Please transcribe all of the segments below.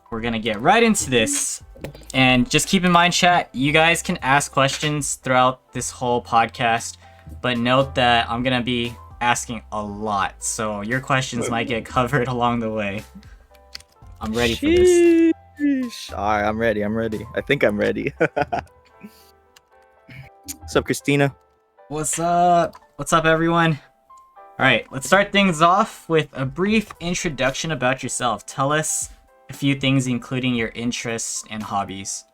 we're gonna get right into this. And just keep in mind, chat, you guys can ask questions throughout this whole podcast, but note that I'm gonna be asking a lot, so your questions might get covered along the way. I'm ready for this. Alright, I'm ready. I think I'm ready. What's up, Christina? What's up? What's up, everyone? Alright, let's start things off with a brief introduction about yourself. Tell us a few things, including your interests and hobbies.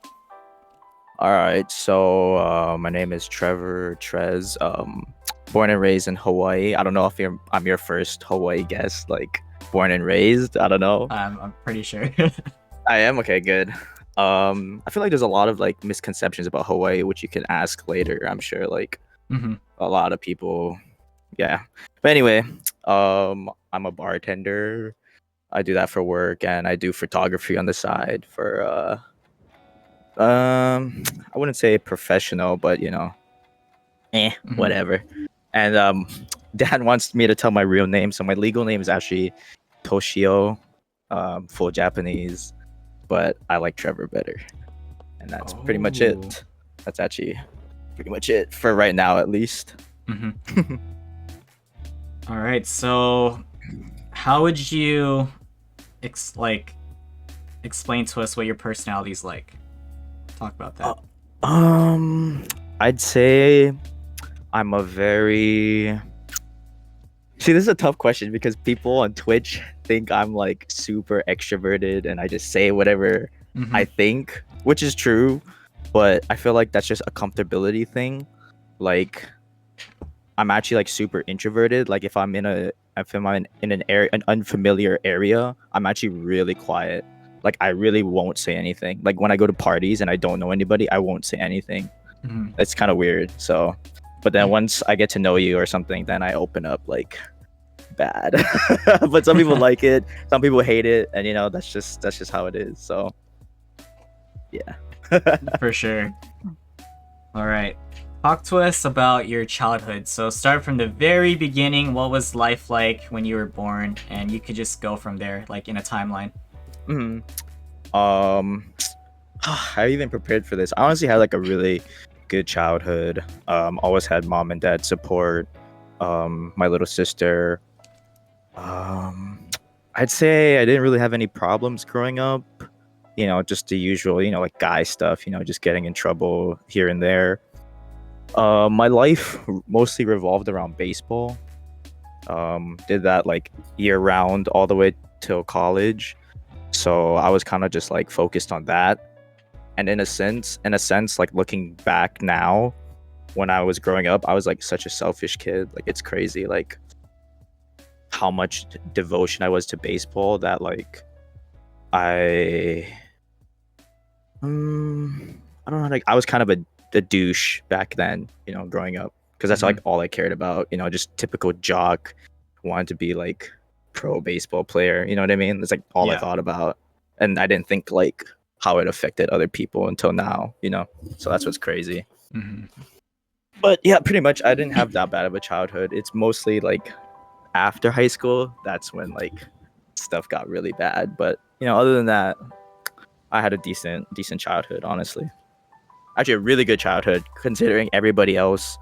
Alright, so my name is Trevor Trez. Born and raised in Hawaii. I don't know if I'm your first Hawaii guest, like born and raised. I don't know. I'm pretty sure. I am? Okay, good. I feel like there's a lot of like misconceptions about Hawaii, which you can ask later. I'm sure like a lot of people, yeah. But anyway, I'm a bartender. I do that for work, and I do photography on the side for I wouldn't say professional, but you know, whatever. And Dad wants me to tell my real name, so my legal name is actually Toshio, full Japanese, but I like Trevor better, and that's pretty much it. That's actually pretty much it for right now, at least. All right, so how would you explain to us what your personality's like? Talk about that. I'd say I'm a very... See, this is a tough question because people on Twitch think I'm like super extroverted and I just say whatever I think, which is true, but I feel like that's just a comfortability thing. Like, I'm actually like super introverted. Like if I'm in an unfamiliar area, I'm actually really quiet. Like I really won't say anything. Like when I go to parties and I don't know anybody, I won't say anything. It's kind of weird. So, but then once I get to know you or something, then I open up like bad. But some people like it, some people hate it, and you know that's just how it is. So, yeah. For sure. All right. Talk to us about your childhood. So start from the very beginning. What was life like when you were born? And you could just go from there, like in a timeline. I even prepared for this. I honestly had like a really good childhood. Always had mom and dad support. My little sister. I'd say I didn't really have any problems growing up. You know, just the usual, you know, like guy stuff, you know, just getting in trouble here and there. My life mostly revolved around baseball. Did that like year round all the way till college. So I was kind of just like focused on that. And in a sense, like looking back now, when I was growing up, I was like such a selfish kid. Like it's crazy, like how much devotion I was to baseball that like I don't know, like I was kind of a douche back then, you know, growing up, because that's like all I cared about, you know, just typical jock, wanted to be like pro baseball player, you know what I mean? It's like all I thought about, and I didn't think like how it affected other people until now, you know. So that's what's crazy. But yeah, pretty much I didn't have that bad of a childhood. It's mostly like after high school, that's when like stuff got really bad. But you know, other than that, I had a decent childhood, honestly. Actually a really good childhood considering everybody else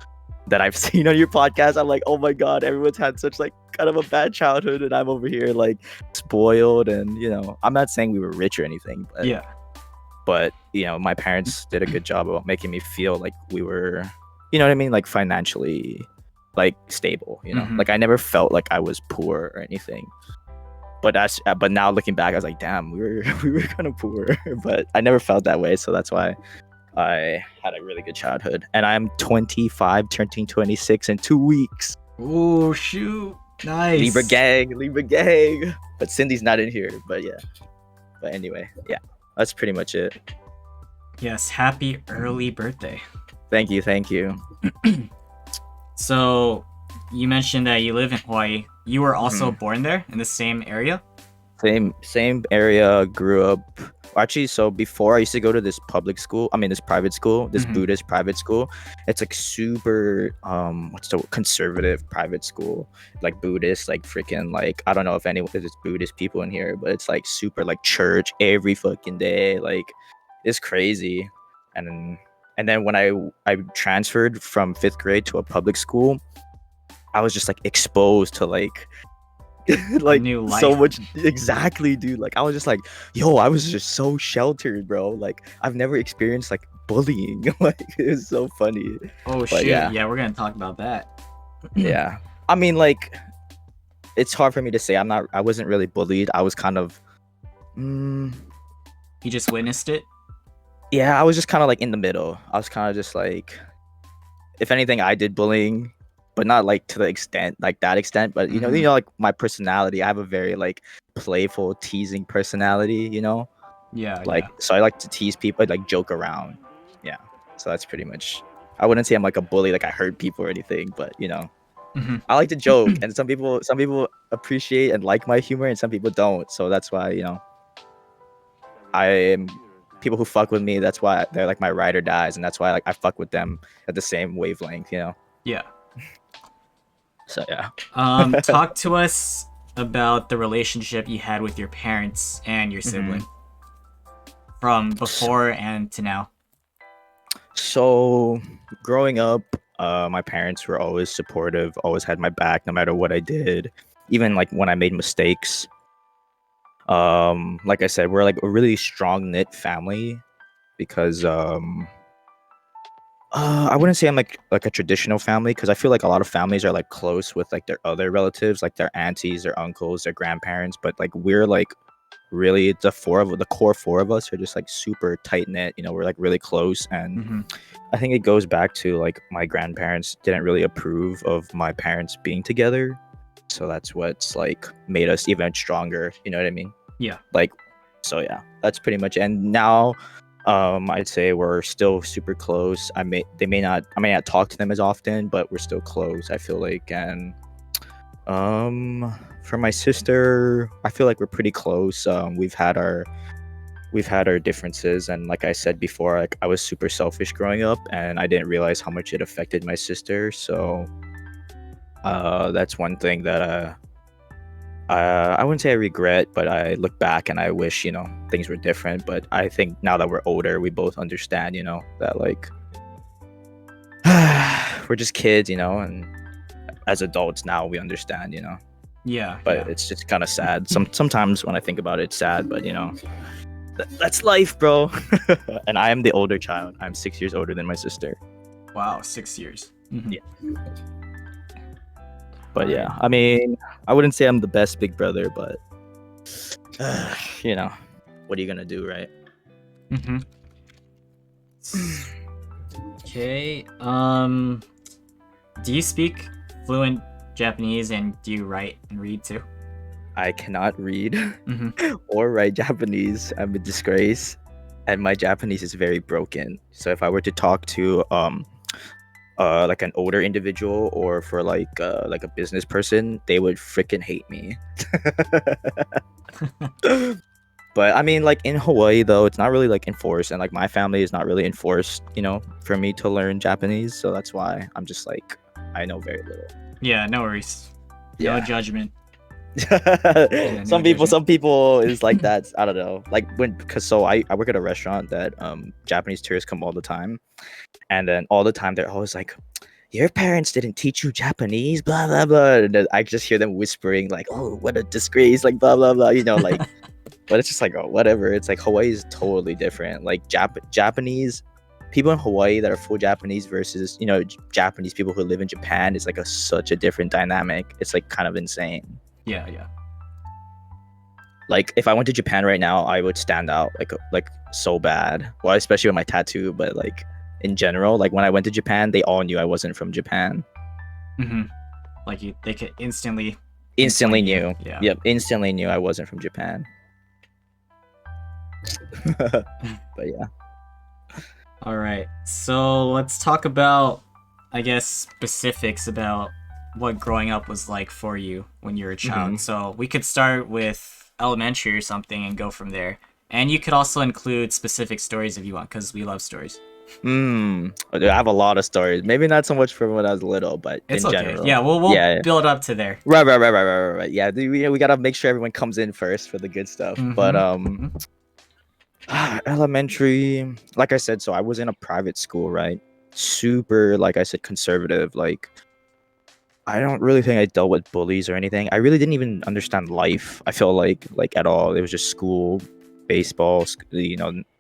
that I've seen on your podcast. I'm like, oh my god, everyone's had such like kind of a bad childhood, and I'm over here like spoiled. And you know, I'm not saying we were rich or anything, but you know, my parents did a good job of making me feel like we were, you know what I mean, like financially like stable, you know. Like I never felt like I was poor or anything. But now looking back, I was like, damn, we were kind of poor. But I never felt that way, so that's why I had a really good childhood. And I'm 25, turning 26 in 2 weeks. Oh shoot, nice. Libra gang. But Cindy's not in here. But yeah. But anyway, yeah, that's pretty much it. Yes, happy early birthday. Thank you. So you mentioned that you live in Hawaii. You were also born there in the same area? Same area. Grew up. Actually, so before I used to go to this public school. I mean, this private school, this Mhm. Buddhist private school. It's like super what's the conservative private school, like Buddhist, like freaking like I don't know if there's Buddhist people in here, but it's like super like church every fucking day. Like it's crazy. And then when I transferred from fifth grade to a public school, I was just like exposed to like A like new so life. much exactly, dude. Like I was just like, yo, I was just so sheltered, bro. Like I've never experienced like bullying. Like it was so funny. Oh But shoot! yeah, Yeah, we're gonna talk about that. yeah. I mean, like it's hard for me to say. I wasn't really bullied. I was kind of mm, You just witnessed it. yeah, I was just kind of like in the middle. I was kind of just like if anything, I did bullying, but not like to the extent like that extent. But Mhm. like my personality, I have a very like playful, teasing personality. Yeah, Like yeah. so I like to tease people, like joke around. Yeah. So that's pretty much I wouldn't say I'm like a bully, like I hurt people or anything, but Mhm. I like to joke and some people appreciate and like my humor and some people don't. So that's why, I am people who fuck with me, that's why they're like my ride or dies, and that's why like I fuck with them at the same wavelength. Yeah. So yeah. Talk to us about the relationship you had with your parents and your sibling Mhm. from So, before and to now. so growing up, my parents were always supportive, always had my back no matter what I did, even like when I made mistakes. Like I said, we're like a really strong knit family because I wouldn't say I'm like a traditional family because I feel like a lot of families are like close with like their other relatives, like their aunties, their uncles, their grandparents, but like we're like really the core four of us are just like super tight knit. We're like really close, and Mhm. I think it goes back to like my grandparents didn't really approve of my parents being together, so that's what's like made us even stronger. You know what I mean? Yeah. Like, so yeah, that's pretty much. And now, I'd say we're still super close. I may not talk to them as often, but we're still close. I feel like, and for my sister, I feel like we're pretty close. We've had our differences, and like I said before, like I was super selfish growing up, and I didn't realize how much it affected my sister. So, that's one thing that I wouldn't say I regret, but I look back and I wish, things were different. But I think now that we're older, we both understand, that like we're just kids, and as adults now we understand. Yeah, But yeah. it's just kind of sad. Sometimes when I think about it, it's sad, but that's life, bro. And I am the older child. I'm 6 years older than my sister. Wow, 6 years. Mhm. Yeah. But Alright. yeah, I mean, I wouldn't say I'm the best big brother, but what are you gonna do, right? Mhm. Okay. Do you speak fluent Japanese and do you write and read too? I cannot read Mhm. or write Japanese. I'm a disgrace, and my Japanese is very broken. So if I were to talk to like an older individual or for like a business person, they would freaking hate me. But I mean, like in Hawaii though, it's not really like enforced, and like my family is not really enforced, for me to learn Japanese. So that's why I'm just like I know very little. Yeah, no worries. No Yeah. judgment. Yeah, no judgment. Some people is like that. I don't know. Like because so I work at a restaurant that Japanese tourists come all the time, and then all the time they're always like, your parents didn't teach you Japanese, blah blah blah. And then I just hear them whispering like, oh, what a disgrace, like blah blah blah. Like, but it's just like, oh, whatever. It's like Hawaii is totally different. Like Japanese people in Hawaii that are full Japanese versus Japanese people who live in Japan is like such a different dynamic. It's like kind of insane. Yeah, yeah. Like if I went to Japan right now, I would stand out like so bad. Well, especially with my tattoo, but like in general, like when I went to Japan, they all knew I wasn't from Japan. Mhm. Like they could instantly Instantly pinpoint you. knew. Yeah. Yep, instantly knew I wasn't from Japan. But yeah. All right. So let's talk about, I guess, specifics about what growing up was like for you when you were a child. Mhm. So we could start with elementary or something and go from there. And you could also include specific stories if you want, because we love stories. I have a lot of stories. Maybe not so much from when I was little, but It's in okay. general. Yeah, we'll Yeah. build up to there. Right. Yeah, we gotta make sure everyone comes in first for the good stuff. But Mhm. elementary, like I said, so I was in a private school, right? Super, like I said, conservative. Like I don't really think I dealt with bullies or anything. I really didn't even understand life. I feel like at all. It was just school, baseball,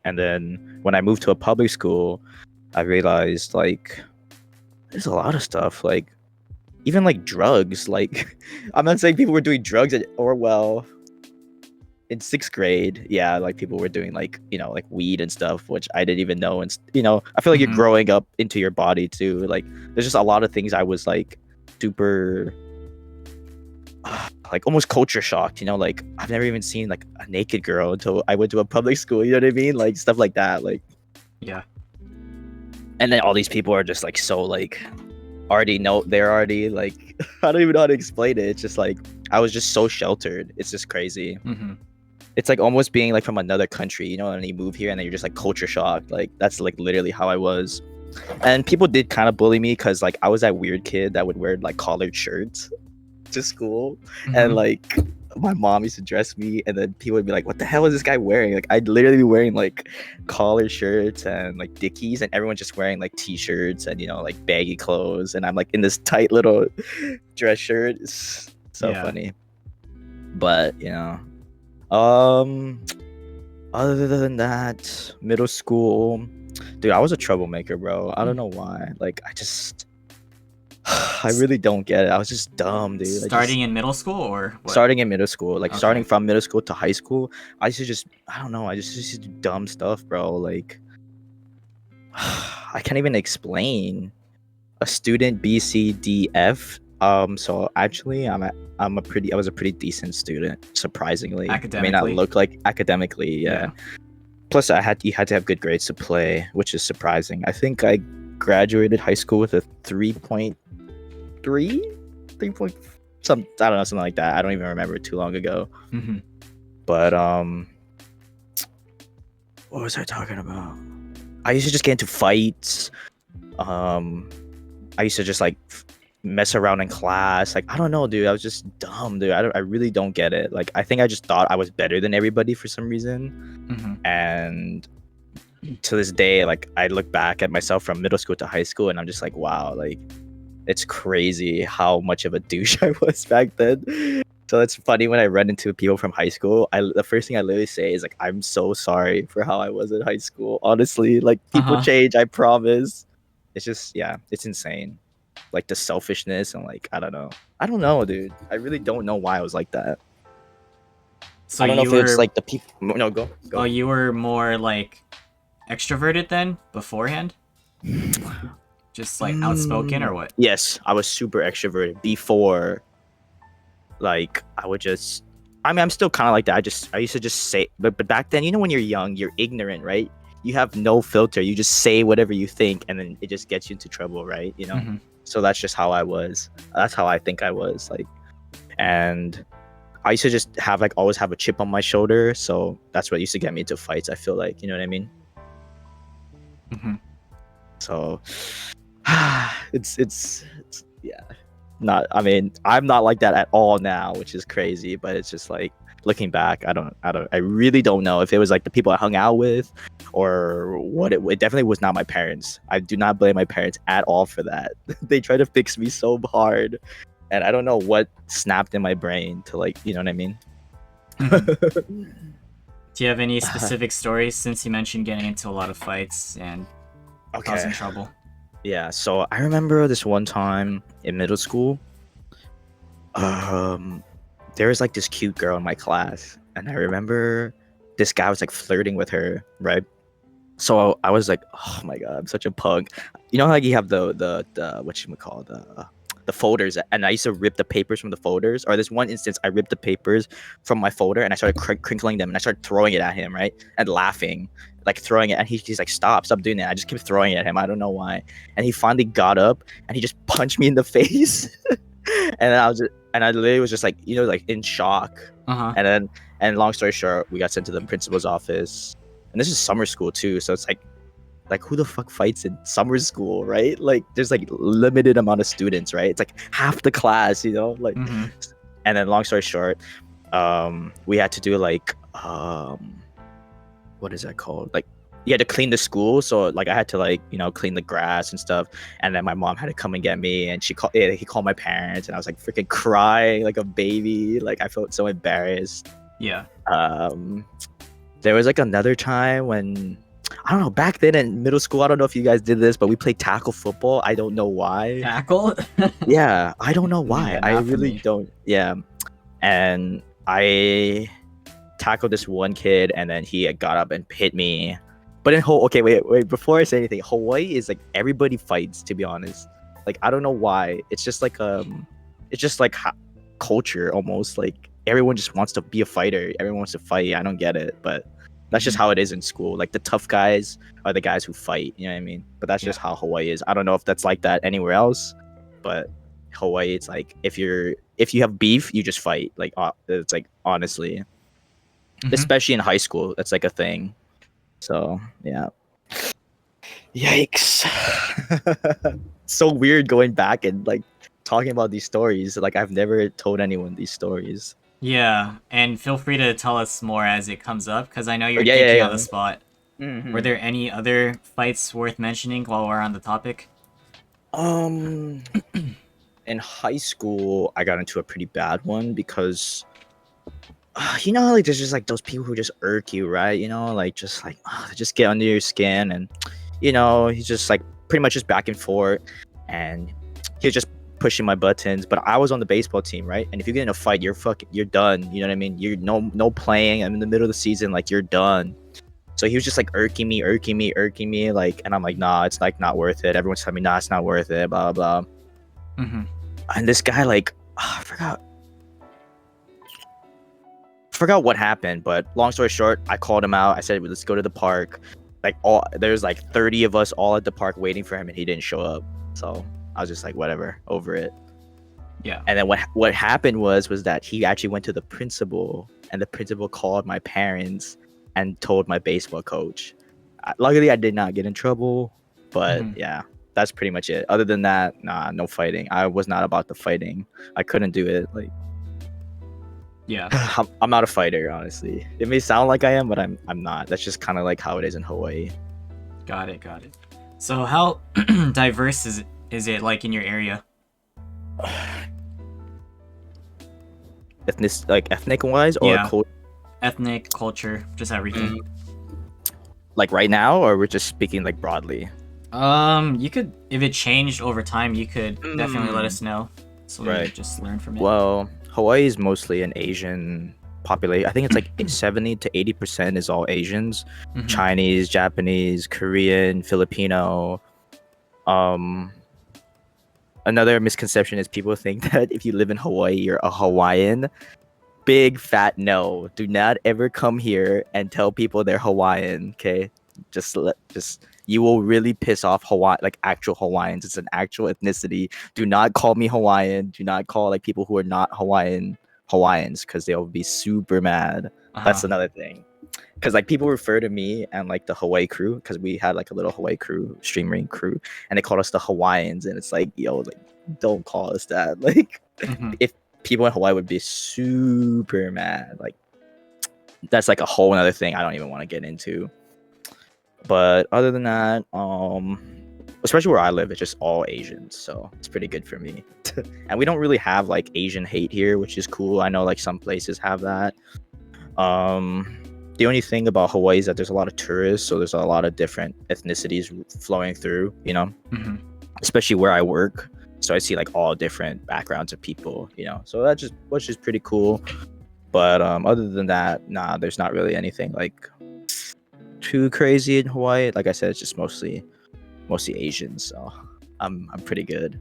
and then when I moved to a public school, I realized like there's a lot of stuff like even like drugs. Like I'm not saying people were doing drugs at Orwell in 6th grade. Yeah, like people were doing like like weed and stuff, which I didn't even know. And I feel like you're Mhm. growing up into your body too. Like there's just a lot of things I was like super like almost culture shocked. Like I've never even seen like a naked girl until I went to a public school. You know what I mean? Like stuff like that. Like Yeah. and then all these people are just like so like already know they're already like I don't even know how to explain it. It's just like I was just so sheltered. It's just crazy. Mhm. It's like almost being like from another country, and you move here and then you're just like culture shocked. Like that's like literally how I was. And people did kind of bully me because like I was that weird kid that would wear like collared shirts to school, and Mhm. like my mom used to dress me, and then people would be like, "What the hell is this guy wearing?" Like I'd literally be wearing like collared shirts and like Dickies, and everyone's just wearing like t-shirts and like baggy clothes, and I'm like in this tight little dress shirt. It's so Yeah. funny, but um, other than that, middle school, dude, I was a troublemaker, bro. I don't know why. Like I really don't get it. I was just dumb, dude. Starting in middle school or what? Starting in middle school, like starting Okay. from middle school to high school, I used to just I don't know, I just used to do dumb stuff, bro. Like I can't even explain. A student B C D F. So actually I was a pretty decent student, surprisingly. It may not Academically? look like academically, yeah. Plus you had to have good grades to play, which is surprising. I think I graduated high school with a 3.3, 3 point some I don't know, something like that. I don't even remember too long ago. Mm-hmm. But what was I talking about? I used to just get into fights. I used to just like mess around in class. Like I don't know, dude. I was just dumb, dude. I really don't get it. Like I think I just thought I was better than everybody for some reason. Mm-hmm. And to this day, like I look back at myself from middle school to high school, and I'm just like, wow, like it's crazy how much of a douche I was back then. So it's funny when I run into people from high school. The first thing I literally say is like, "I'm so sorry for how I was in high school." Honestly, like people Uh-huh. change. I promise. It's just it's insane. Like the selfishness and like I don't know, dude. I really don't know why I was like that. So I don't know you if it's were like the people. No, go. oh, you were more like extroverted then beforehand? Just like outspoken or what? Yes, I was super extroverted before. Like I would just. I mean, I'm still kind of like that. I used to just say, but back then, when you're young, you're ignorant, right? You have no filter. You just say whatever you think, and then it just gets you into trouble, right? Mm-hmm. So that's just how I was. That's how I think I was. Like, and I used to just have like always have a chip on my shoulder. So that's what used to get me into fights. I feel like, you know what I mean? Mm-hmm. So it's yeah. Not I mean, I'm not like that at all now, which is crazy, but it's just like looking back, I really don't know if it was like the people I hung out with or what it definitely was not my parents. I do not blame my parents at all for that. They try to fix me so hard, and I don't know what snapped in my brain to like, you know what I mean? Mm-hmm. Do you have any specific stories since you mentioned getting into a lot of fights and causing trouble? Yeah, so I remember this one time in middle school. There was like this cute girl in my class, and I remember this guy was like flirting with her, right? So I was like, oh my god, I'm such a punk. You know how like you have the what you call the folders, and I used to rip the papers from the folders. Or this one instance, I ripped the papers from my folder and I started crinkling them, and I started throwing it at him, right, and laughing, like throwing it, and he's like, stop doing that. I just kept throwing it at him. I don't know why, and he finally got up and he just punched me in the face. And then I literally was just like, like in shock. Uh-huh. And long story short, we got sent to the principal's office, and this is summer school too, so it's like who the fuck fights in summer school, right? Like there's like limited amount of students, right? It's like half the class, like. Mm-hmm. And then long story short, we had to do like what is that called? Like you had to clean the school, so like I had to like clean the grass and stuff, and then my mom had to come and get me, and he called my parents, and I was like freaking crying like a baby, like I felt so embarrassed. Yeah. There was like another time when I don't know, back then in middle school, I don't know if you guys did this, but we played tackle football. I don't know why. Tackle? Yeah, I don't know why. Yeah, I not for really me. don't. Yeah. And I tackled this one kid, and then he got up and hit me. But okay, wait, before I say anything, Hawaii is like everybody fights, to be honest. Like I don't know why. It's just like culture almost. Like everyone just wants to be a fighter. Everyone wants to fight. I don't get it, but that's just how it is in school. Like the tough guys are the guys who fight. You know what I mean? But that's just how Hawaii is. I don't know if that's like that anywhere else, but Hawaii, it's like if you have beef, you just fight. Like it's like honestly, Mhm. especially in high school, that's like a thing. So yeah. Yikes. So weird going back and like talking about these stories. Like I've never told anyone these stories. Yeah, and feel free to tell us more as it comes up, because I know you're Yeah, thinking yeah, on the yeah. spot. Mhm. Were there any other fights worth mentioning while we're on the topic? In high school, I got into a pretty bad one because like there's just like those people who just irk you, right? Like just like they just get under your skin, and he's just like pretty much just back and forth, and he's just pushing my buttons. But I was on the baseball team, right? And if you get in a fight, you're done. You know what I mean? You're no playing. I'm in the middle of the season, like you're done. So he was just like irking me, like, and I'm like, nah, it's like not worth it. Everyone's telling me, nah, it's not worth it, blah blah. Mm-hmm. And this guy, like, I forgot what happened, but long story short, I called him out. I said, let's go to the park. Like there's like 30 of us all at the park waiting for him, and he didn't show up. So I was just like, whatever, over it. Yeah. And then what happened was that he actually went to the principal, and the principal called my parents and told my baseball coach. Luckily, I did not get in trouble, but yeah, that's pretty much it. Other than that, nah, no fighting. I was not about the fighting. I couldn't do it. Like, Yeah. I'm not a fighter, honestly. It may sound like I am, but I'm not. That's just kind of like how it is in Hawaii. Got it. So how diverse is it like in your area? Ethnic wise, or Yeah. Ethnic, culture, just everything. Like right now, or we're just speaking like broadly? You could, if it changed over time, you could definitely let us know, so we could just learn from it. Well, Hawaii is mostly an Asian population. I think it's like 70 to 80% is all Asians. Chinese, Japanese, Korean, Filipino. Another misconception is people think that if you live in Hawaii, you're a Hawaiian. Big fat no. Do not ever come here and tell people they're Hawaiian, okay? Just you will really piss off like actual Hawaiians. It's an actual ethnicity. Do not call me Hawaiian. Do not call like people who are not Hawaiians, because they'll be super mad. That's another thing. Because like people refer to me and like the Hawaii crew, because we had like a little Hawaii crew, streaming crew, and they called us the Hawaiians, and it's like, yo, like don't call us that. Like if people in Hawaii would be super mad. Like that's like a whole other thing I don't even want to get into. But other than that, especially where I live, it's just all Asians, so it's pretty good for me. And we don't really have like Asian hate here, which is cool. I know like some places have that. The only thing about Hawaii is that there's a lot of tourists, so there's a lot of different ethnicities flowing through, especially where I work. So I see like all different backgrounds of people, so which is pretty cool. But other than that, nah, there's not really anything like too crazy in Hawaii. Like I said, it's just mostly Asians, so I'm pretty good.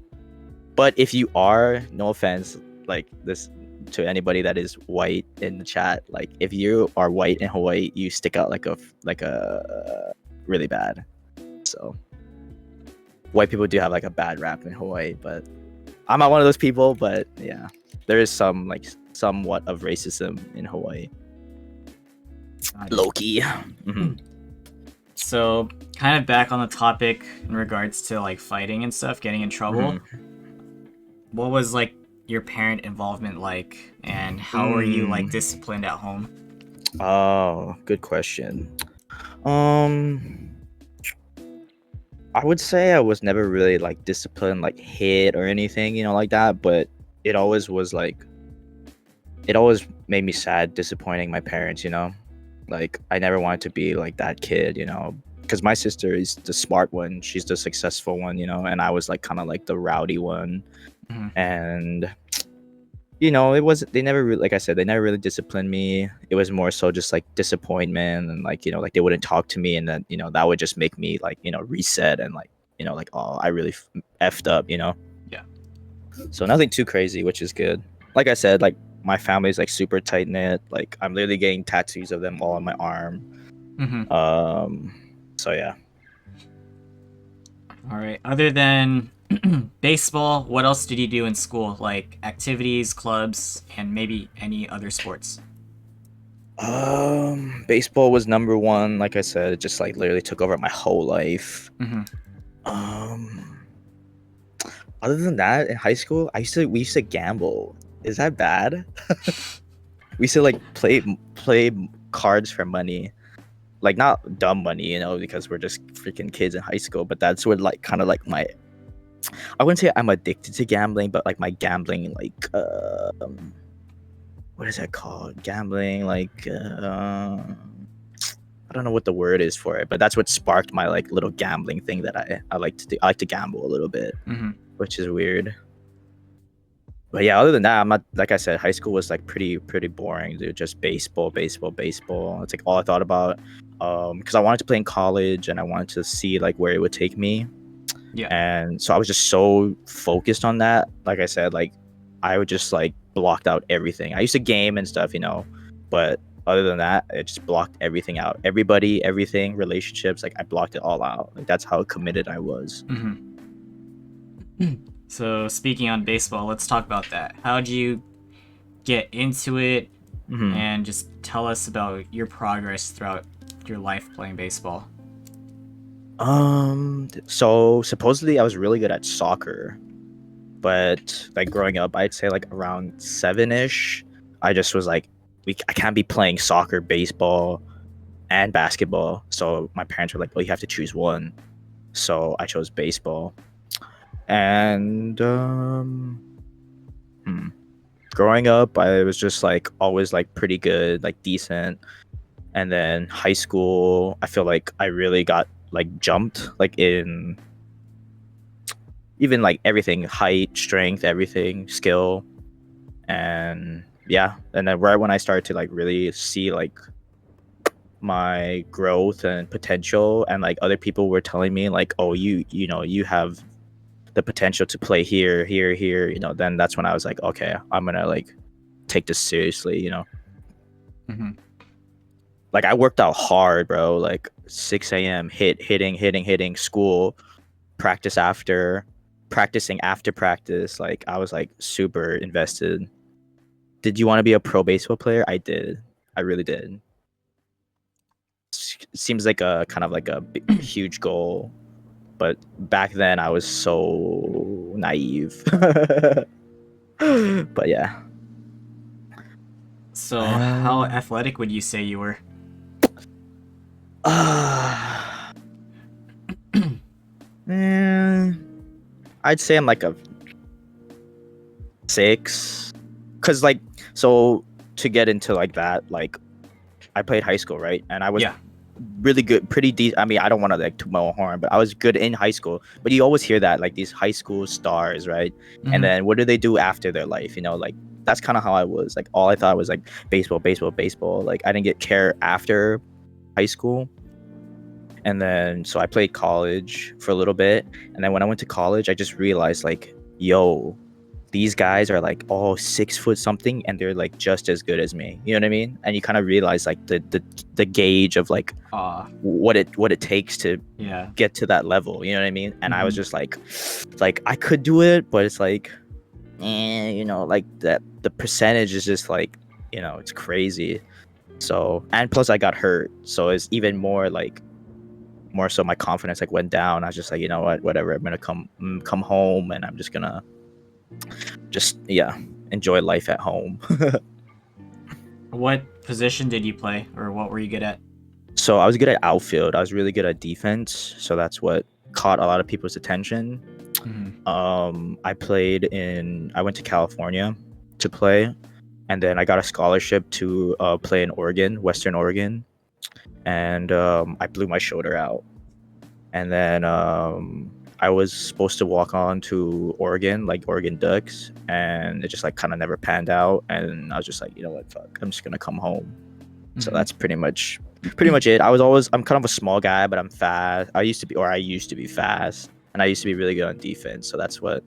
But if you are, no offense, like this to anybody that is white in the chat, like if you are white in Hawaii, you stick out like a really bad. So white people do have like a bad rap in Hawaii, but I'm not one of those people, but yeah, there is some like somewhat of racism in Hawaii. Loki. Mm-hmm. So, kind of back on the topic in regards to like fighting and stuff, getting in trouble. What was like your parent involvement like, and how were you like disciplined at home? Oh, good question. I would say I was never really like disciplined, like hit or anything, like that. But it always was like, it always made me sad, disappointing my parents. Like I never wanted to be like that kid, because my sister is the smart one, she's the successful one, and I was like kind of like the rowdy one, and it wasn't. They never really, like I said, they never really disciplined me. It was more so just like disappointment, and like like they wouldn't talk to me, and then that would just make me like reset and like like, oh, I really effed up. Yeah. So nothing too crazy, which is good. Like I said, like my family's like super tight knit. Like I'm literally getting tattoos of them all on my arm. So yeah. All right. Other than baseball, what else did you do in school? Like activities, clubs, and maybe any other sports? Baseball was number one. Like I said, it just like literally took over my whole life. Other than that, in high school, we used to gamble. Is that bad? We used to like play cards for money. Like not dumb money, because we're just freaking kids in high school, but that's what like kind of like I wouldn't say I'm addicted to gambling, but like my gambling, like what is that called? Gambling, like I don't know what the word is for it, but that's what sparked my like little gambling thing that I like to do. I like to gamble a little bit, which is weird. But yeah, other than that, I'm not, like I said, high school was like pretty boring, dude. Just baseball. It's like all I thought about. Because I wanted to play in college and I wanted to see like where it would take me. Yeah. And so I was just so focused on that. Like I said, like I would just like blocked out everything. I used to game and stuff, but other than that, it just blocked everything out. Everybody, everything, relationships, like I blocked it all out. Like that's how committed I was. So speaking on baseball, let's talk about that. How'd you get into it? And just tell us about your progress throughout your life playing baseball. So supposedly I was really good at soccer, but like growing up, I'd say like around 7-ish, I just was like, I can't be playing soccer, baseball, and basketball. So my parents were like, "Oh, you have to choose one." So I chose baseball. And growing up, I was just like always like pretty good, like decent. And then high school, I feel like I really got like jumped, like in even like everything, height, strength, everything, skill. And yeah, and then right when I started to like really see like my growth and potential, and like other people were telling me like, oh, you have the potential to play here, then that's when I was like, okay, I'm gonna like take this seriously. Like I worked out hard, bro. Like 6 a.m. hitting, school, practicing after practice. Like I was like super invested. Did you want to be a pro baseball player? I did. I really did. Seems like a kind of like a huge goal, but back then I was so naive. But yeah. So how athletic would you say you were? Man, I'd say I'm like a 6, because like, so to get into like that, like I played high school, right? And I was really good, pretty decent. I mean, I don't want to like toot my own horn, but I was good in high school. But you always hear that, like these high school stars, right? And then what do they do after their life? Like that's kind of how I was. Like all I thought was like baseball. Like I didn't get care after high school. And then so I played college for a little bit, and then when I went to college, I just realized like, yo, these guys are like all 6 foot something, and they're like just as good as me. You know what I mean? And you kind of realize like the gauge of like what it takes to get to that level. You know what I mean? And I was just like I could do it, but it's like like that the percentage is just like, it's crazy. So, and plus I got hurt, so it's even more so my confidence like went down. I was just like, you know what, whatever, I'm gonna come home, and I'm just gonna just enjoy life at home. What position did you play, or what were you good at? So I was good at outfield. I was really good at defense, so that's what caught a lot of people's attention. Mm-hmm. I went to California to play, and then I got a scholarship to play in Oregon, Western Oregon, and I blew my shoulder out. And then I was supposed to walk on to Oregon, like Oregon Ducks, and it just like kind of never panned out. And I was just like, you know what, fuck, I'm just gonna come home. So Mm-hmm. that's pretty much it. I'm kind of a small guy, but I'm fast. I used to be fast, and I used to be really good on defense. So that's what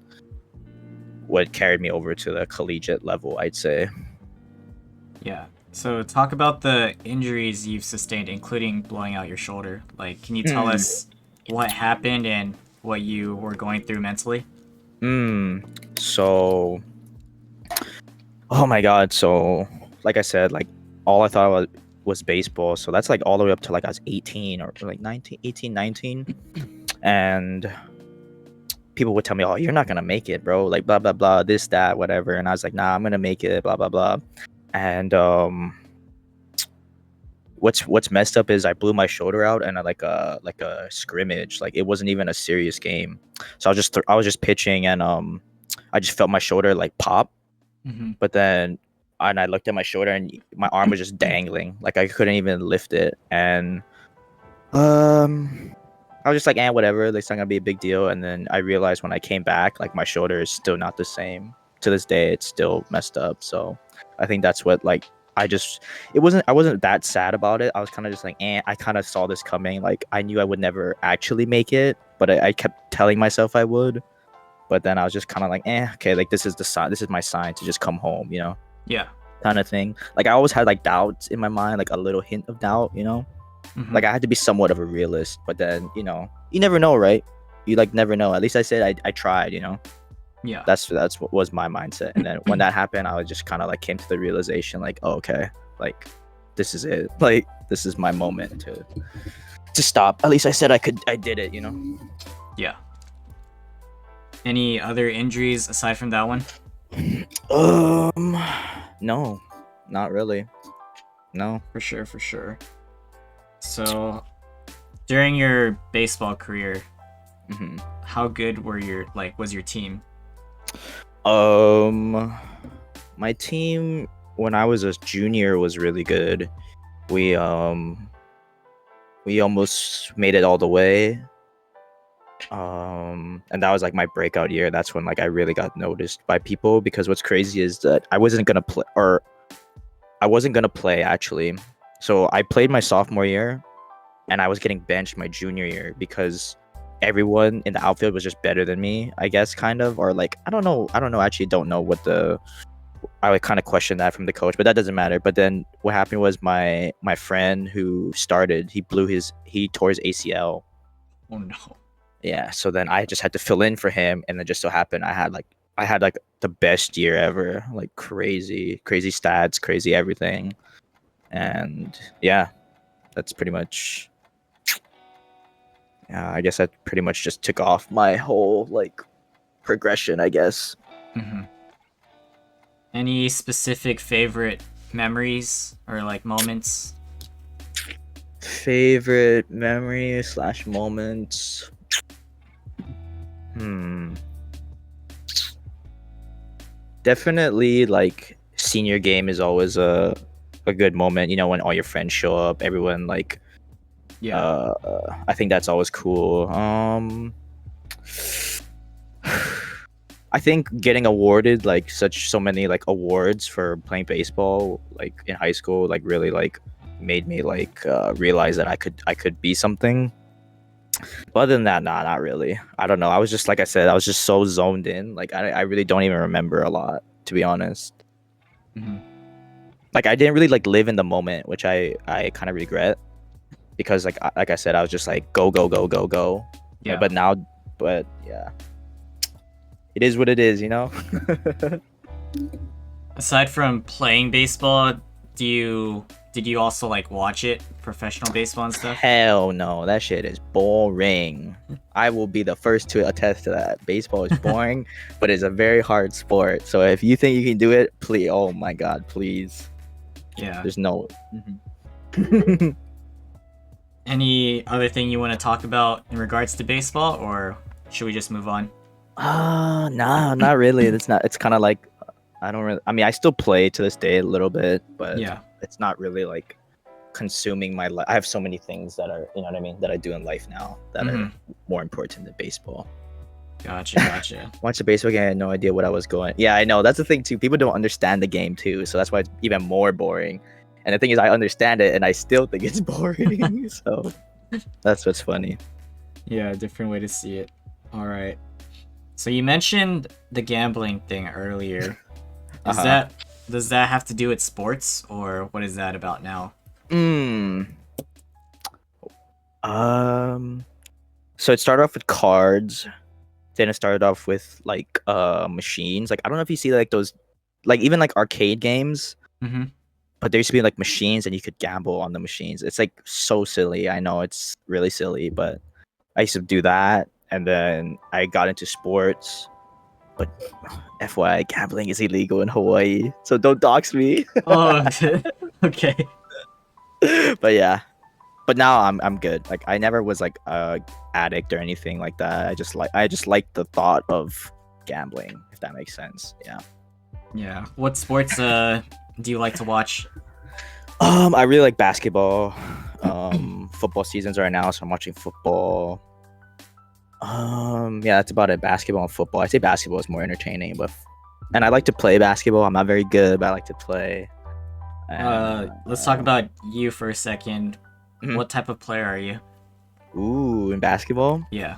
carried me over to the collegiate level, I'd say. Yeah. So talk about the injuries you've sustained, including blowing out your shoulder. Like, can you tell us what happened and what you were going through mentally? So, oh my God. So, like I said, like all I thought was baseball. So that's like all the way up to like I was 18 or like 19. And people would tell me, oh, you're not going to make it, bro. Like blah, blah, blah, this, that, whatever. And I was like, nah, I'm going to make it, blah, blah, blah. And what's messed up is I blew my shoulder out and like a scrimmage. Like it wasn't even a serious game. So I was just pitching, and I just felt my shoulder like pop. Mm-hmm. But then and I looked at my shoulder, and my arm was just dangling. Like I couldn't even lift it. And I was just like, whatever, it's not gonna be a big deal. And then I realized when I came back, like my shoulder is still not the same. To this day, it's still messed up. So I think that's what like I wasn't that sad about it. I was kind of just like, I kind of saw this coming. Like I knew I would never actually make it, but I kept telling myself I would. But then I was just kind of like, okay, like this is the sign. This is my sign to just come home, Yeah. kind of thing. Like I always had like doubts in my mind, like a little hint of doubt, Mm-hmm. Like I had to be somewhat of a realist, but then you never know, right? You like never know. At least I said I tried, Yeah. That's what was my mindset. And then when that happened, I was just kind of like came to the realization, like, oh, okay, like this is it. Like this is my moment to stop. At least I said I did it, Yeah. Any other injuries aside from that one? No, not really. No. For sure. So, during your baseball career, how good was your team? My team when I was a junior was really good. We almost made it all the way. And that was like my breakout year. That's when like I really got noticed by people, because what's crazy is that I wasn't gonna play actually. So I played my sophomore year, and I was getting benched my junior year because everyone in the outfield was just better than me, I guess, kind of, or like I don't know. Actually, don't know I would kind of question that from the coach, but that doesn't matter. But then what happened was my friend who started, he tore his ACL. Oh no. Yeah, so then I just had to fill in for him, and it just so happened I had like the best year ever, like crazy stats, crazy everything. And yeah, that's pretty much, I guess that pretty much just took off my whole like progression, I guess. Mm-hmm. Any specific favorite memories or like moments? Favorite memories / moments. Definitely like senior game is always a good moment, when all your friends show up, everyone like, Yeah. I think that's always cool. I think getting awarded like so many like awards for playing baseball like in high school like really like made me like realize that I could be something. But other than that, nah, not really. I don't know. I was just, like I said, I was just so zoned in. Like I really don't even remember a lot, to be honest. Mm-hmm. Like I didn't really like live in the moment, which I kind of regret, because like I said, I was just like go go go go go. Yeah. But yeah. it is what it is, you know. Aside from playing baseball, did you also like watch it, professional baseball and stuff? Hell no, that shit is boring. I will be the first to attest to that. Baseball is boring, but it's a very hard sport. So if you think you can do it, please, oh my god, please. Yeah. There's no. Any other thing you want to talk about in regards to baseball, or should we just move on? Nah, not really. It's not. It's kind of like I don't really. I mean, I still play to this day a little bit, but Yeah. it's not really like consuming my life. I have so many things that are, you know what I mean, that I do in life now that are more important than baseball. Gotcha. Watch the baseball game, I had no idea what I was going. Yeah, I know. That's the thing too. People don't understand the game too, so that's why it's even more boring. And the thing is, I understand it, and I still think it's boring. So that's what's funny. Yeah, different way to see it. All right. So you mentioned the gambling thing earlier. Does that have to do with sports, or what is that about now? So it started off with cards. Then it started off with like machines. Like I don't know if you see like those, like even like arcade games. Mm-hmm. But there used to be like machines and you could gamble on the machines. It's like so silly. I know it's really silly, but I used to do that. And then I got into sports. But FYI, gambling is illegal in Hawaii. So don't dox me. Oh, okay. But yeah. But now I'm good. Like I never was like a addict or anything like that. I just like the thought of gambling, if that makes sense. Yeah. Yeah. What sports do you like to watch? I really like basketball. Football seasons right now, so I'm watching football. Yeah, that's about it. Basketball and football. I'd say basketball is more entertaining, and I like to play basketball. I'm not very good, but I like to play. Let's talk about you for a second. Mhm. What type of player are you? Ooh, in basketball? Yeah.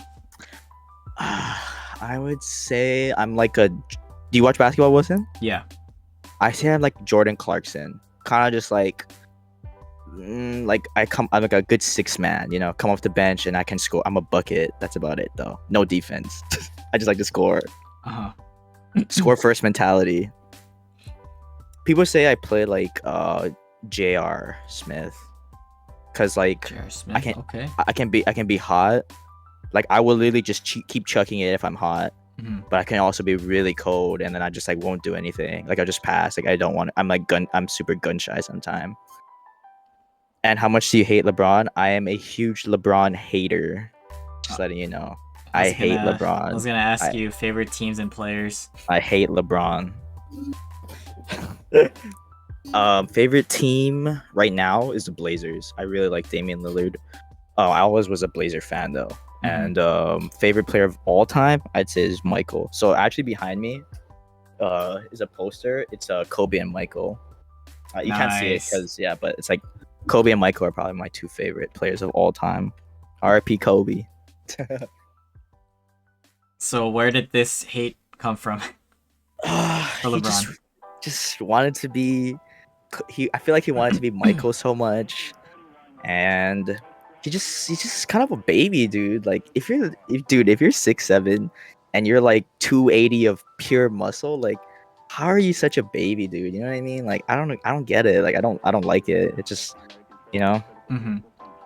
I would say I'm like a. Do you watch basketball, Wilson? Yeah. I say I'm like Jordan Clarkson. Kind of just like I'm like a good six man, you know, come off the bench and I can score. I'm a bucket. That's about it though. No defense. I just like to score. Score first mentality. People say I play like J.R. Smith, cause like J.R. Smith. I can be hot. Like I will literally just keep chucking it if I'm hot. But I can also be really cold, and then I just like won't do anything. Like I just pass. Like I don't want. I'm super gun shy sometimes. And how much do you hate LeBron? I am a huge LeBron hater. Just letting you know. I hate LeBron. I was gonna ask you favorite teams and players. I hate LeBron. Favorite team right now is the Blazers. I really like Damian Lillard. Oh, I always was a Blazer fan though. And favorite player of all time, I'd say is Michael. So actually behind me is a poster. It's Kobe and Michael. You can't see it because but it's like Kobe and Michael are probably my two favorite players of all time. R.I.P. Kobe. So where did this hate come from? For LeBron. He just wanted to be. I feel like he wanted to be Michael so much, and he's just kind of a baby, dude. Like if you're 6'7" and you're like 280 of pure muscle, like how are you such a baby, dude? You know what I mean? Like I don't get it. Like I don't like it. It just, you know.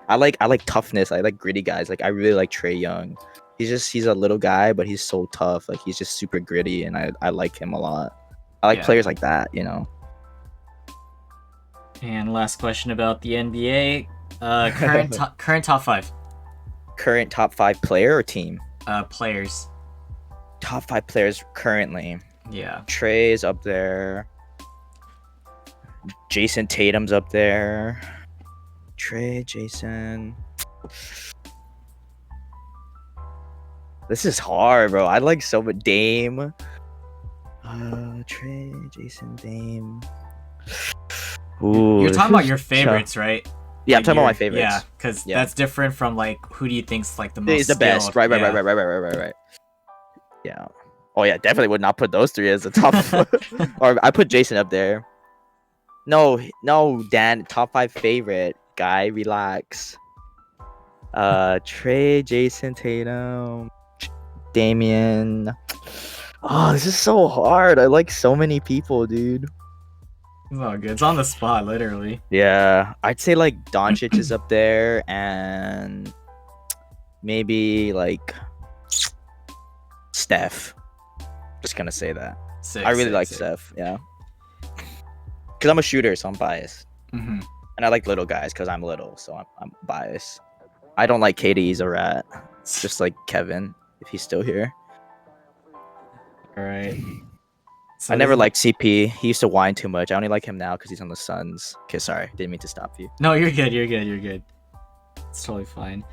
I like toughness. I like gritty guys. Like I really like Trae Young. He's a little guy, but he's so tough. Like he's just super gritty, and I like him a lot. I like players like that, you know. And last question about the NBA. Current top five. Current top 5 player or team? Players. Top 5 players currently. Yeah. Trey is up there. Jason Tatum's up there. Trey, Jason. This is hard, bro. I like so much. Dame. Trey, Jason, Dame. Ooh, You're talking about your favorites, right? Yeah, like I'm talking about my favorites. Yeah, because that's different from like who do you think's like the most He's the best. skilled. Right. Yeah. Oh yeah, definitely would not put those 3 as the top. Or I put Jason up there. No, Dan. Top 5 favorite guy. Relax. Trey, Jason, Tatum, Damian. Oh, this is so hard. I like so many people, dude. It's all good. It's on the spot, literally. Yeah, I'd say like Doncic is up there, and maybe like Steph. Just gonna say that. I Sick, really sick, like sick. Steph. Yeah, because I'm a shooter, so I'm biased, Mm-hmm. and I like little guys because I'm little, so I'm biased. I don't like Katie. He's a rat, just like Kevin if he's still here. All right. I So this never is liked CP. He used to whine too much. I only like him now because he's on the Suns. Okay, sorry, didn't mean to stop you. no, you're good. You're good. You're good. It's totally fine.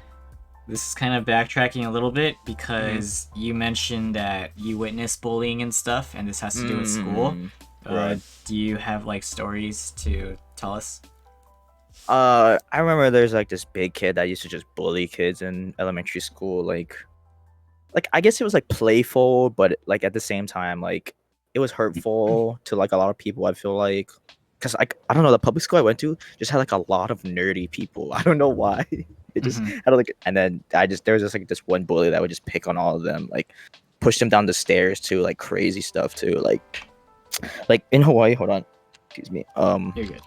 This is kind of backtracking a little bit because you mentioned that you witnessed bullying and stuff, and this has to do with school. Right. Do you have like stories to tell us? I remember there's like this big kid that used to just bully kids in elementary school. Like I guess it was like playful, but like at the same time, like it was hurtful to like a lot of people. I feel like, cause like I don't know, the public school I went to just had like a lot of nerdy people. I don't know why. It just Mhm. had like, and then there was just like this one bully that would just pick on all of them, like push them down the stairs too, like crazy stuff too, like in Hawaii. Hold on, excuse me. You're good.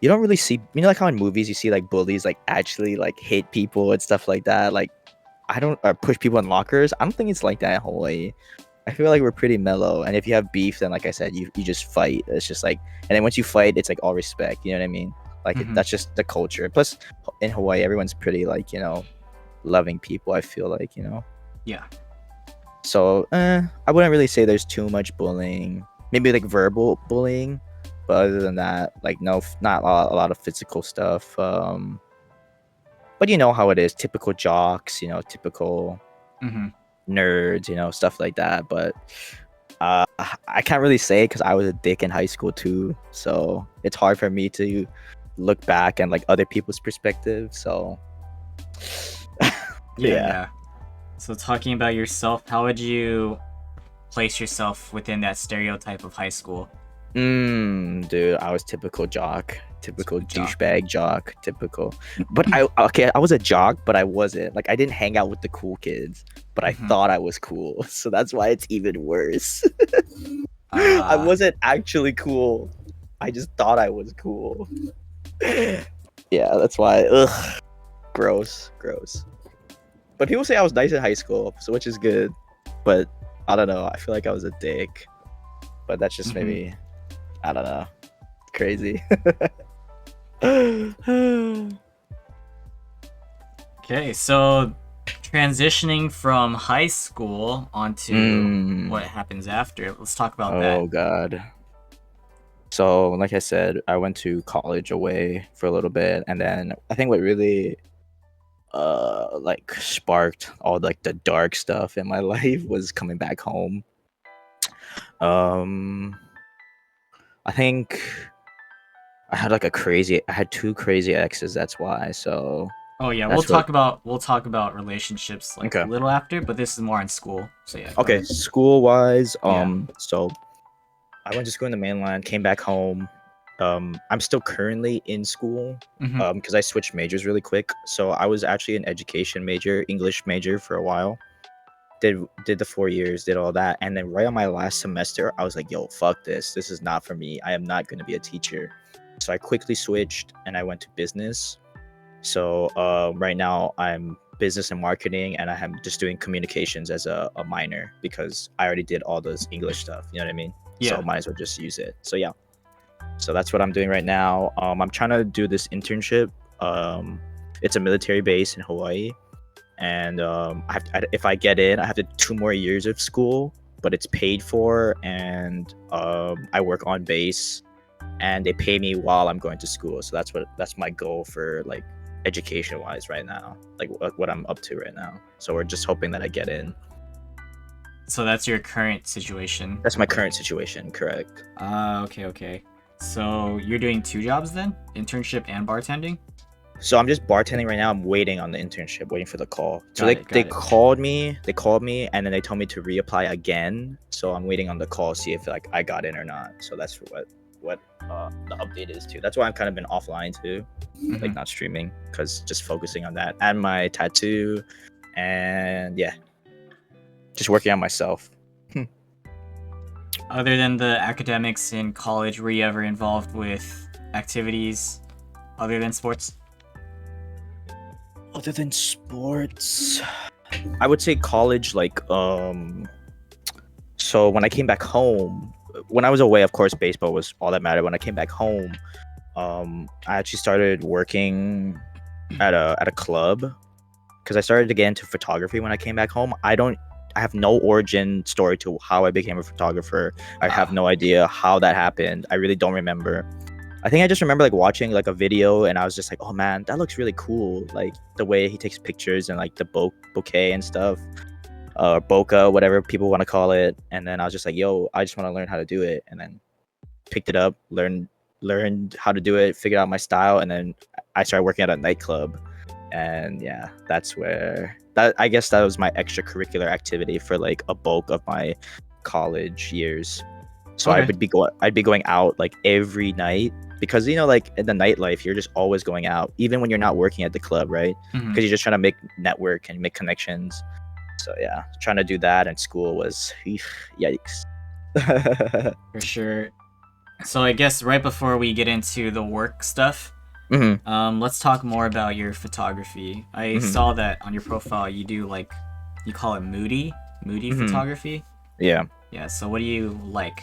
You don't really see, you know, like how in movies you see like bullies like actually like hit people and stuff like that. Like I don't push people in lockers. I don't think it's like that in Hawaii. I feel like we're pretty mellow, and if you have beef, then like I said, you just fight. It's just like, and then once you fight, it's like all respect. You know what I mean? Like Mhm. that's just the culture. Plus, in Hawaii, everyone's pretty like loving people. I feel like Yeah. So I wouldn't really say there's too much bullying. Maybe like verbal bullying, but other than that, like no, not a lot of physical stuff. But you know how it is, typical jocks, typical Mhm. nerds, stuff like that. But I can't really say because I was a dick in high school too, so it's hard for me to look back and like other people's perspective. So Yeah. yeah. Yeah. So talking about yourself, how would you place yourself within that stereotype of high school? Dude, I was typical jock, typical Jock. douchebag jock, typical. But I was a jock, but I wasn't. Like I didn't hang out with the cool kids, but I Mhm. thought I was cool. So that's why it's even worse. I Uh, wasn't actually cool. I just thought I was cool. Yeah, that's why. Ugh, gross, gross. But people say I was nice in high school, so which is good. But I don't know. I feel like I was a dick. But that's just mhm. maybe, I don't know, crazy. Okay, so transitioning from high school onto what happens after, let's talk about that. Oh god. So like I said, I went to college away for a little bit, and then I think what really like sparked all like the dark stuff in my life was coming back home. Um I think I had two crazy exes, that's why. So Oh yeah, that's what we'll talk about relationships like a okay. little after, but this is more on school. So yeah, go Okay, ahead. school wise, Yeah. so I went to school in the mainland, came back home. I'm still currently in school Mhm. because I switched majors really quick. So I was actually an education major, English major for a while. Did the 4 years, did all that, and then right on my last semester, I was like, "Yo, fuck this! This is not for me. I am not going to be a teacher." So I quickly switched and I went to business. So right now I'm business and marketing, and I am just doing communications as a minor because I already did all those English stuff. You know what I mean? So Yeah. might as well just use it. So yeah. So that's what I'm doing right now. I'm trying to do this internship. It's a military base in Hawaii, and if I get in, I have to 2 more years of school, but it's paid for, and I work on base, and they pay me while I'm going to school. So that's my goal for like education wise right now, like what I'm up to right now. So we're just hoping that I get in. So that's your current situation. That's my current situation, correct? Okay, okay. So you're doing two jobs then? Internship and bartending? So I'm just bartending right now. I'm waiting on the internship, waiting for the call. So Got it, they got it. called me, and then they told me to reapply again. So I'm waiting on the call, see if like I got in or not. So that's what the update is too. That's why I've kind of been offline too, like Mhm. not streaming, because just focusing on that and my tattoo, and yeah, just working on myself. Other than the academics in college, were you ever involved with activities other than sports? Other than sports, I would say college. So when I came back home, when I was away, of course, baseball was all that mattered. When I came back home, I actually started working at a club because I started to get into photography when I came back home. I have no origin story to how I became a photographer. I have Ah, no idea how that happened. I really don't remember. I think I just remember like watching like a video and I was just like, oh man, that looks really cool. Like the way he takes pictures and like the bouquet and stuff, bokeh, whatever people want to call it. And then I was just like, yo, I just want to learn how to do it. And then picked it up, learned how to do it, figured out my style, and then I started working at a nightclub. And yeah, that's where that I guess that was my extracurricular activity for like a bulk of my college years. So okay. I'd be going out like every night because like in the nightlife you're just always going out even when you're not working at the club, right? Hmm. Because you're just trying to make network and make connections. So yeah, trying to do that in school was yikes. For sure. So I guess right before we get into the work stuff, Hmm. let's talk more about your photography. I Hmm. saw that on your profile you do like you call it moody Hmm. photography. Yeah. Yeah. So what do you like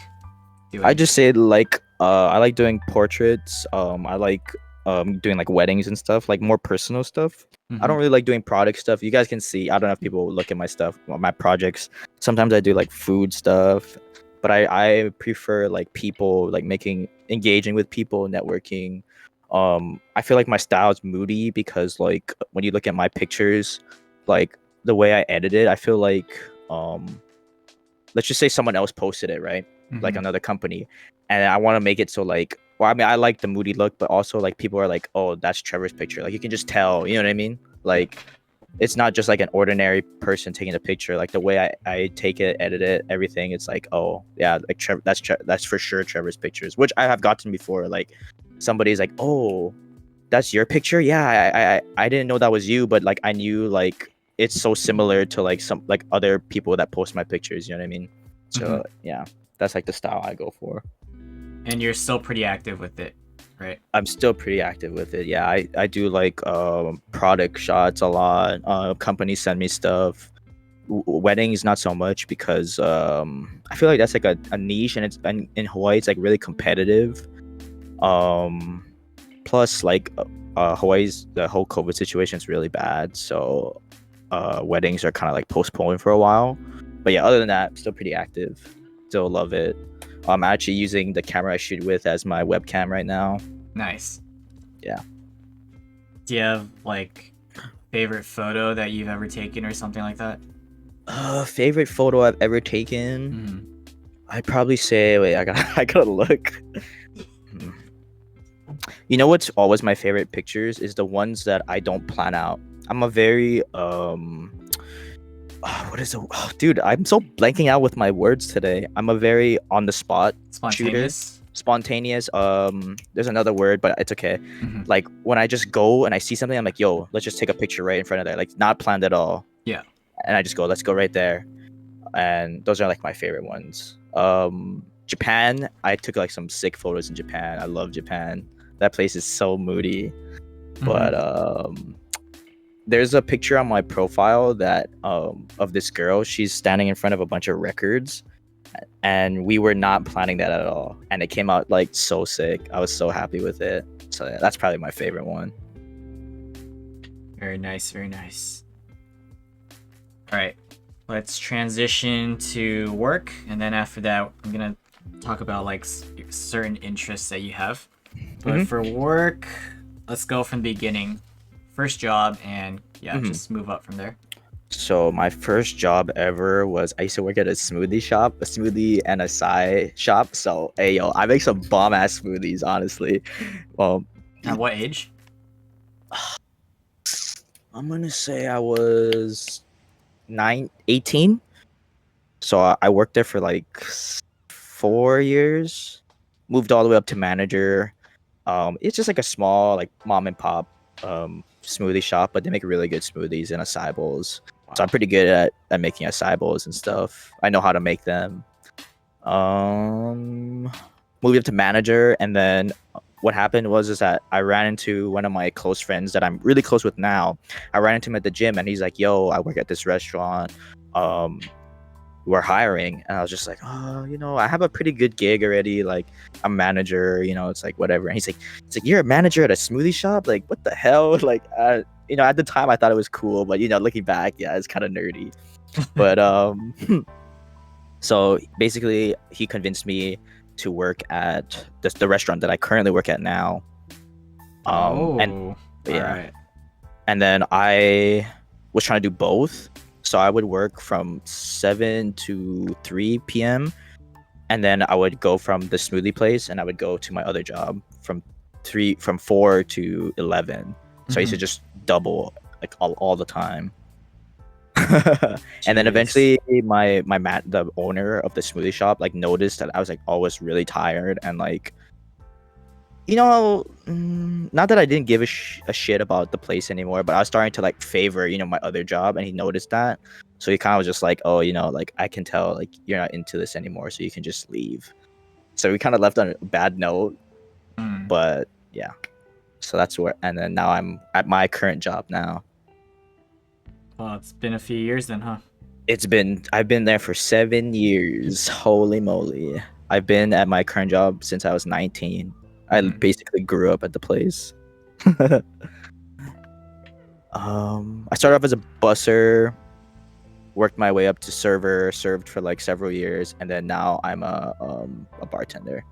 I doing? just say like I like doing portraits. I like doing like weddings and stuff, like more personal stuff. I Hmm. don't really like doing product stuff. You guys can see. I don't know if people look at my stuff, my projects. Sometimes I do like food stuff, but I prefer like people, like making engaging with people, networking. I feel like my style is moody because like when you look at my pictures, like the way I edit it, I feel like let's just say someone else posted it, right? Like Hmm. another company, and I want to make it so like, well, I mean, I like the moody look, but also like people are like, oh, that's Trevor's picture. Like you can just tell, you know what I mean? Like it's not just like an ordinary person taking a picture. Like the way I take it, edit it, everything, it's like, oh yeah, like Trevor, that's for sure Trevor's pictures, which I have gotten before. Like somebody's like, oh, that's your picture. Yeah, I didn't know that was you, but like I knew like it's so similar to like some like other people that post my pictures. You know what I mean? Hmm. So yeah, that's like the style I go for. And you're still pretty active with it, right? I'm still pretty active with it. Yeah, I do like product shots a lot. Companies send me stuff. Weddings not so much because I feel like that's like a niche and it's in Hawaii it's like really competitive. Um, plus like Hawaii's the whole COVID situation is really bad, so weddings are kind of like postponed for a while. But yeah, other than that, still pretty active. Still love it. I'm actually using the camera I shoot with as my webcam right now. Nice. Yeah. Do you have like favorite photo that you've ever taken or something like that? Favorite photo I've ever taken? Hmm. I'd probably say, wait, I gotta look. Hmm. You know what's always my favorite pictures is the ones that I don't plan out. I'm a very what is it? Oh, dude, I'm so blanking out with my words today. I'm a very on the spot shooter, Spontaneous. spontaneous. There's another word, but it's okay. Hmm. Like when I just go and I see something, I'm like, yo, let's just take a picture right in front of there. Like not planned at all. Yeah. And I just go, let's go right there. And those are like my favorite ones. Japan, I took like some sick photos in Japan. I love Japan. That place is so moody. Hmm. But there's a picture on my profile that of this girl. She's standing in front of a bunch of records, and we were not planning that at all. And it came out like so sick. I was so happy with it. So yeah, that's probably my favorite one. Very nice. Very nice. All right. Let's transition to work, and then after that, I'm gonna talk about like certain interests that you have. But Hmm. for work, let's go from the beginning. First job, and yeah, Hmm. just move up from there. So my first job ever was I used to work at a smoothie shop, a smoothie and a acai shop. So hey yo, I make some bomb ass smoothies, honestly. Well, At what age? I'm gonna say I was 18. So I worked there for like 4 years. Moved all the way up to manager. It's just like a small like mom and pop smoothie shop, but they make really good smoothies and acai bowls. So I'm Wow. pretty good at making acai bowls and stuff. I know how to make them. Um, moved up to manager, and then what happened was is that I ran into one of my close friends that I'm really close with now. I ran into him at the gym, and he's like, "Yo, I work at this restaurant. Um, we're hiring." And I was just like, "Oh, I have a pretty good gig already. Like, I'm manager. It's like whatever." And he's like, "You're a manager at a smoothie shop? Like, what the hell?" Like, at the time I thought it was cool, but looking back, yeah, it's kind of nerdy. But so basically, he convinced me to work at the restaurant that I currently work at now. And Oh, yeah, alright. and then I was trying to do both. So I would work from 7 to 3 p.m. and then I would go from the smoothie place and I would go to my other job from 4 to 11. So I used to just double like all the time. And then eventually the owner of the smoothie shop like noticed that I was like always really tired and like not that I didn't give a shit about the place anymore, but I was starting to like favor my other job, and he noticed that. So he kind of was just like, "Oh, like I can tell like you're not into this anymore, so you can just leave." So we kind of left on a bad note, Mm. but yeah. So that's where, and then now I'm at my current job now. Well, it's been a few years then, huh? I've been there for 7 years. Holy moly. I've been at my current job since I was 19. I basically grew up at the place. I started off as a busser, worked my way up to server, served for like several years, and then now I'm a bartender.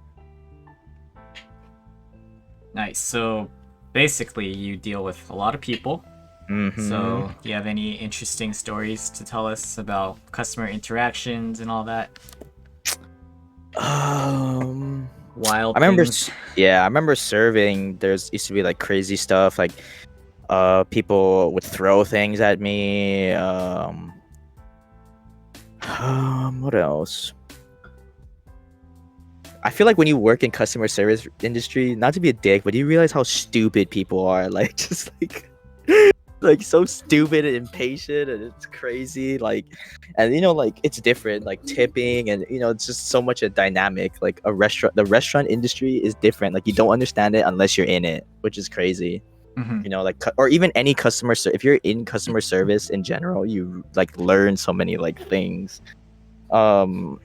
Nice. So basically, you deal with a lot of people. Mhm. So, do you have any interesting stories to tell us about customer interactions and all that? Wild I remember, things. I remember serving. There's used to be like crazy stuff, like people would throw things at me. What else? I feel like when you work in customer service industry, not to be a dick, but you realize how stupid people are. Like just like so stupid and impatient, and it's crazy. Like, and like it's different, like tipping, and it's just so much a dynamic. Like the restaurant industry is different. Like you don't understand it unless you're in it, which is crazy. Like or even any if you're in customer service in general, you like learn so many like things. I'm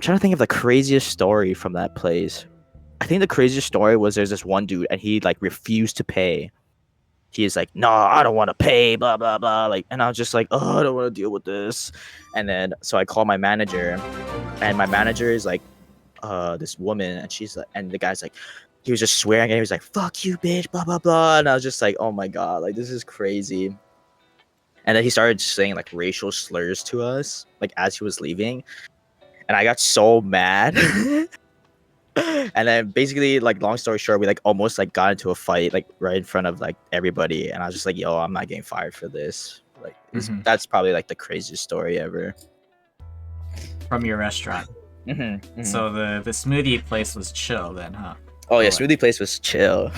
trying to think of the craziest story from that place. I think the craziest story was there's this one dude and he like refused to pay. He's like, "No, I don't want to pay, blah blah blah." Like, and I was just like, "Oh, I don't want to deal with this." And then so I called my manager, and my manager is like, this woman, and she's like, and the guy's like, he was just swearing, and he was like, "Fuck you, bitch," blah blah blah. And I was just like, "Oh my god, like this is crazy." And then he started saying like racial slurs to us, like as he was leaving, and I got so mad. And then basically, like long story short, we like almost like got into a fight like right in front of like everybody, and I was just like, "Yo, I'm not getting fired for this." Like that's probably like the craziest story ever. From your restaurant. So the smoothie place was chill then, huh? Oh yeah, smoothie place was chill.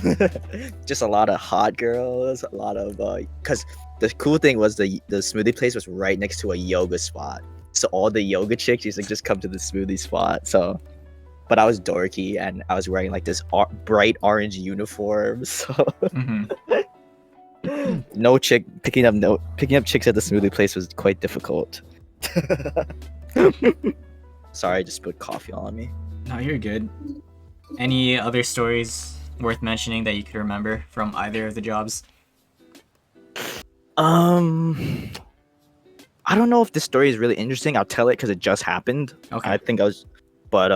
Just a lot of hot girls, a lot of because the cool thing was the smoothie place was right next to a yoga spot, so all the yoga chicks used to just come to the smoothie spot. So, but I was dorky and I was wearing like this bright orange uniform, so no chick picking up chicks at the smoothie place was quite difficult. Sorry, I just spilled coffee on me. No, you're good. Any other stories worth mentioning that you could remember from either of the jobs? I don't know if this story is really interesting. I'll tell it because it just happened. Okay. I think I was, but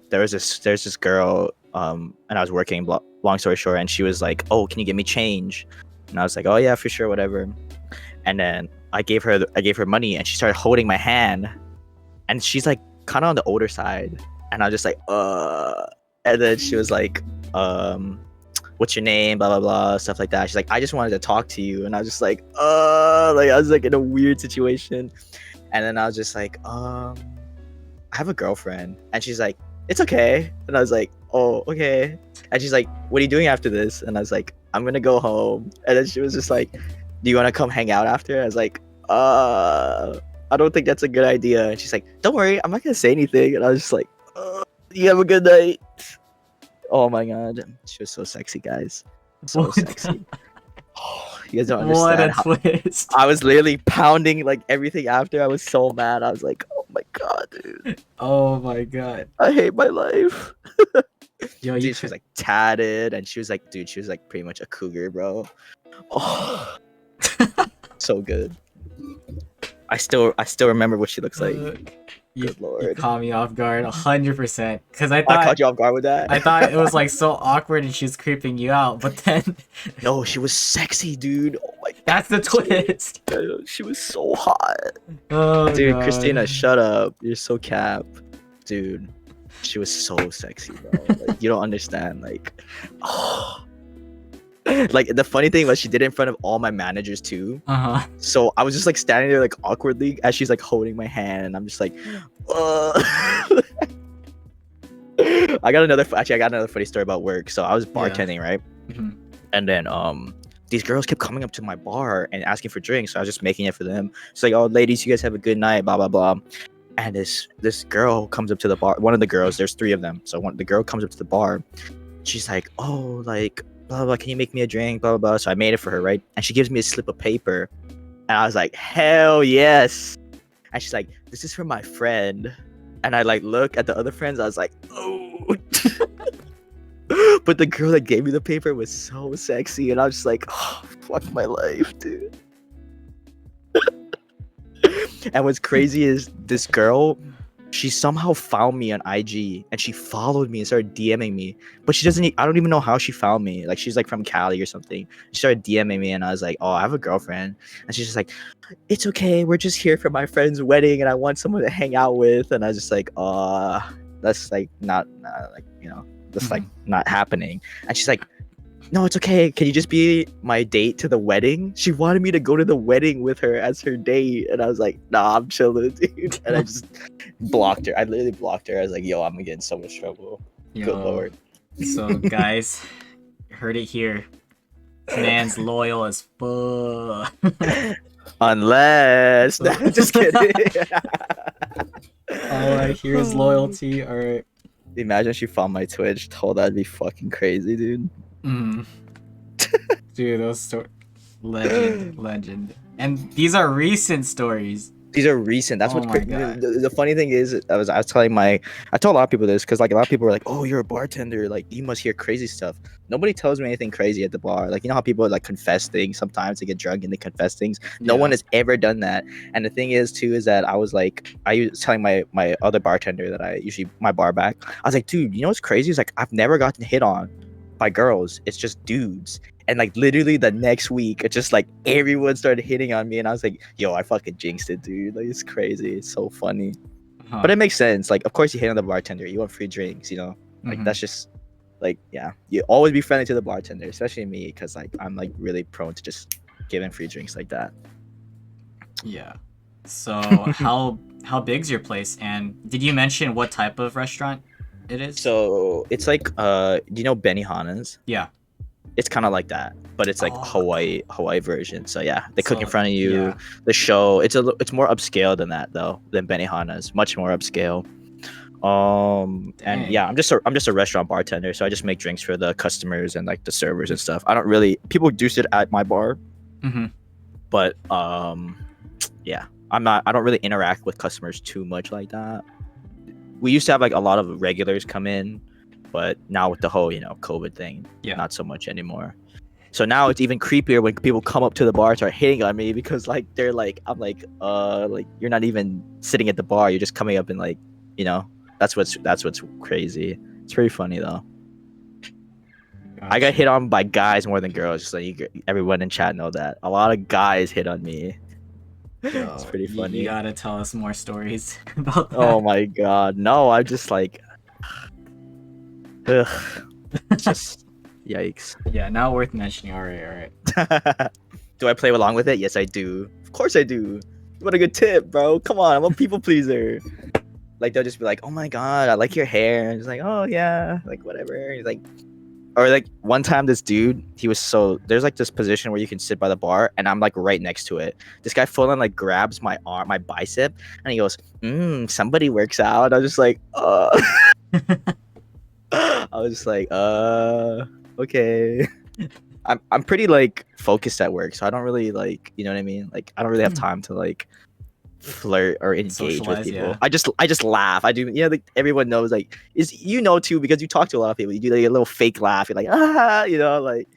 there's this girl and I was working. Long story short, and she was like, "Oh, can you give me change?" And I was like, "Oh yeah, for sure, whatever." And then I gave her money, and she started holding my hand, and she's like kind of on the older side, and I was just like, and then she was like, "What's your name?" Blah blah blah, stuff like that. She's like, "I just wanted to talk to you," and I was just like, like I was like in a weird situation, and then I was just like, I have a girlfriend, and she's like, "It's okay," and I was like, "Oh, okay," and she's like, "What are you doing after this?" And I was like, "I'm gonna go home," and then she was just like, "Do you want to come hang out after?" I was like, I don't think that's a good idea. And she's like, don't worry, I'm not gonna say anything. And I was just like, you have a good night. Oh my god, she was so sexy, guys. So What? sexy. You guys don't What a understand how twist. I was literally pounding like everything after. I was so mad. I was like, oh my god, dude. Oh my god. I hate my life. Yo, you Dude, she was like tatted and she was like, dude, she was like pretty much a cougar, bro. Oh, so good. I still remember what she looks like. you, Good you lord. caught me off guard 100%. Because I I thought caught you off guard with that. I thought it was like so awkward and she was creeping you out, but then No, she was sexy, dude. Oh my god. that's the twist. She was so hot. Oh, Dude, God. Christina, shut up. You're so cap. Dude, she was so sexy, bro. Like, you don't understand. Like, oh. Like, the funny thing was she did it in front of all my managers too. Uh-huh. So I was just like standing there like awkwardly as she's like holding my hand, and I'm just like, I got another funny story about work. So I was bartending, right? Mhm. And then these girls kept coming up to my bar and asking for drinks. So I was just making it for them. It's like, oh, ladies, you guys have a good night, blah blah blah. And this girl comes up to the bar. One of the girls, there's three of them. So the girl comes up to the bar. She's like, oh, like blah blah. Can you make me a drink? Blah blah blah. So I made it for her, right? And she gives me a slip of paper, and I was like, hell yes. And she's like, this is for my friend. And I like look at the other friends. I was like, oh. But the girl that gave me the paper was so sexy, and I was just like, oh, fuck my life, dude. And what's crazy is this girl, she somehow found me on IG and she followed me and started DMing me. But she doesn't, I don't even know how she found me. Like, she's like from Cali or something. She started DMing me and I was like, oh, I have a girlfriend. And she's just like, it's okay. We're just here for my friend's wedding and I want someone to hang out with. And I was just like, that's like not like, you know, that's like not happening. And she's like, no, it's okay. Can you just be my date to the wedding? She wanted me to go to the wedding with her as her date. And I was like, nah, I'm chilling, dude. And I just blocked her. I literally blocked her. I was like, yo, I'm gonna get in so much trouble. Yo, Good lord. So, guys, heard it here. This man's loyal as fuck. Unless. Just kidding. All I hear is loyalty. All right. Imagine she found my Twitch. Oh, that'd be fucking crazy, dude. Dude, those stories. Legend. And these are recent stories. These are recent. That's Oh what's my crazy. God. The funny thing is, I was telling I told a lot of people this because like a lot of people were like, "Oh, you're a bartender. Like you must hear crazy stuff." Nobody tells me anything crazy at the bar. Like you know how people like confess things. Sometimes they get drunk and they confess things. No one has ever done that. And the thing is too is that I was telling my other bartender that I usually my bar back. I was like, dude, you know what's crazy? Is like I've never gotten hit on by girls. It's just dudes. And like literally the next week, it's just like everyone started hitting on me, and I was like, "Yo, I fucking jinxed it, dude! Like it's crazy. It's so funny." But it makes sense. Like, of course, you hit on the bartender. You want free drinks, you know? Like that's just like, yeah. You always be friendly to the bartender, especially me, because like I'm like really prone to just giving free drinks like that. Yeah. So how big's your place? And did you mention what type of restaurant it is? So it's like do you know Benihana's? Yeah. It's kind of like that, but it's like Hawaii version. So yeah, they cook in So, front of you. yeah. The show, it's more upscale than that though, than Benihana's. Much more upscale. And Dang. yeah, I'm just a restaurant bartender, so I just make drinks for the customers and like the servers and stuff. I don't really people do sit at my bar, but yeah, I don't really interact with customers too much like that. We used to have like a lot of regulars come in, but now with the whole, you know, COVID thing, not so much anymore. So now it's even creepier when people come up to the bar and start hitting on me because like they're like, I'm like you're not even sitting at the bar, you're just coming up and like, you know, that's what's crazy. It's pretty funny though. Gotcha. I got hit on by guys more than girls, just so everyone in chat know that. A lot of guys hit on me. Yo, it's pretty funny. You gotta tell us more stories about that. Oh my god, no! I'm just like, ugh, just yikes. Yeah, not worth mentioning. All right. Do I play along with it? Yes, I do. Of course, I do. What a good tip, bro! Come on, I'm a people pleaser. Like they'll just be like, "Oh my god, I like your hair," and it's like, "Oh yeah," like whatever. He's like, or like one time this dude, there's like this position where you can sit by the bar and I'm like right next to it. This guy full on like grabs my arm, my bicep, and he goes, somebody works out. I was just like, I was just like, okay. I'm pretty like focused at work, so I don't really like, you know what I mean? Like I don't really have time to like flirt or engage with Socialize, people. yeah. I just laugh. I do, like everyone knows, like is too, because you talk to a lot of people. You do like a little fake laugh. You're like like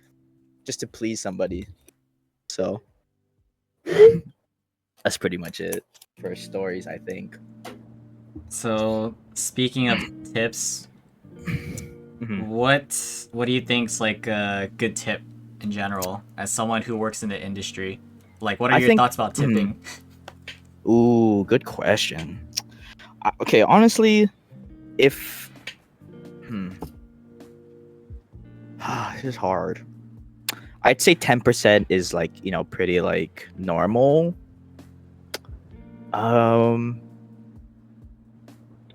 just to please somebody. So that's pretty much it for stories, I think. So speaking of tips, Mhm. what do you think's like a good tip in general as someone who works in the industry? Like, what are I your think. thoughts about tipping? Ooh, good question. Okay, honestly, if this is hard. I'd say 10% is like, pretty like normal.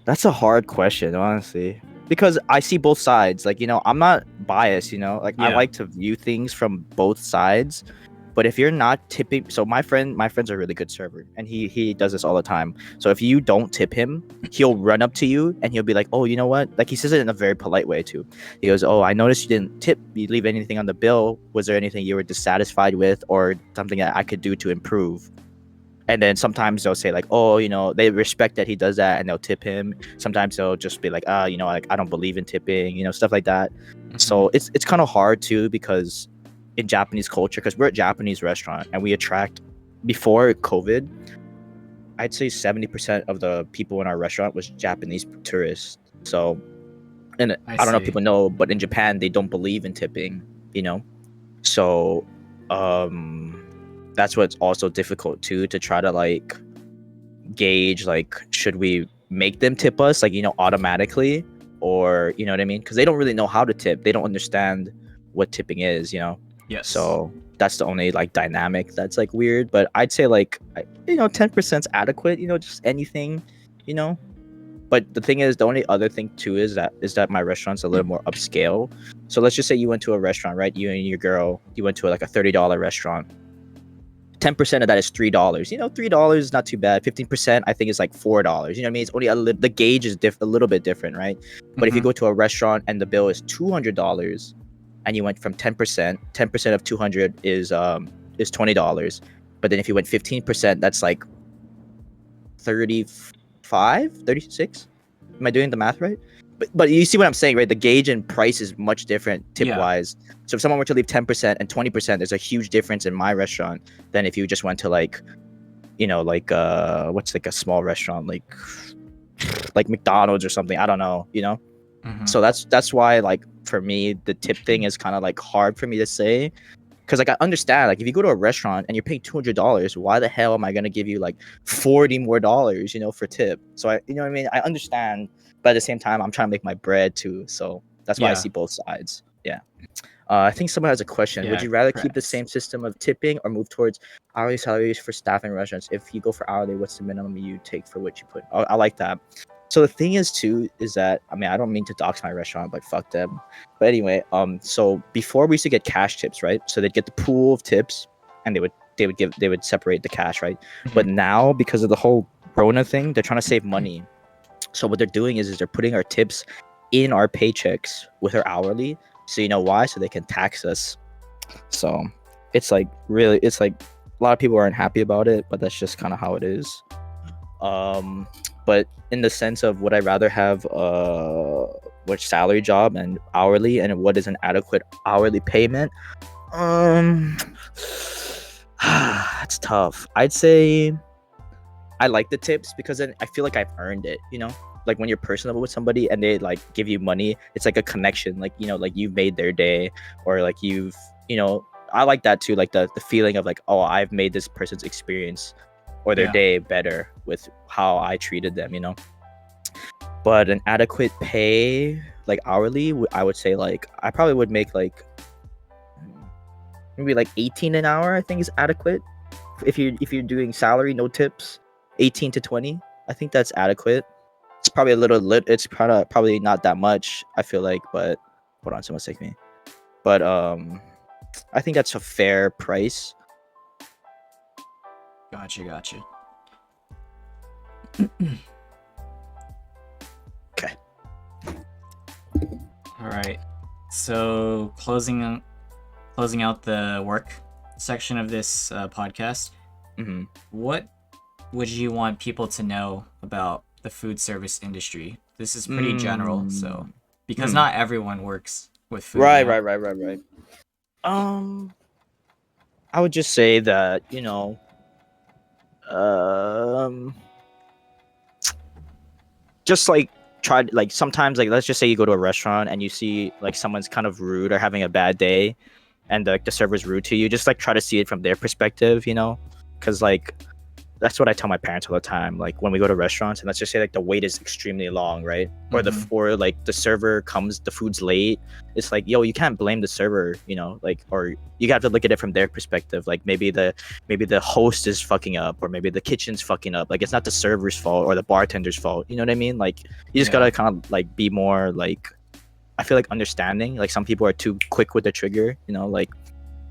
That's a hard question, honestly, because I see both sides. Like, I'm not biased, like I Yeah. like to view things from both sides. But if you're not tipping, so my friend's a really good server, and he does this all the time. So if you don't tip him, he'll run up to you and he'll be like, "Oh, you know what?" Like he says it in a very polite way too. He goes, "Oh, I noticed you didn't tip. You leave anything on the bill. Was there anything you were dissatisfied with, or something that I could do to improve?" And then sometimes they'll say like, "Oh, they respect that he does that," and they'll tip him. Sometimes they'll just be like, like I don't believe in tipping, stuff like that. So it's kind of hard too, because in Japanese culture, because we're a Japanese restaurant and we attract, before COVID, I'd say 70% of the people in our restaurant was Japanese tourists. So, and I I don't know if see. people know, but in Japan they don't believe in tipping, So, that's what's also difficult too, to try to like gauge, like should we make them tip us like, automatically, or you know what I mean? Because they don't really know how to tip. They don't understand what tipping is. Yes. So that's the only like dynamic that's like weird. But I'd say like 10%'s adequate. Just anything, you know. But the thing is, the only other thing too is that my restaurant's a little more upscale. So let's just say you went to a restaurant, right? You and your girl, you went to like a $30 restaurant. 10% of that is $3. $3 is not too bad. 15%, I think, is like $4. You know what I mean? It's only the gauge is a little bit different, right? But if you go to a restaurant and the bill is $200, and you went from 10%, 10% of 200 is $20. But then if you went 15%, that's like 35, 36. Am I doing the math right? But you see what I'm saying, right? The gauge and price is much different tip Yeah. wise. So if someone were to leave 10% and 20%, there's a huge difference in my restaurant than if you just went to like, what's like a small restaurant, like McDonald's or something. I don't know. So that's why, like, for me, the tip thing is kind of like hard for me to say, because like I understand, like if you go to a restaurant and you're paying $200, why the hell am I gonna give you like $40 more, for tip? So you know what I mean? I understand, but at the same time, I'm trying to make my bread too. So that's why I Yeah. see both sides. Yeah. I think someone has a question. Would Yeah. you rather keep the Correct. same system of tipping or move towards hourly salaries for staff in restaurants? If you go for hourly, what's the minimum you take for what you put? I like that. So the thing is too, is that, I mean, I don't mean to dox my restaurant, but fuck them. But anyway, so before we used to get cash tips, right? So they'd get the pool of tips, and they would separate the cash, right? But now, because of the whole Rona thing, they're trying to save money. So what they're doing is they're putting our tips in our paychecks with our hourly. So you know why? So they can tax us. So it's like a lot of people aren't happy about it, but that's just kind of how it is. But in the sense of, would I rather have which salary job and hourly, and what is an adequate hourly payment? That's tough. I'd say I like the tips, because then I feel like I've earned it, like when you're personable with somebody and they like give you money, it's like a connection, like like you've made their day, or like I like that too, like the feeling of like, oh, I've made this person's experience or their Yeah. day better with how I treated them. But an adequate pay, like hourly, I would say like I probably would make like maybe like 18 an hour. I think is adequate if you're doing salary, no tips. 18 to 20, I think that's adequate. It's probably a little lit. It's probably not that much, I feel like. But hold on, someone's taking me. but I think that's a fair price. Gotcha. Okay. All right. So closing out the work section of this podcast. Mm-hmm. What would you want people to know about the food service industry? This is pretty general, so because not everyone works with food. Right. You know? Right. I would just say that, just like try, like sometimes, like let's just say you go to a restaurant and you see like someone's kind of rude or having a bad day, and the server's rude to you. Just like try to see it from their perspective, because like that's what I tell my parents all the time. Like when we go to restaurants and let's just say like the wait is extremely long, right? Or like the server comes, the food's late. It's like, yo, you can't blame the server, like, or you have to look at it from their perspective. Like maybe the host is fucking up, or maybe the kitchen's fucking up. Like it's not the server's fault or the bartender's fault. You know what I mean? Like you just gotta kind of like be more like, I feel like understanding. Like some people are too quick with the trigger, like,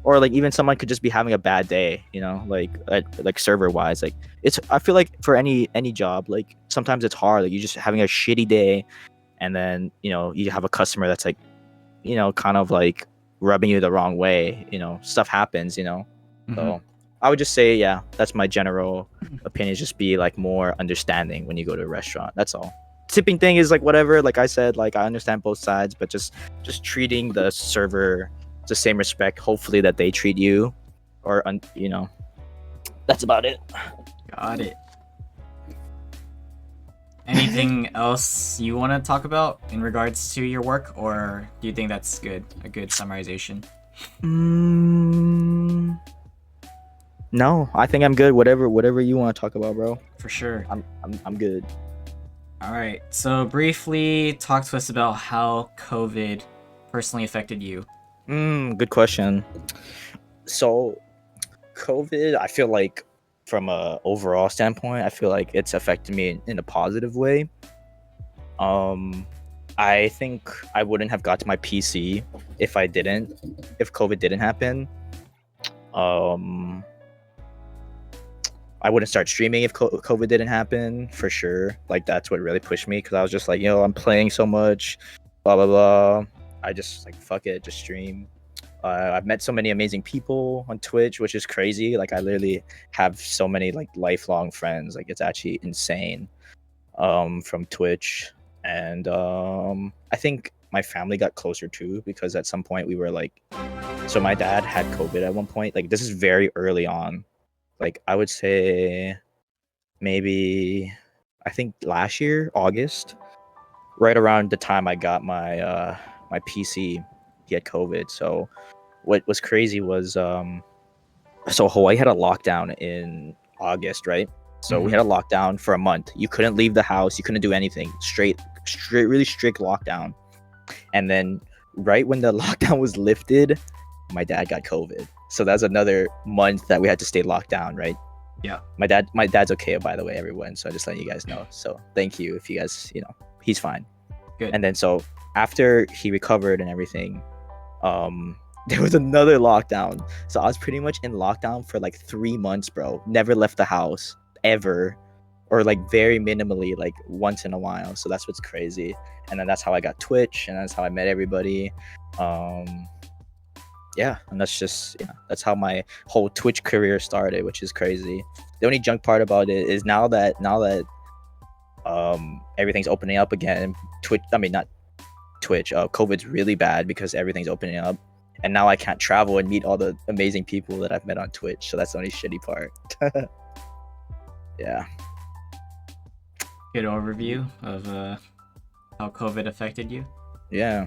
or like even someone could just be having a bad day, like server wise. Like I feel like for any job, like sometimes it's hard. Like you're just having a shitty day, and then you have a customer that's like, kind of like rubbing you the wrong way. Stuff happens. So I would just say, yeah, that's my general opinion. Just be like more understanding when you go to a restaurant. That's all. Tipping thing is like whatever. Like I said, like I understand both sides, but just treating the server the same respect, hopefully, that they treat you, or that's about it. Got it. Anything else you want to talk about in regards to your work, or do you think that's good? A good summarization? No, I think I'm good. Whatever you want to talk about, bro. For sure. I'm good. All right. So briefly talk to us about how COVID personally affected you. Good question. So COVID, I feel like from a overall standpoint, I feel like it's affected me in a positive way. I think I wouldn't have got to my PC if COVID didn't happen. I wouldn't start streaming if COVID didn't happen, for sure. Like that's what really pushed me, because I was just like, I'm playing so much, blah blah blah. I just like, fuck it, just stream. I've met so many amazing people on Twitch, which is crazy. Like I literally have so many like lifelong friends. Like it's actually insane. From Twitch, and I think my family got closer too, because at some point we were like, so my dad had COVID at one point. Like this is very early on. Like I would say maybe, I think last year, August, right around the time I got my my PC, he had COVID. So what was crazy was so Hawaii had a lockdown in August, right? So we had a lockdown for a month. You couldn't leave the house, you couldn't do anything. Straight really strict lockdown. And then right when the lockdown was lifted, my dad got COVID. So that's another month that we had to stay locked down, right? Yeah. My dad's okay, by the way, everyone. So just letting you guys know. So thank you if you guys, he's fine. Good. And then so after he recovered and everything, there was another lockdown. So I was pretty much in lockdown for like 3 months, bro. Never left the house ever, or like very minimally, like once in a while. So that's what's crazy. And then that's how I got Twitch, and that's how I met everybody. Yeah, and that's just, that's how my whole Twitch career started, which is crazy. The only junk part about it is now that everything's opening up again, not Twitch, COVID's really bad because everything's opening up, and now I can't travel and meet all the amazing people that I've met on Twitch. So that's the only shitty part. Yeah. Good overview of how COVID affected you. Yeah.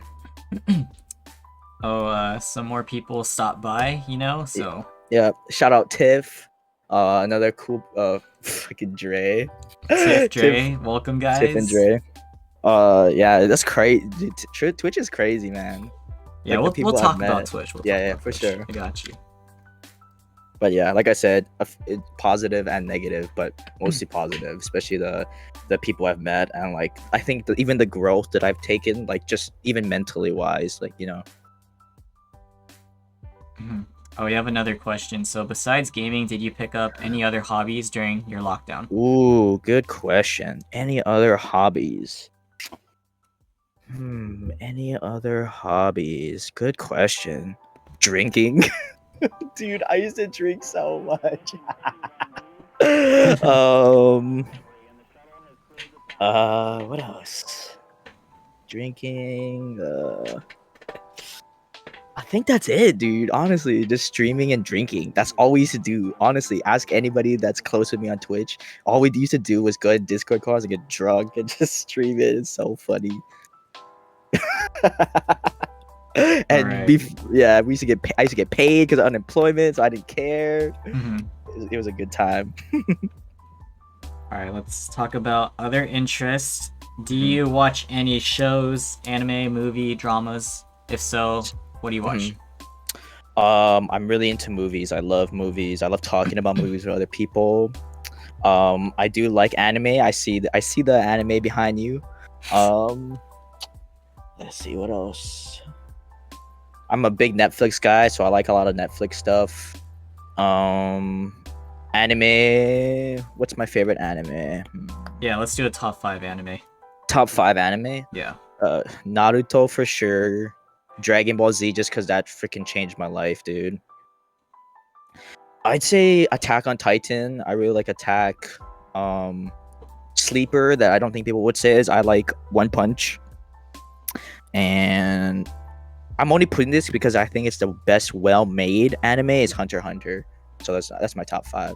Some more people stopped by, so yeah. Shout out Tiff, another cool fucking Dre. Dre, welcome guys. Tiff and Dre. Yeah, that's crazy. Twitch is crazy, man. Yeah, like we'll talk about Twitch. For sure. I got you. But yeah, like I said, positive and negative, but mostly positive, especially the people I've met, and like I think even the growth that I've taken, like just even mentally wise, like Mhm. Oh, we have another question. So, besides gaming, did you pick up any other hobbies during your lockdown? Ooh, good question. Any other hobbies? Any other hobbies? Good question. Drinking. Dude, I used to drink so much. um, what else? Drinking. I think that's it, dude. Honestly, just streaming and drinking. That's all we used to do. Honestly, ask anybody that's close with me on Twitch. All we used to do was go to Discord calls and get drunk and just stream it. It's so funny. All And right. yeah, we used to get I used to get paid because of unemployment, so I didn't care. Mhm. It was a good time. All right, let's talk about other interests. Do Mhm, you watch any shows, anime, movie, dramas? If so, what do you watch? mhm. I'm really into movies. I love movies. I love talking about movies with other people. I do like anime. I see the anime behind you. Um, let's see what else. I'm a big Netflix guy, so I like a lot of Netflix stuff. Um, Anime. What's my favorite anime? Yeah, let's do a top 5 anime. Top 5 anime. Yeah. Naruto for sure. Dragon Ball Z just because that freaking changed my life, dude. I'd say Attack on Titan. I really like Attack. Um, Sleeper that I don't think people would say is I like One Punch. And I'm only putting this because I think it's the best well-made anime is Hunter x Hunter. So that's my top 5.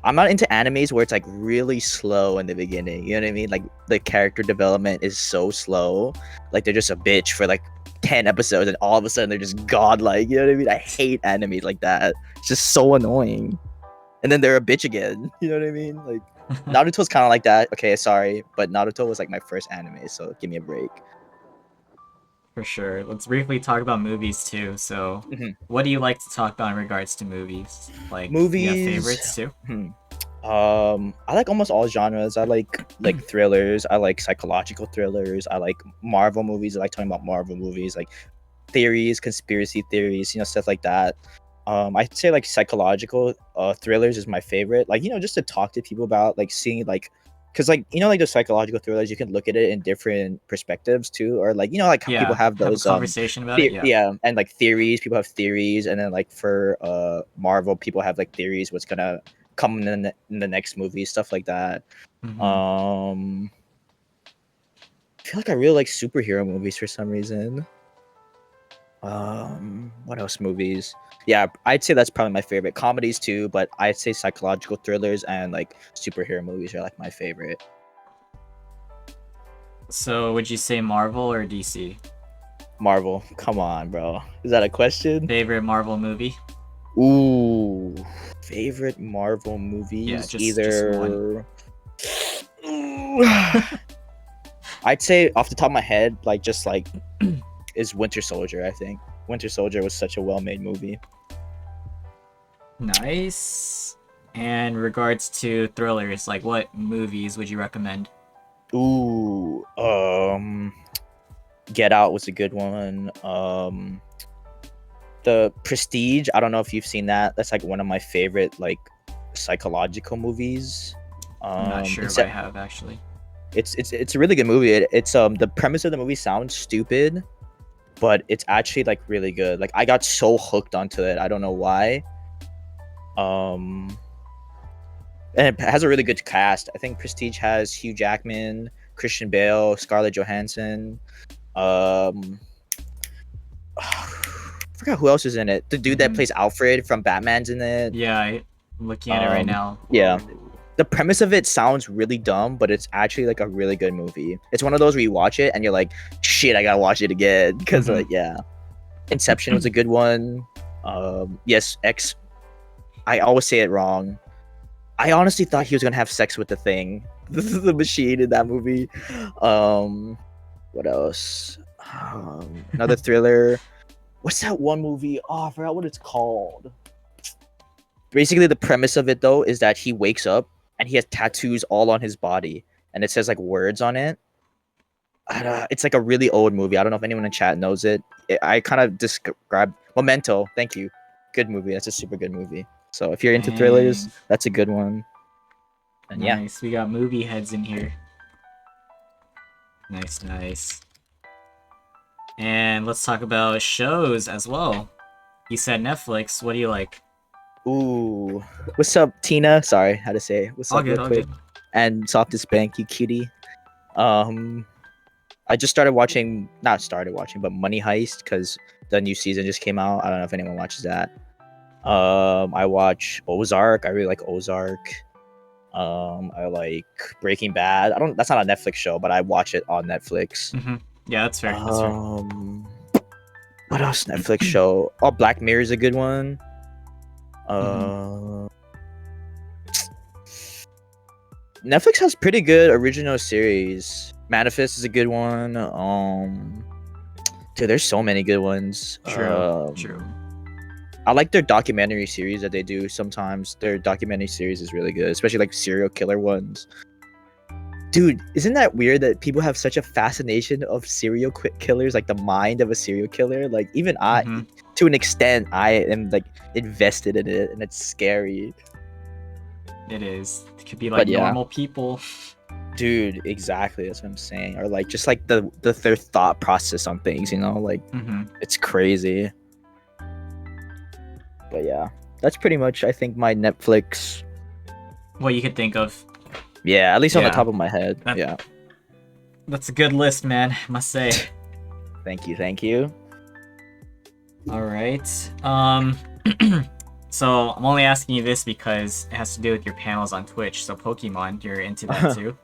I'm not into animes where it's like really slow in the beginning. You know what I mean? Like the character development is so slow. Like they're just a bitch for like 10 episodes and all of a sudden they're just godlike. You know what I mean? I hate animes like that. It's just so annoying. And then they're a bitch again. You know what I mean? Like Naruto's kind of like that. Okay, sorry, but Naruto was like my first anime, so give me a break. For sure. Let's briefly talk about movies too. So, Mhm. what do you like to talk about in regards to movies? Like, do you have Movies. favorites too? Hmm. I like almost all genres. I like thrillers. I like psychological thrillers. I like Marvel movies. I like talking about Marvel movies, like theories, conspiracy theories, stuff like that. I'd say like psychological thrillers is my favorite. Like just to talk to people about like seeing like, cause like like the psychological thrillers, you can look at it in different perspectives too, or like like how people Yeah, have have a those conversation about it. Yeah. yeah, and like theories. People have theories, and then like for Marvel, people have like theories what's gonna come in in the next movie, stuff like that. Hmm. Um, I feel like I really like superhero movies for some reason. What else movies? Yeah, I'd say that's probably my favorite. Comedies too, but I'd say psychological thrillers and like superhero movies are like my favorite. So, would you say Marvel or DC? Marvel, come on, bro. Is that a question? Favorite Marvel movie? Ooh, favorite Marvel Yeah, movies? just one. Either. Ooh. I'd say off the top of my head, like just like is Winter Soldier. I think Winter Soldier was such a well-made movie. Nice. And regards to thrillers, like what movies would you recommend? Ooh, Get Out was a good one. The Prestige. I don't know if you've seen that. That's like one of my favorite like psychological movies. I'm not sure if I have actually. It's a really good movie. It's the premise of the movie sounds stupid, but it's actually like really good. Like I got so hooked onto it. I don't know why. Um, and it has a really good cast. I think Prestige has Hugh Jackman, Christian Bale, Scarlett Johansson. Um, I forgot who else is in it. The dude that Hmm. plays Alfred from Batman's in it. Yeah, I'm looking at it right now. Yeah. Whoa. The premise of it sounds really dumb, but it's actually like a really good movie. It's one of those where you watch it and you're like, shit, I gotta watch it again. Because Mhm. like, yeah. Inception was a good one. Yes, X. I always say it wrong. I honestly thought he was gonna have sex with the thing, the machine in that movie. What else? Another thriller. What's that one movie? Oh, I forgot what it's called. Basically, the premise of it though is that he wakes up and he has tattoos all on his body, and it says like words on it. It's like a really old movie. I don't know if anyone in chat knows it. I kind of described Memento. Thank you. Good movie. That's a super good movie. So if you're into Dang. thrillers, that's a good one. And yeah. Nice. We got movie heads in here. Nice, nice. And let's talk about shows as well. You said Netflix. What do you like? Ooh. What's up, Tina? Sorry, how to say it. What's All up, good, real all quick? good. And Softest Bank, you cutie. I just started watching, not started watching, but Money Heist because the new season just came out. I don't know if anyone watches that. I watch Ozark. I really like Ozark. I like Breaking Bad. I don't. That's not a Netflix show, but I watch it on Netflix. Yeah, that's fair. That's fair. What else? Netflix show. Oh, Black Mirror is a good one. Netflix has pretty good original series. Manifest is a good one. Dude, there's so many good ones. True. I like their documentary series that they do sometimes. Their documentary series is really good, especially like serial killer ones. Dude, isn't that weird that people have such a fascination of serial killers, like the mind of a serial killer? Like even I, to an extent, I am like invested in it, and it's scary. It is. It could be like normal people. Dude, exactly. That's what I'm saying. Or like just like their thought process on things, you know, like it's crazy. But yeah, that's pretty much I think my Netflix. What you could think of. Yeah, at least on the top of my head. Yeah. That's a good list, man. I must say. Thank you. All right. So I'm only asking you this because it has to do with your panels on Twitch. So Pokemon, you're into that too?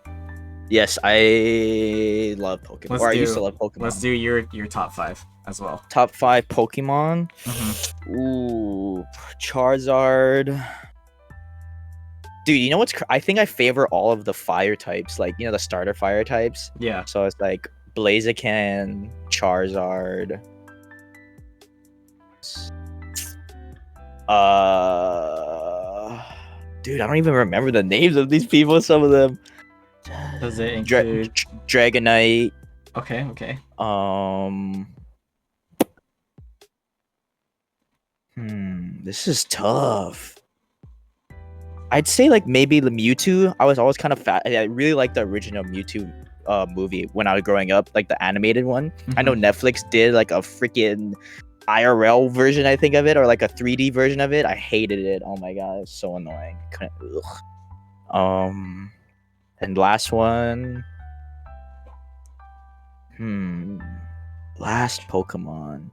Yes, I love Pokemon. I used to love Pokemon. Let's do your top 5 as well. Top 5 Pokemon. Ooh, Charizard. Dude, you know what's? I think I favor all of the fire types, like the starter fire types. Yeah. So it's like Blaziken, Charizard. Dude, I don't even remember the names of these people. Some of them. Does it include Dragonite? Okay. This is tough. I'd say like maybe the Mewtwo. I was always kind of fat. I really liked the original Mewtwo movie when I was growing up, like the animated one. I know Netflix did like a freaking IRL version, I think, of it, or like a 3D version of it. I hated it. Oh my god, it's so annoying. And last one. Last Pokemon.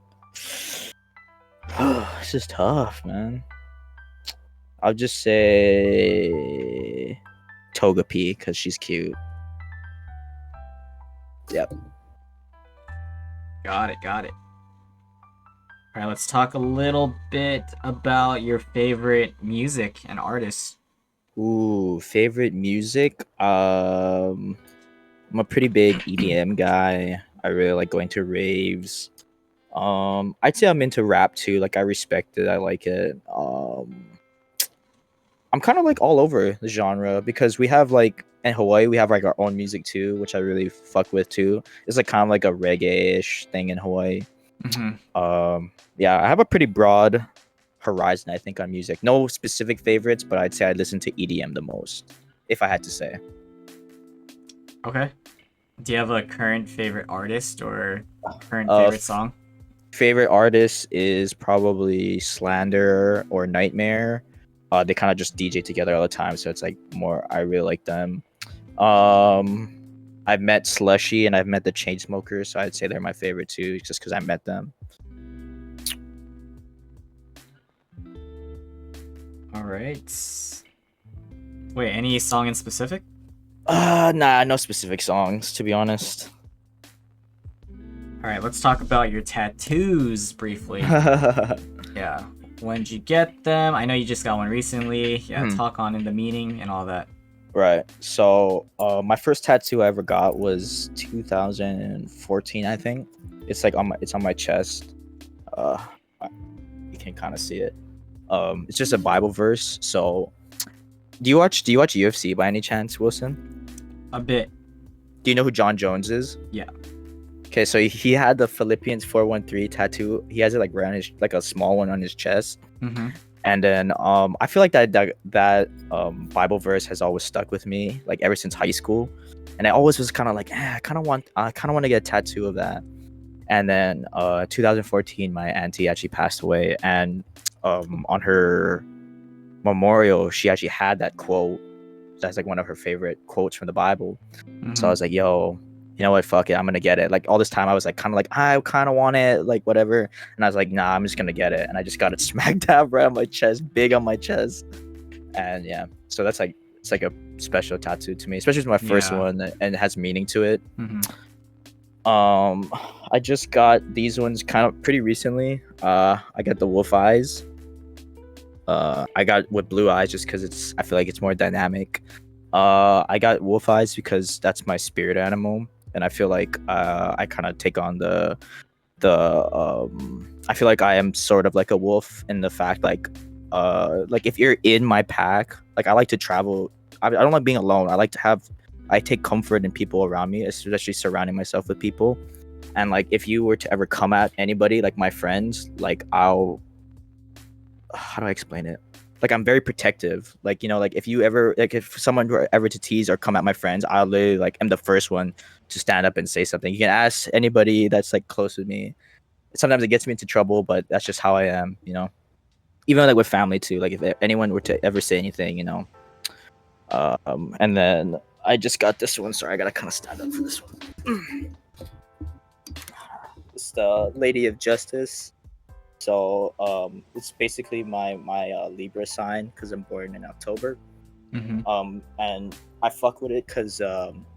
This is tough, man. I'll just say Togepi because she's cute. Yep. Got it. All right, let's talk a little bit about your favorite music and artists. Ooh, favorite music? I'm a pretty big EDM guy. I really like going to raves. I'd say I'm into rap too. Like I respect it. I like it. I'm kind of like all over the genre because we have like in Hawaii we have like our own music too, which I really fuck with too. It's like kind of like a reggae-ish thing in Hawaii. Yeah, I have a pretty broad horizon, I think, on music. No specific favorites, but I'd say I listen to EDM the most, if I had to say. Okay. Do you have a current favorite artist or current favorite song? Favorite artist is probably Slander or Nightmare. They kind of just DJ together all the time, so it's like more. I really like them. I've met Slushy and I've met the Chainsmokers, so I'd say they're my favorite too, just because I met them. All right. Wait, any song in specific? Nah, no specific songs, to be honest. All right, let's talk about your tattoos briefly. Yeah. When did you get them? I know you just got one recently. Yeah, talk on in the meeting and all that. Right. So, my first tattoo I ever got was 2014, I think. It's like on my chest. You can kind of see it. It's just a Bible verse. So, do you watch UFC by any chance, Wilson? A bit. Do you know who John Jones is? Yeah. Okay, so he had the Philippians 4:13 tattoo. He has it like around his, like a small one on his chest. Mm-hmm. And then I feel like that Bible verse has always stuck with me, like ever since high school. And I always was kind of like, I kind of want to get a tattoo of that. And then 2014, my auntie actually passed away, and on her memorial, she actually had that quote. That's like one of her favorite quotes from the Bible. So I was like, yo, you know what? Fuck it. I'm going to get it. Like all this time, I was like, kind of like, I kind of want it, like whatever. And I was like, nah, I'm just going to get it. And I just got it smack dab right on my chest, big on my chest. And yeah, so that's like, it's like a special tattoo to me, especially my first one, and it has meaning to it. Mm-hmm. I just got these ones kind of pretty recently. I got the wolf eyes. I got with blue eyes just because I feel like it's more dynamic. I got wolf eyes because that's my spirit animal, and I feel like I kind of take on the I feel like I am sort of like a wolf in the fact like if you're in my pack, like I like to travel. I don't like being alone. I take comfort in people around me, especially surrounding myself with people. And like if you were to ever come at anybody, like my friends, like how do I explain it? Like I'm very protective. Like, you know, like if someone were ever to tease or come at my friends, I'll literally like am the first one to stand up and say something. You can ask anybody that's like close with me. Sometimes it gets me into trouble, but that's just how I am, you know. Even like with family too. Like if anyone were to ever say anything, you know. And then I just got this one. Sorry, I gotta kind of stand up for this one. It's the Lady of Justice. So it's basically my Libra sign because I'm born in October. Mm-hmm. And I fuck with it because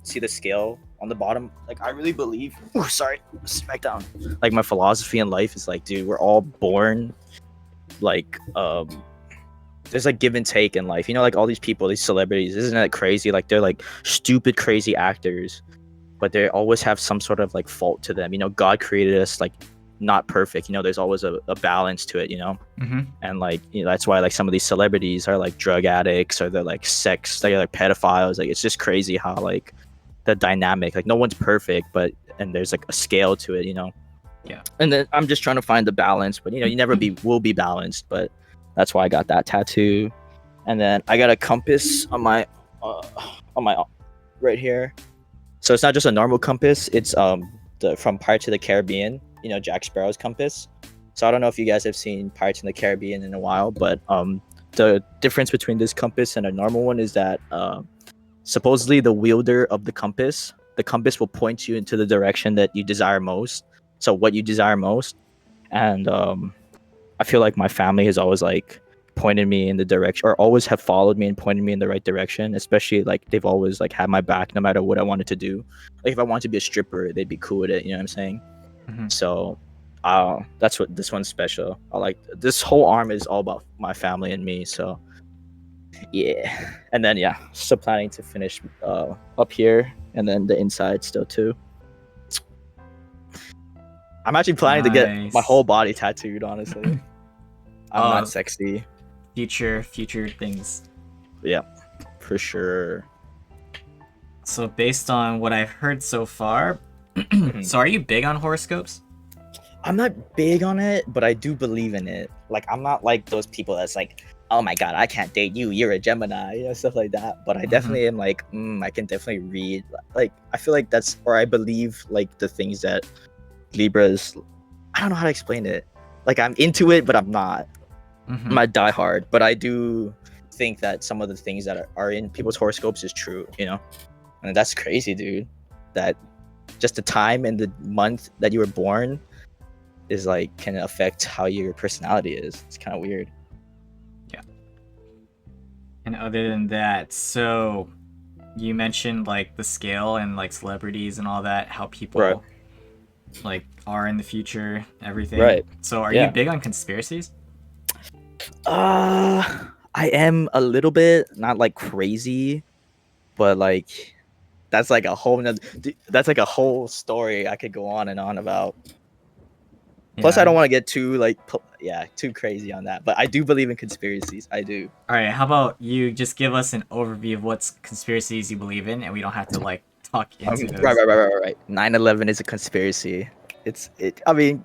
see the scale on the bottom. Like I really believe. Oh, sorry, smack down. Like my philosophy in life is like, dude, we're all born like there's like give and take in life. You know, like all these people, these celebrities, isn't that crazy? Like they're like stupid, crazy actors, but they always have some sort of like fault to them. You know, God created us like not perfect. You know, there's always a balance to it, you know. Mm-hmm. And like, you know, that's why like some of these celebrities are like drug addicts or they're like they're like pedophiles. Like it's just crazy how like the dynamic, like no one's perfect, but and there's like a scale to it, you know. Yeah. And then I'm just trying to find the balance, but you know, you never will be balanced, but that's why I got that tattoo. And then I got a compass on my right here. So it's not just a normal compass, it's from Pirates of the Caribbean, you know, Jack Sparrow's compass. So I don't know if you guys have seen Pirates in the Caribbean in a while, but the difference between this compass and a normal one is that supposedly the wielder of the compass will point you into the direction that you desire most. So what you desire most. And I feel like my family has always like pointed me in the direction, or always have followed me and pointed me in the right direction, especially like they've always like had my back no matter what I wanted to do. Like if I wanted to be a stripper, they'd be cool with it, you know what I'm saying? Mm-hmm. So that's what this one's special. I like this whole arm is all about my family and me, so yeah. And then yeah, still planning to finish up here and then the inside still too. I'm actually planning to get my whole body tattooed, honestly. I'm not sexy. Future things. Yeah, for sure. So based on what I've heard so far, so are you big on horoscopes? I'm not big on it, but I do believe in it. Like I'm not like those people that's like, oh my god, I can't date you, you're a Gemini, you know, stuff like that. But I definitely am like, I can definitely read. Like I feel like that's, or I believe like the things that Libras, I don't know how to explain it. Like I'm into it, but I'm not. I'm not diehard, but I do think that some of the things that are in people's horoscopes is true, you know? And that's crazy, dude. That just the time and the month that you were born is like can affect how your personality is. It's kind of weird. Yeah. And other than that, so you mentioned like the scale and like celebrities and all that, how people like are in the future, everything. Right. So are you big on conspiracies? I am a little bit, not like crazy, but like that's like a whole story I could go on and on about. Yeah. Plus I don't want to get too too crazy on that, but I do believe in conspiracies. I do. All right, how about you just give us an overview of what conspiracies you believe in, and we don't have to like talk into Right, those. right, right, right, right. 9/11 is a conspiracy. I mean,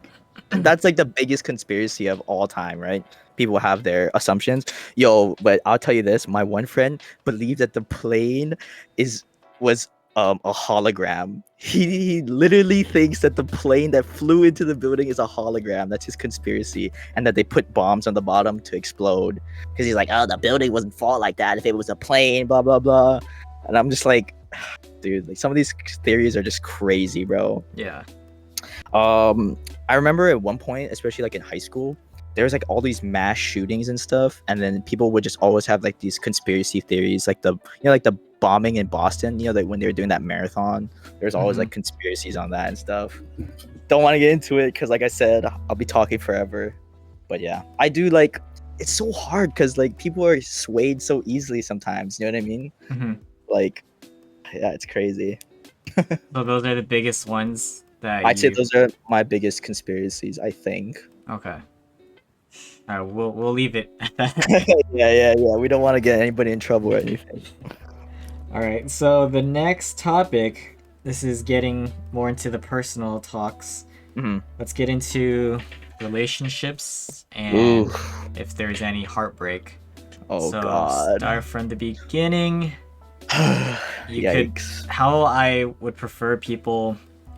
that's like the biggest conspiracy of all time, right? People have their assumptions. Yo, but I'll tell you this: my one friend believed that the plane is was a hologram. He literally thinks that the plane that flew into the building is a hologram. That's his conspiracy, and that they put bombs on the bottom to explode. Because he's like, oh, the building wouldn't fall like that if it was a plane. Blah blah blah. And I'm just like, dude, like some of these theories are just crazy, bro. Yeah. I remember at one point, especially like in high school, there was like all these mass shootings and stuff, and then people would just always have like these conspiracy theories, like like the bombing in Boston, like when they were doing that marathon, there's always like conspiracies on that and stuff. Don't want to get into it because, like I said, I'll be talking forever. But yeah, I do like. It's so hard because like people are swayed so easily sometimes. You know what I mean? Mm-hmm. Like, yeah, it's crazy. So those are the biggest ones that I'd say those are my biggest conspiracies, I think. Okay. All right, we'll leave it at that. Yeah. We don't want to get anybody in trouble or anything. All right. So the next topic, this is getting more into the personal talks. Mhm. Let's get into relationships and Ooh. if there's any heartbreak. Oh so God. Start from the beginning. Yikes. How I would prefer people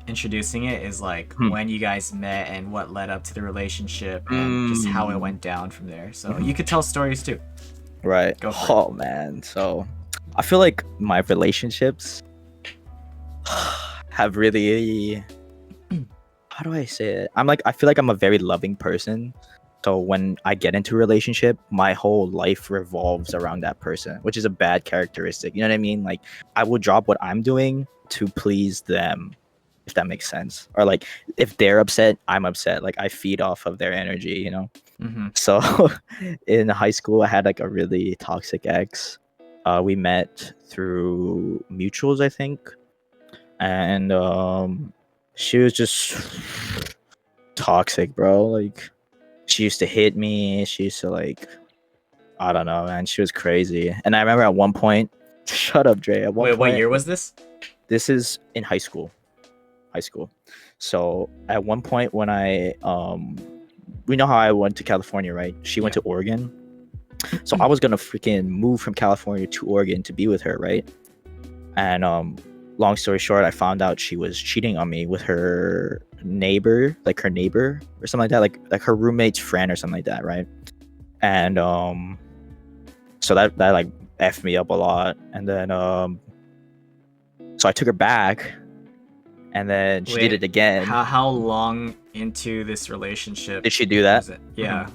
introducing it is like when you guys met and what led up to the relationship and just how it went down from there. So you could tell stories too. Right. Go for it. Man. So I feel like my relationships have really, how do I say it? I feel like I'm a very loving person. So when I get into a relationship, my whole life revolves around that person, which is a bad characteristic. You know what I mean? Like I will drop what I'm doing to please them, if that makes sense. Or like if they're upset, I'm upset. Like I feed off of their energy, you know? So in high school, I had like a really toxic ex. We met through mutuals, I think. And she was just toxic, bro. Like she used to hit me. She used to like, I don't know, man. She was crazy. And I remember at one point, shut up, Dre. At one Wait, point, what year was this? This is in high school. So at one point when I we know how I went to California, right? She went to Oregon. So I was gonna freaking move from California to Oregon to be with her, right? And long story short, I found out she was cheating on me with her neighbor or something like that, like her roommate's friend or something like that, right? And so that like effed me up a lot. And then so I took her back, and then she did it again. How long into this relationship did she do that? was it? Yeah.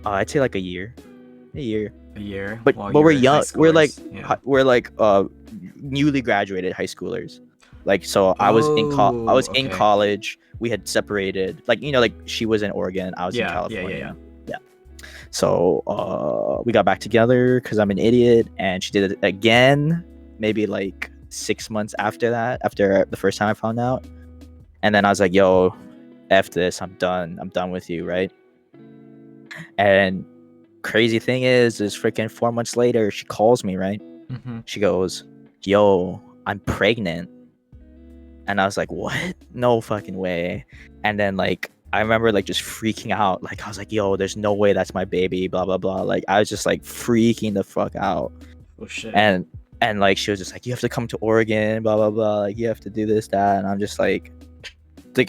I'd say like a year. A year. But we're young. We're like newly graduated high schoolers. Like so, I was in college. We had separated. Like like she was in Oregon. I was in California. Yeah. So we got back together because I'm an idiot, and she did it again. Maybe like 6 months after that. After the first time I found out, and then I was like, "Yo, f this. I'm done. I'm done with you." Right. And crazy thing is freaking 4 months later, she calls me, right? She goes, "Yo, I'm pregnant." And I was like, "What? No fucking way." And then like I remember like just freaking out. Like I was like, "Yo, there's no way that's my baby." Blah blah blah. Like I was just like freaking the fuck out. Oh shit. And like she was just like, "You have to come to Oregon." Blah blah blah. Like you have to do this that. And I'm just like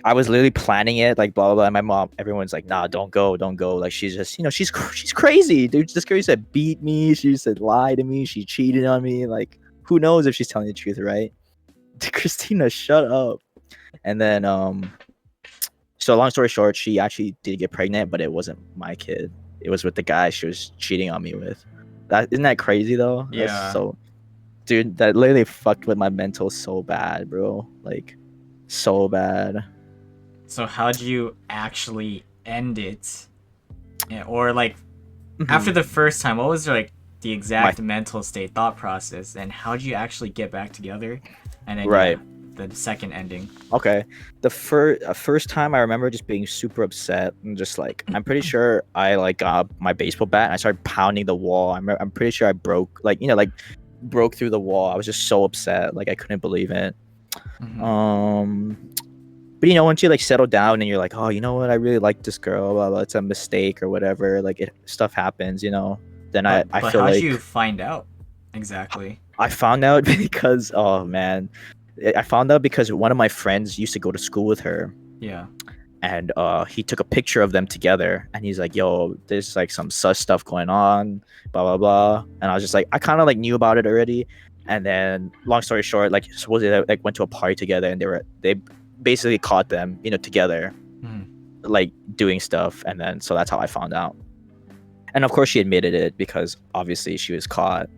I was literally planning it, like blah blah blah. And my mom, everyone's like, "Nah, don't go." Like she's just, she's crazy, dude. This girl used to beat me. She used to lie to me. She cheated on me. Like, who knows if she's telling the truth, right? Christina, shut up. And then, so long story short, she actually did get pregnant, but it wasn't my kid. It was with the guy she was cheating on me with. Isn't that crazy though? Yeah. That's so, dude, that literally fucked with my mental so bad, bro. Like, so bad. So how'd you actually end it? Or like after the first time, what was like the exact mental state, thought process, and how'd you actually get back together? And then the second ending. Okay, the first time I remember just being super upset and just like I'm pretty sure I like got my baseball bat and I started pounding the wall. I'm pretty sure I broke through the wall. I was just so upset, like I couldn't believe it. Mhm. But you know, once you like settle down and you're like, oh, you know what, I really like this girl, blah, blah, it's a mistake or whatever, like stuff happens, you know. Then I But feel how'd like you find out exactly? I found out because oh man, I found out because one of my friends used to go to school with her, Yeah. and he took a picture of them together, and he's like, yo, there's like some sus stuff going on, blah blah blah. And I was just like, I kind of like knew about it already. And then long story short, like supposedly they like went to a party together, and they basically caught them, you know, together Mhm. like doing stuff. And then so that's how I found out. And of course she admitted it because obviously she was caught.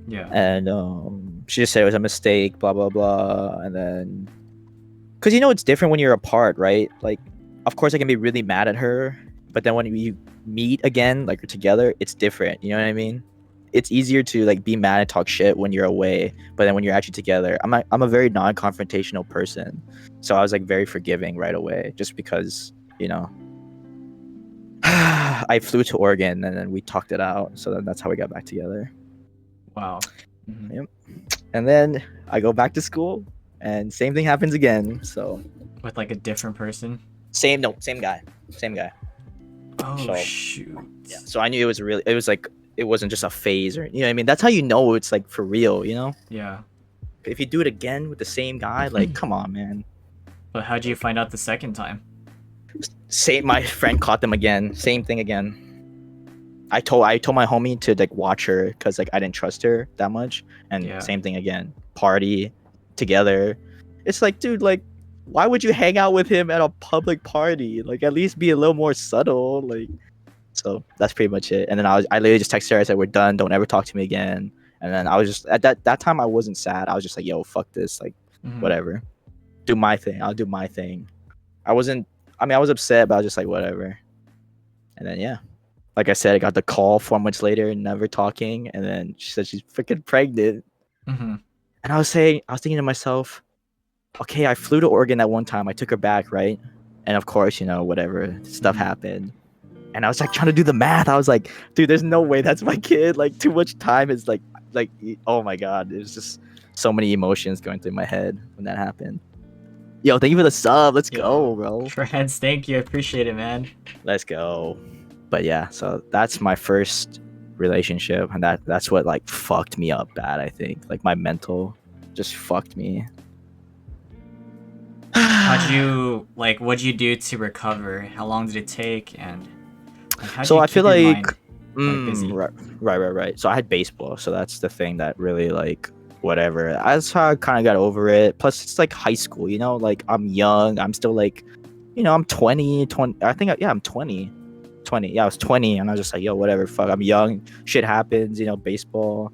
Yeah. And she just said it was a mistake, blah blah blah. And then because you know it's different when you're apart, right? Like, of course I can be really mad at her, but then when you meet again, like you're together, it's different. You know what I mean? It's easier to like be mad and talk shit when you're away, but then when you're actually together, I'm a very non-confrontational person, so I was like very forgiving right away, just because you know I flew to Oregon and then we talked it out, so then that's how we got back together. Wow. Mhm. Yep. And then I go back to school, and same thing happens again. So With like a different person. same, no, same guy, same guy. Oh So shoot. yeah, so I knew it was like it wasn't just a phase, or you know what I mean. That's how you know it's like for real, you know. Yeah. If you do it again with the same guy, like come on, man. But how'd you Like find out the second time? same, my friend caught them again, same thing again. I told my homie to like watch her because like I didn't trust her that much, and Yeah. same thing again. Party together. It's like, dude, like, why would you hang out with him at a public party? Like, at least be a little more subtle. Like, so that's pretty much it. And then I literally just texted her. I said, we're done. Don't ever talk to me again. And then I was just at that time I wasn't sad. I was just like, yo, fuck this. Like, Mhm. whatever. Do my thing. I'll do my thing. I wasn't. I mean, I was upset, but I was just like, whatever. And then yeah, like I said, I got the call 4 months later, never talking, and then she said she's freaking pregnant. Mhm. And I was thinking to myself, okay, I flew to Oregon that one time. I took her back, right? And of course, you know, whatever stuff Mhm. happened. And I was like trying to do the math. I was like, dude, there's no way that's my kid. Like, too much time is like, oh my god, there's just so many emotions going through my head when that happened. Yo, thank you for the sub. Let's Yeah. go, bro. Friends, thank you. I appreciate it, man. Let's go. But yeah, so that's my first relationship, and that's what like fucked me up bad. I think like my mental just fucked me. How'd you like? What'd you do to recover? How long did it take? And like, how'd So you I feel keep your like, mind like busy? right. So I had baseball, so that's the thing that really like whatever. That's how I kind of got over it. Plus, it's like high school, you know. Like I'm young. I'm still like, you know, I'm 20. I think yeah, I'm 20. 20. Yeah, I was 20, and I was just like, yo, whatever. Fuck, I'm young. Shit happens, you know. Baseball.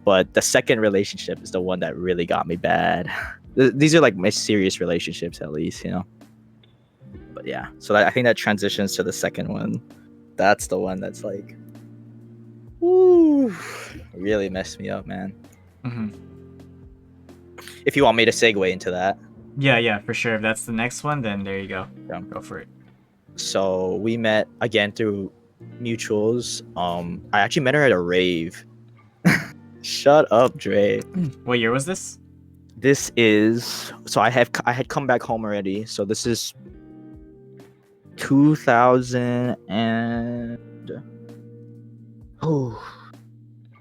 But the second relationship is the one that really got me bad. These are like my serious relationships, at least, you know. But yeah, so I think that transitions to the second one. That's the one that's like, woo, really messed me up, man. Hmm. If you want me to segue into that. Yeah, for sure. If that's the next one, then there you go. Yeah. Go for it. So we met again through mutuals. I actually met her at a rave. Shut up, Dre. What year was this? This is so I had come back home already. So this is 2000 and oh,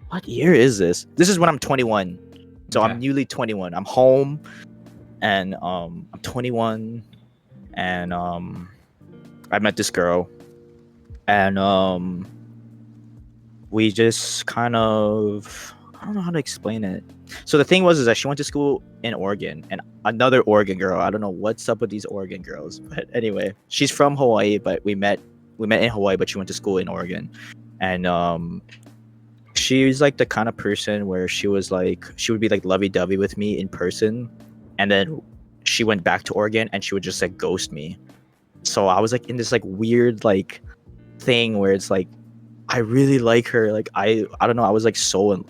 what year is this? This is when I'm 21. So Okay. I'm newly 21. I'm home, and I'm 21, and I met this girl, and we just kind of, I don't know how to explain it. So the thing was is that she went to school in Oregon, and another Oregon girl. I don't know what's up with these Oregon girls, but anyway, she's from Hawaii, but we met in Hawaii, but she went to school in Oregon, and she was like the kind of person where she would be like lovey-dovey with me in person, and then she went back to Oregon and she would just like ghost me. So I was like in this like weird like thing where it's like I really like her. Like I don't know. I was so in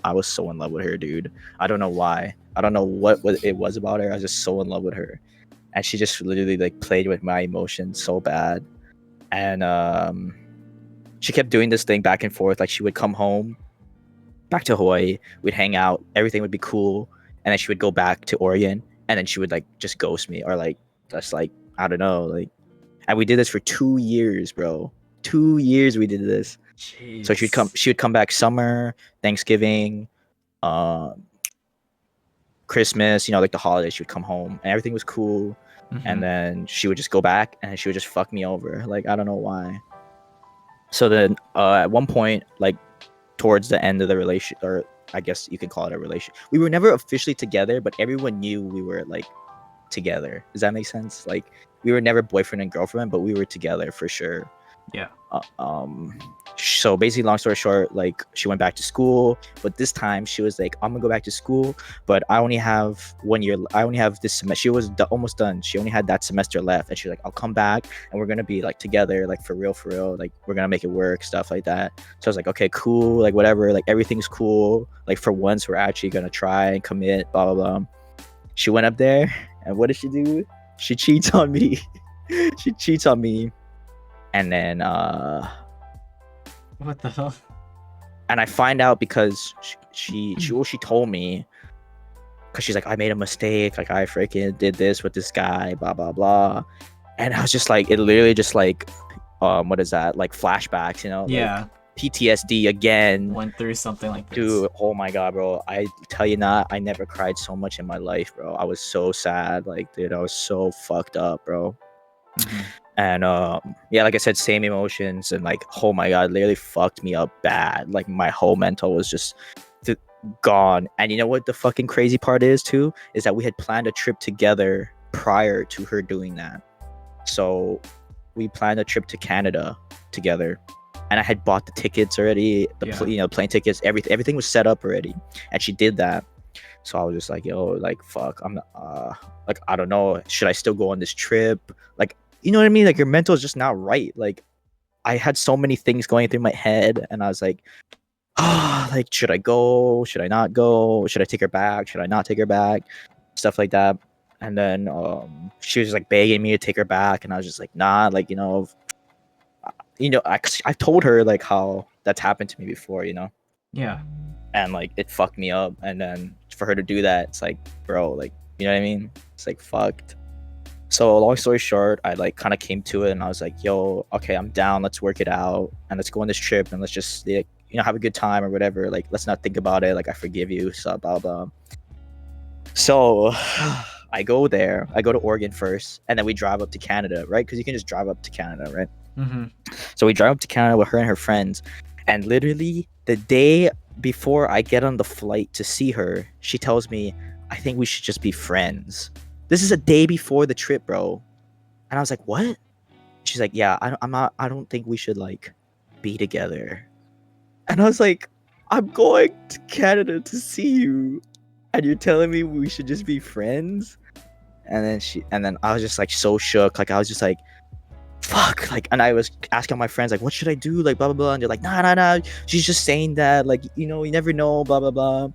love with her, dude. I don't know why. I don't know what it was about her. I was just so in love with her, and she just literally like played with my emotions so bad. And she kept doing this thing back and forth. Like she would come home back to Hawaii, we'd hang out, everything would be cool, and then she would go back to Oregon, and then she would like just ghost me or like just like I don't know, like, and we did this for 2 years, bro. 2 years we did this. So Jeez. she would come back summer, Thanksgiving, um, Christmas, you know, like the holidays. She would come home and everything was cool, Mm-hmm. and then she would just go back and she would just fuck me over. Like I don't know why. So then at one point, like towards the end of the relation, or I guess you could call it a relation, we were never officially together, but everyone knew we were like together. Does that make sense? Like we were never boyfriend and girlfriend, but we were together for sure. Yeah. Uh, um, so basically, long story short, like she went back to school, but this time she was like, "I'm gonna go back to school, but I only have 1 year. I only have this semester." She was almost done. She only had that semester left, and she's like, "I'll come back, and we're gonna be like together, like for real. Like we're gonna make it work, stuff like that." So I was like, "Okay, cool. Like whatever. Like everything's cool. Like for once, we're actually gonna try and commit." Blah blah blah. She went up there, and what did she do? She cheats on me. She cheats on me, and then What the hell? and I find out because she told me, because she's like, I made a mistake, like I freaking did this with this guy, blah blah blah, and I was just like, it literally just like, what is that, like flashbacks, you know, Yeah. like PTSD again. Went through something like this. Dude, oh my god, bro, I tell you not, I never cried so much in my life, bro. I was so sad, like, dude, I was so fucked up, bro. Mm-hmm. And yeah, like I said, same emotions, and like, oh my god, literally fucked me up bad. Like my whole mental was just gone. And you know what the fucking crazy part is too, is that we had planned a trip together prior to her doing that. So we planned a trip to Canada together, and I had bought the tickets already, plane tickets, everything was set up already, and she did that. So I was just like, yo, like fuck, I'm like, I don't know, should I still go on this trip? Like, you know what I mean? Like your mental is just not right. Like I had so many things going through my head, and I was like, like, should I go? Should I not go? Should I take her back? Should I not take her back? Stuff like that. And then she was like begging me to take her back, and I was just like, nah, like, I told her like how that's happened to me before, Yeah. and like it fucked me up. And then for her to do that, it's like, bro, like, you know what I mean? It's like fucked. So long story short, I like kind of came to it, and I was like, yo, okay, I'm down, let's work it out, and let's go on this trip, and let's just like, have a good time or whatever. Like, let's not think about it. Like, I forgive you, so blah blah. So I go there, I go to Oregon first, and then we drive up to Canada, right? Because you can just drive up to Canada, right? Mm-hmm. So we drive up to Canada with her and her friends, and literally the day before I get on the flight to see her, she tells me, I think we should just be friends. This is a day before the trip, bro. And I was like, what? She's like, yeah, I don't think we should like be together. And I was like, I'm going to Canada to see you, and you're telling me we should just be friends? And then I was just like so shook. Like I was just like, fuck. Like, and I was asking my friends like, what should I do? Like blah blah blah. And they're like, nah. She's just saying that. Like, you never know. Blah blah blah.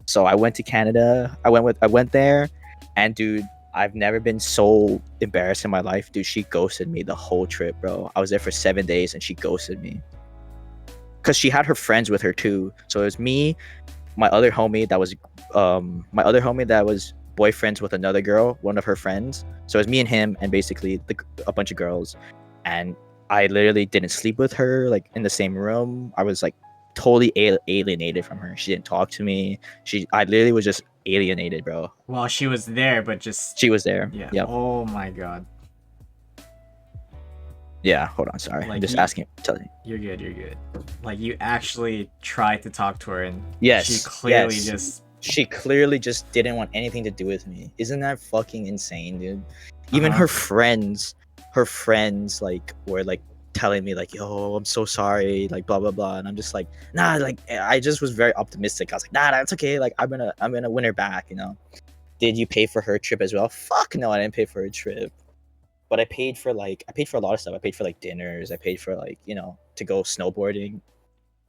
So I went to Canada. I went there, and dude, I've never been so embarrassed in my life. Dude, she ghosted me the whole trip, bro. I was there for 7 days, and she ghosted me. Because she had her friends with her too. So it was me, my other homie that was boyfriends with another girl, one of her friends. So it was me and him, and basically a bunch of girls. And I literally didn't sleep with her like in the same room. I was like totally alienated from her. She didn't talk to me. I literally was just alienated, bro. Well, she was there, but just She was there. yeah. Yep. Oh my god. Yeah, hold on, sorry. Like, I'm just asking. Tell you. You're good. Like, you actually tried to talk to her, and Yes. she clearly She clearly just didn't want anything to do with me. Isn't that fucking insane, dude? Even her friends like were like telling me like, yo, I'm so sorry, like blah blah blah. And I'm just like, nah, like I just was very optimistic. I was like, nah, that's okay. Like I'm gonna win her back, Did you pay for her trip as well? Fuck no, I didn't pay for her trip. But I paid for a lot of stuff. I paid for like dinners. I paid for like, to go snowboarding.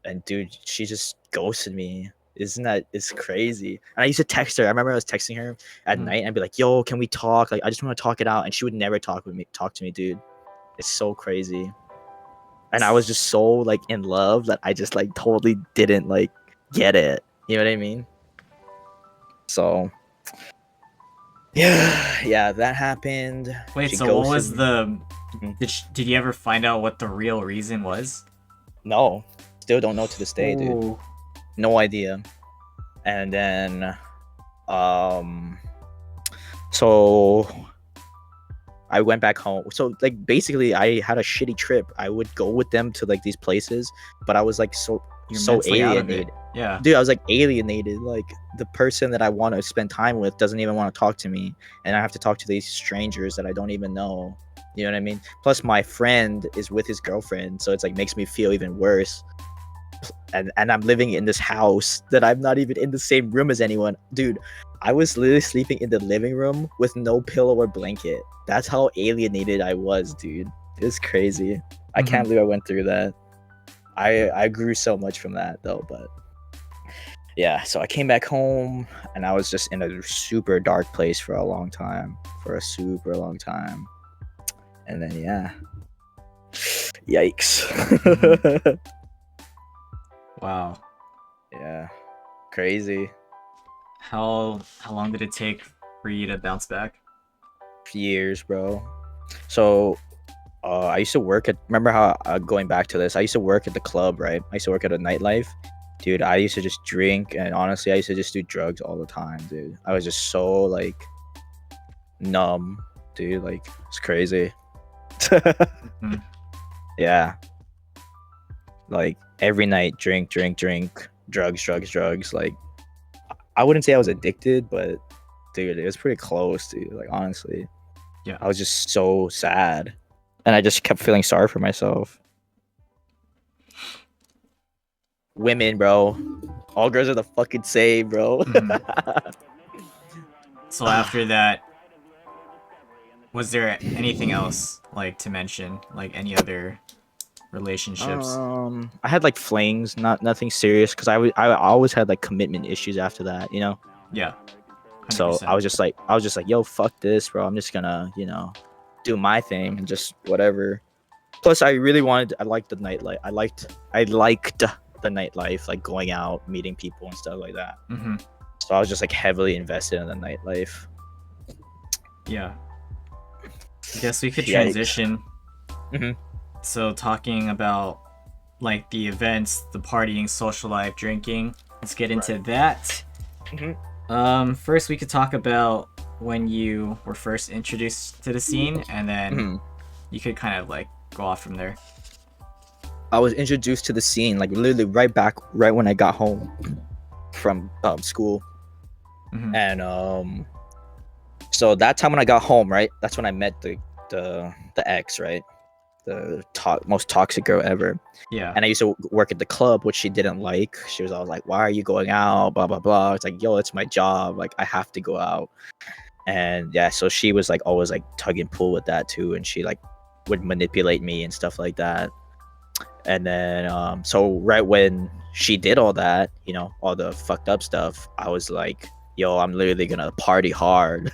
And dude, she just ghosted me. It's crazy. And I used to text her. I remember I was texting her at night and be like, yo, can we talk? Like, I just want to talk it out. And she would never talk to me, dude. It's so crazy. And I was just so like in love that I just like totally didn't like get it. You know what I mean? So Yeah, that happened. Wait, She so what ghosted was me. the? Mhm. Did you ever find out what the real reason was? No, still don't know to this day, dude. Ooh. No idea. And then, um, so I went back home. So like basically, I had a shitty trip. I would go with them to like these places, but I was like You're so mentally out of it. alienated. Yeah. Dude, I was like alienated. Like the person that I want to spend time with doesn't even want to talk to me, and I have to talk to these strangers that I don't even know. You know what I mean? Plus, my friend is with his girlfriend, so it's like makes me feel even worse. And I'm living in this house that I'm not even in the same room as anyone. Dude, I was literally sleeping in the living room with no pillow or blanket. That's how alienated I was, dude. It was crazy. I can't believe I went through that. I grew so much from that though, but yeah, so I came back home and I was just in a super dark place for a long time. For a super long time. And then yeah. Yikes. Wow. Yeah. Crazy. How long did it take for you to bounce back? Years, bro. So I used to work at, remember how going back to this, I used to work at the club, right? I used to work at a nightlife. Dude, I used to just drink, and honestly I used to just do drugs all the time, dude. I was just so like numb, dude. Like it's crazy. Mhm. Yeah, like every night drink, drugs. Like I wouldn't say I was addicted, but dude, it was pretty close, dude. Like honestly, Yeah. I was just so sad, and I just kept feeling sorry for myself. Women, bro. All girls are the fucking same, bro. Mhm. So after that, was there anything else like to mention? Like any other relationships? I had like flings, nothing serious, because I always had like commitment issues after that, you know. Yeah. So I 100%. was just like, yo, fuck this, bro. I'm just gonna, do my thing and just whatever. Plus, I really wanted. I liked the nightlife. I liked the nightlife, like going out, meeting people and stuff like that. Mm-hmm. So I was just like heavily invested in the nightlife. Yeah. I guess we could Yikes. transition. Mm-hmm. So talking about like the events, the partying, social life, drinking. Let's get into that. First we could talk about when you were first introduced to the scene, and then you could kind of like go off from there. I was introduced to the scene like literally right when I got home from school, and so that time when I got home, right, that's when I met the ex, right, the most toxic girl ever. Yeah. And I used to work at the club, which she didn't like. She was always like, "Why are you going out?" Blah blah blah. It's like, yo, it's my job. Like I have to go out. And yeah, so she was like always like tug and pull with that too, and she like would manipulate me and stuff like that. And then so right when she did all that, all the fucked up stuff, I was like, yo, I'm literally gonna party hard.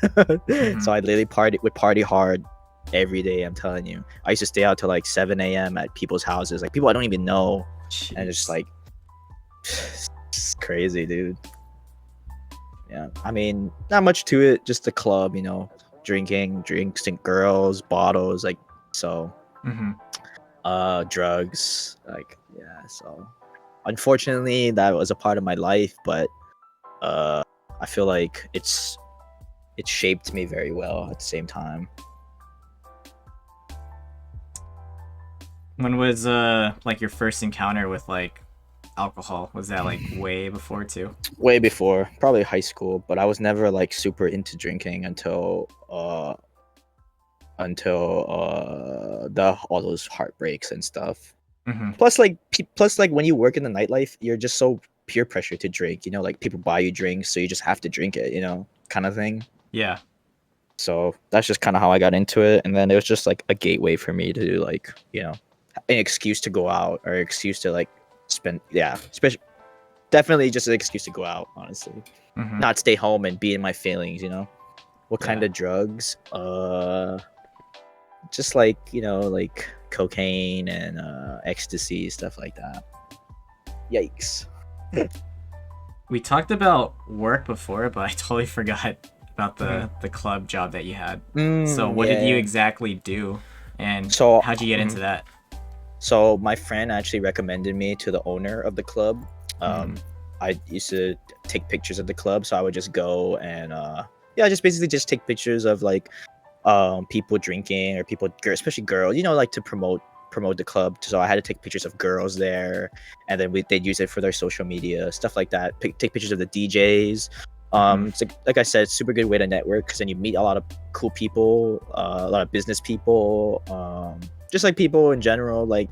So I literally party hard every day. I'm telling you, I used to stay out till like 7 a.m. at people's houses, like people I don't even know. Jeez. And it's just like it's crazy, dude. Yeah, I mean, not much to it, just the club, drinks and girls, bottles, like, so drugs, like, yeah. So unfortunately that was a part of my life, but I feel like it shaped me very well at the same time. When was like your first encounter with like alcohol? Was that like way before too? Way before, probably high school, but I was never like super into drinking until the all those heartbreaks and stuff. Plus like when you work in the nightlife, you're just so peer pressure to drink, like people buy you drinks, so you just have to drink it, kind of thing. Yeah. So that's just kind of how I got into it, and then it was just like a gateway for me to do, like, an excuse to go out, or excuse to like spend, yeah, especially definitely just an excuse to go out, honestly. Not stay home and be in my feelings. What kind of drugs? Just like, like cocaine and ecstasy, stuff like that. Yikes. We talked about work before, but I totally forgot about the club job that you had. So Mm, what did you yeah. exactly do, and So, how'd you get into that? so my friend actually recommended me to the owner of the club. Hmm. I used to take pictures of the club, so I would just go and yeah, just basically just take pictures of like people drinking or people, especially girls, like to promote the club. So I had to take pictures of girls there, and then they'd use it for their social media stuff like that. Take pictures of the DJs. Hmm. It's like I said, super good way to network because then you meet a lot of cool people, a lot of business people, just like people in general. Like,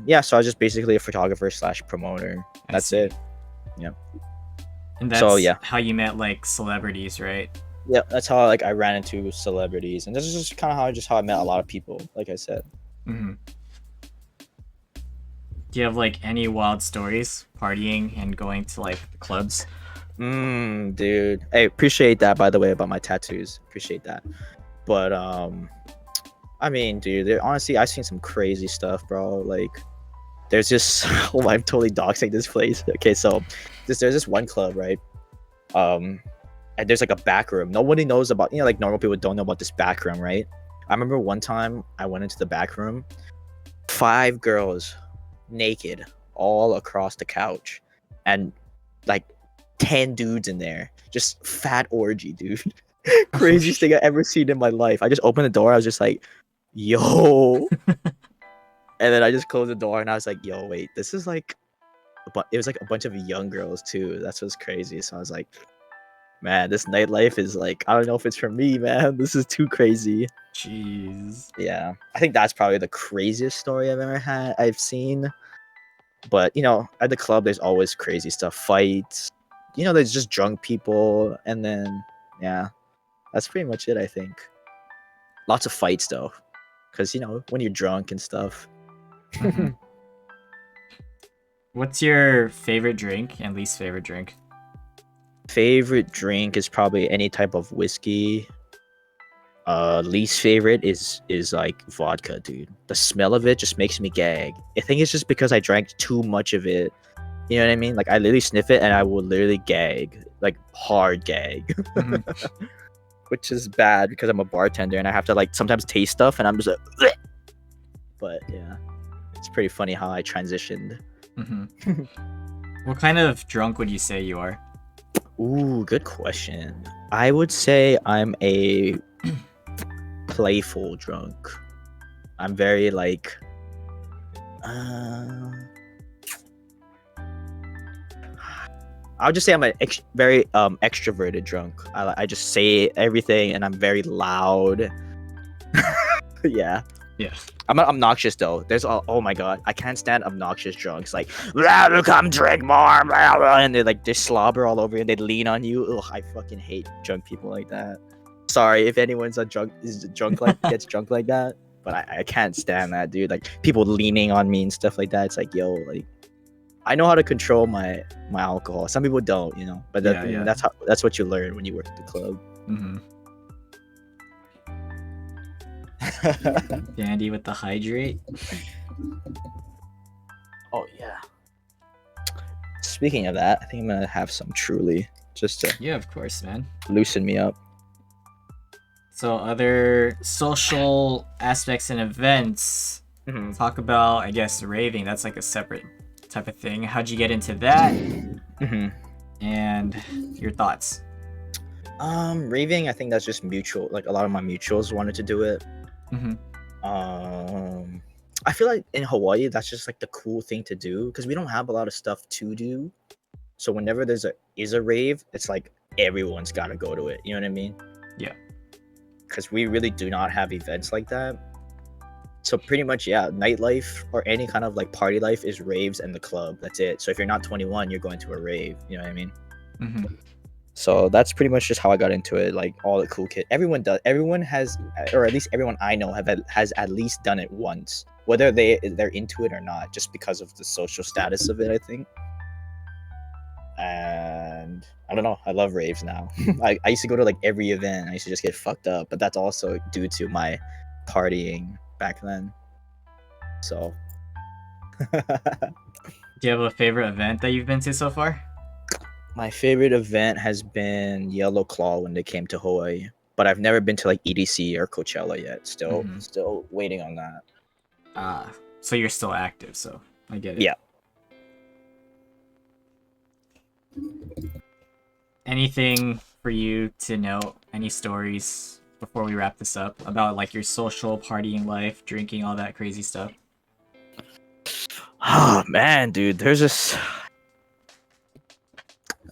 yeah. So I was just basically a photographer slash promoter. I That's see. it. Yeah. And So that's yeah, how you met like celebrities, right? yeah. That's how like I ran into celebrities, and this is just kind of how I met a lot of people. Like I said. Hmm. Do you have like any wild stories partying and going to like clubs? Dude. Hey, appreciate that by the way about my tattoos. Appreciate that. But I mean, dude, honestly, I've seen some crazy stuff, bro. Like, there's just oh, I'm totally doxing this place. Okay, so there's this one club, right? Um, and there's like a back room. Nobody knows about, like normal people don't know about this back room, right? I remember one time I went into the back room, 5 girls naked all across the couch, and like 10 dudes in there. Just fat orgy, dude. Craziest thing I ever seen in my life. I just opened the door. I was just like, yo. And then I just closed the door and I was like, yo, wait, this is like, but it was like a bunch of young girls too. That's what's crazy. So I was like, man, this nightlife is like, I don't know if it's for me, man. This is too crazy. Jeez. Yeah. I think that's probably the craziest story I've seen. But at the club, there's always crazy stuff, fights. There's just drunk people, and then yeah, that's pretty much it. I think lots of fights though, because when you're drunk and stuff. Hmm. What's your favorite drink and least favorite drink? Favorite drink is probably any type of whiskey. Least favorite is like vodka, dude. The smell of it just makes me gag. I think it's just because I drank too much of it. You know what I mean? Like I literally sniff it and I will literally gag, like hard gag, Hmm. which is bad because I'm a bartender and I have to like sometimes taste stuff and I'm just like, "Bleh." But yeah, it's pretty funny how I transitioned. Hmm. What kind of drunk would you say you are? Ooh, good question. I would say I'm a playful drunk. I'm very like, uh, I would just say I'm a very extroverted drunk. I just say everything and I'm very loud. Yeah. Yeah. I'm not obnoxious though. Oh my god, I can't stand obnoxious drunks. Like, "Blah, come drink more," blah, blah," and they like just slobber all over you and they lean on you. Ugh, I fucking hate drunk people like that. Sorry if anyone's gets drunk like that, but I can't stand that, dude. Like people leaning on me and stuff like that. It's like, yo, like I know how to control my alcohol. Some people don't, but Yeah, yeah. that's what you learn when you work at the club. Hmm. Dandy with the hydrate. Oh yeah. Speaking of that, I think I'm gonna have some Truly just to Yeah, of course, man. loosen me up. So other social aspects and events. Mm-hmm. Talk about, I guess, raving. That's like a separate type of thing. How'd you get into that? Mm-hmm. And your thoughts. Raving, I think that's just mutual. Like a lot of my mutuals wanted to do it. Hmm. I feel like in Hawaii, that's just like the cool thing to do because we don't have a lot of stuff to do. So whenever is a rave, it's like everyone's got to go to it. You know what I mean? Yeah. Because we really do not have events like that. So pretty much, yeah, nightlife or any kind of like party life is raves and the club. That's it. So if you're not 21, you're going to a rave. You know what I mean? Hmm. So that's pretty much just how I got into it. Like all the cool kids, everyone does. Everyone has, or at least everyone I know has at least done it once, whether they're into it or not, just because of the social status of it. I think. And I don't know. I love raves now. I used to go to like every event. I used to just get fucked up, but that's also due to my partying back then. So. Do you have a favorite event that you've been to so far? My favorite event has been Yellow Claw when they came to Hawaii, but I've never been to like EDC or Coachella yet. Still waiting on that. So you're still active, so I get it. Yeah. Anything for you to note? Any stories before we wrap this up about like your social partying life, drinking, all that crazy stuff? Oh man, dude, there's this.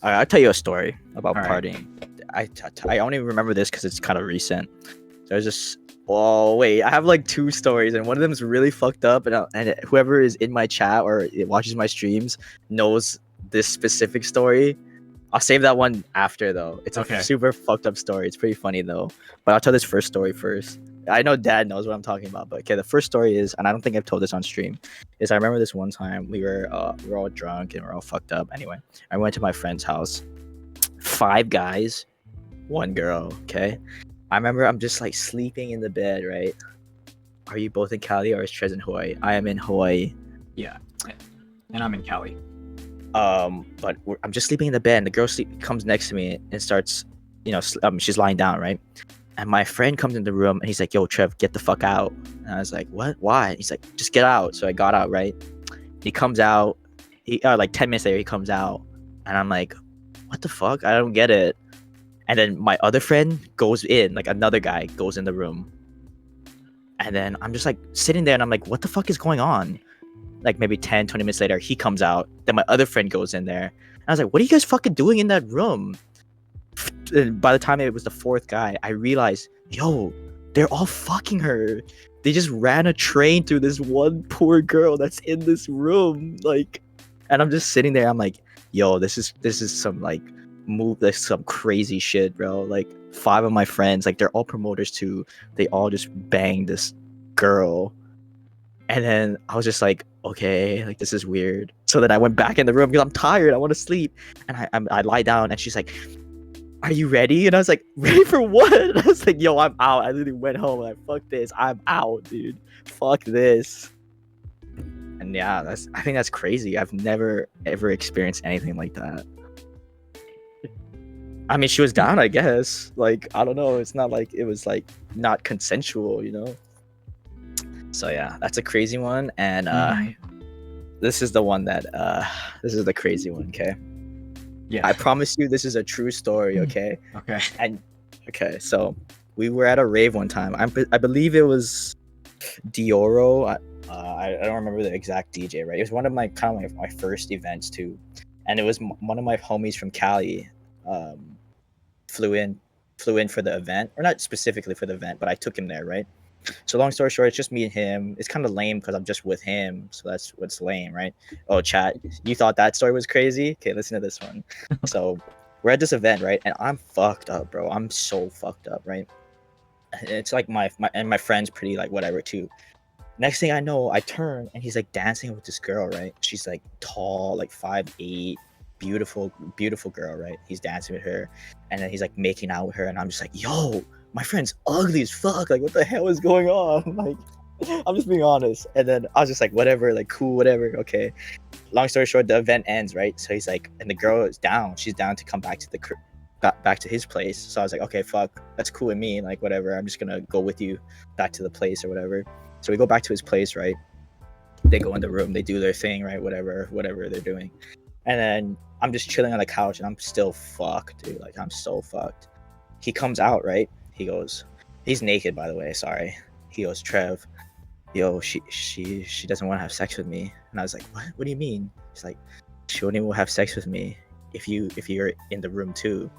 I'll tell you a story about All right. partying. I only remember this because it's kind of recent. There's this. Oh wait, I have like two stories, and one of them is really fucked up, and whoever is in my chat or watches my streams knows this specific story. I'll save that one after though. It's Okay. a super fucked up story. It's pretty funny though. But I'll tell this first story first. I know Dad knows what I'm talking about, but okay, the first story is, and I don't think I've told this on stream, is I remember this one time we were all drunk and we're all fucked up. Anyway, I went to my friend's house. 5 guys, 1 girl. Okay, I remember I'm just like sleeping in the bed. Right? Are you both in Cali or is Trez in Hawaii? I am in Hawaii. Yeah, and I'm in Cali. But I'm just sleeping in the bed, and the girl comes next to me and starts, she's lying down, right? And my friend comes in the room and he's like, "Yo, Trev, get the fuck out." And I was like, "What? Why?" And he's like, "Just get out." So I got out, right? He comes out. Like 10 minutes later, he comes out, and I'm like, "What the fuck? I don't get it." And then my other friend goes in, like another guy goes in the room, and then I'm just like sitting there, and I'm like, "What the fuck is going on?" Like maybe 10, 20 minutes later, he comes out. Then my other friend goes in there. And I was like, "What are you guys fucking doing in that room?" And by the time it was the 4th guy, I realized, yo, they're all fucking her. They just ran a train through this one poor girl that's in this room. Like, and I'm just sitting there. I'm like, yo, this is some like some crazy shit, bro. Like 5 of my friends, like they're all promoters too. They all just banged this girl. And then I was just like, okay, like this is weird. So then I went back in the room because I'm tired. I want to sleep. And I lie down and she's like, "Are you ready?" And I was like, "Ready for what?" And I was like, "Yo, I'm out." I literally went home and fuck this. I'm out, dude. Fuck this. And yeah, I think that's crazy. I've never ever experienced anything like that. I mean, she was down, I guess. Like, I don't know. It's not like it was like not consensual, you know? So yeah, that's a crazy one. And this is the one that this is the crazy one, okay? Yeah. I promise you this is a true story, okay? Okay. And okay, so we were at a rave one time. I believe it was Dioro. I don't remember the exact DJ, right? It was one of my kind of my first events too, and it was one of my homies from Cali. Flew in for the event, or not specifically for the event, but I took him there, right? So long story short, it's just me and him. It's kind of lame because I'm just with him, so that's what's lame, right? Oh, chat, you thought that story was crazy? Okay, listen to this one. So we're at this event, right? And I'm fucked up, bro. I'm so fucked up, right? And it's like my friend's pretty like whatever too. Next thing I know, I turn and he's like dancing with this girl, right? She's like tall, like 5'8", beautiful girl, right? He's dancing with her, and then he's like making out with her, and I'm just like, yo, my friend's ugly as fuck. Like, what the hell is going on? Like, I'm just being honest. And then I was just like, whatever, like, cool, whatever, okay. Long story short, the event ends, right? So he's like, and the girl is down. She's down to come back to back to his place. So I was like, okay, fuck, that's cool with me. Like, whatever. I'm just gonna go with you back to the place or whatever. So we go back to his place, right? They go in the room, they do their thing, right? Whatever they're doing. And then I'm just chilling on the couch, and I'm still fucked, dude. Like, I'm so fucked. He comes out, right? He goes, he's naked, by the way. Sorry. He goes, Trev, yo, she doesn't want to have sex with me. And I was like, what? What do you mean? He's like, she only will have sex with me if you're in the room too.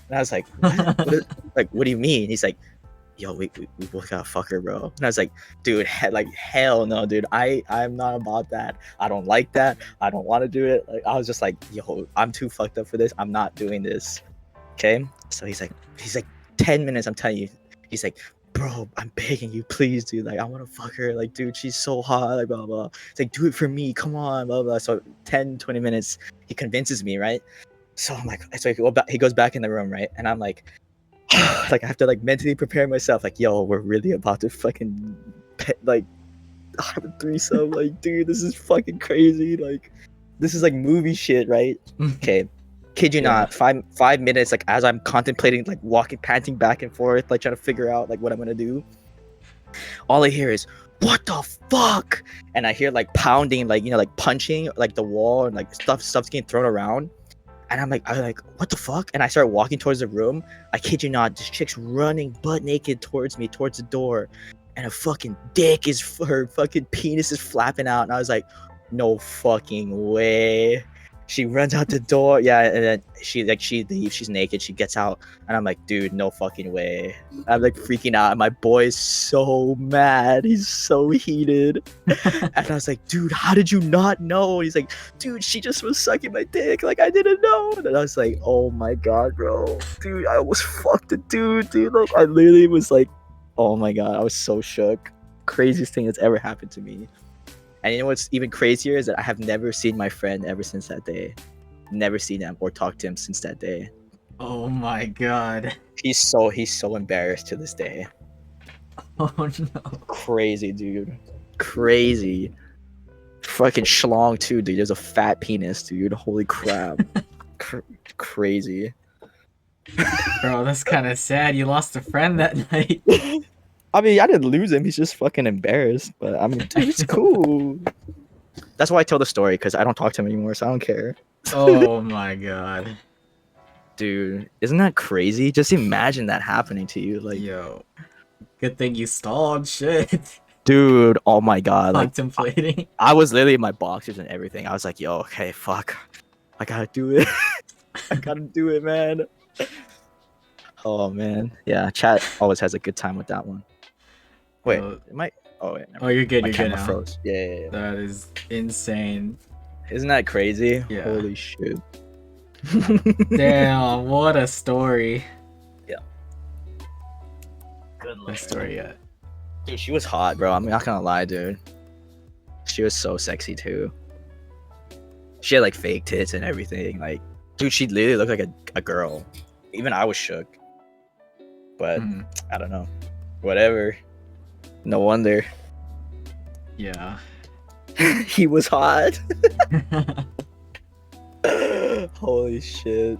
And I was like, what? What do you mean? He's like, yo, we both gotta fuck her, bro. And I was like, dude, hell no, dude. I'm not about that. I don't like that. I don't want to do it. Like, I was just like, yo, I'm too fucked up for this. I'm not doing this. Okay. So he's like 10 minutes, I'm telling you. He's like, bro, I'm begging you, please, dude. Like, I want to fuck her. Like, dude, she's so hot. Like, blah, blah. It's like, do it for me. Come on, blah, blah. So 10, 20 minutes, he convinces me, right? So I'm like, so he goes back in the room, right? And I'm like, like, I have to like mentally prepare myself. Like, yo, we're really about to fucking like have a threesome. Like, dude, this is fucking crazy. Like, this is like movie shit, right? Okay. Kid you Yeah. not, 5 minutes, like as I'm contemplating, like walking, panting back and forth, like trying to figure out like what I'm gonna do. All I hear is, "What the fuck?" And I hear like pounding, like like punching, like the wall, and like stuff's getting thrown around. And I'm like, what the fuck? And I start walking towards the room. I kid you not, this chick's running butt naked towards me, towards the door, and a fucking her fucking penis is flapping out. And I was like, no fucking way. She runs out the door, yeah, and then she leaves. She's naked. She gets out, and I'm like, dude, no fucking way. I'm like freaking out. And my boy's so mad. He's so heated. And I was like, dude, how did you not know? And he's like, dude, she just was sucking my dick. Like, I didn't know. And I was like, oh my god, bro. Dude, I almost fucked a dude. Like, I literally was like, oh my god, I was so shook. Craziest thing that's ever happened to me. And you know what's even crazier is that I have never seen my friend ever since that day. Never seen him or talked to him since that day. Oh my god. He's so embarrassed to this day. Oh no. Crazy, dude. Crazy. Fucking schlong too, dude. There's a fat penis, dude. Holy crap. Crazy. Bro, that's kind of sad. You lost a friend that night. I mean, I didn't lose him. He's just fucking embarrassed. But I mean, dude, it's cool. That's why I tell the story, because I don't talk to him anymore, so I don't care. Oh my god. Dude, isn't that crazy? Just imagine that happening to you. Like, Yo. Good thing you stalled. Shit. dude, oh my god. Like, Contemplating. I was literally in my boxers and everything. I was like, yo, okay, fuck. I gotta do it. I gotta do it, man. Oh, man. Yeah, chat always has a good time with that one. Wait, it might... Oh, wait. Oh, you're good. My You're good camera now. froze. Yeah. That is insane. Isn't that crazy? Yeah. Holy shit. Damn, what a story. Yeah. Good Best story yet. Dude, she was hot, bro. I'm not gonna lie, dude. She was so sexy too. She had like fake tits and everything. Like, dude, she literally looked like a girl. Even I was shook. But I don't know. Whatever. No wonder. Yeah. He was hot. Holy shit.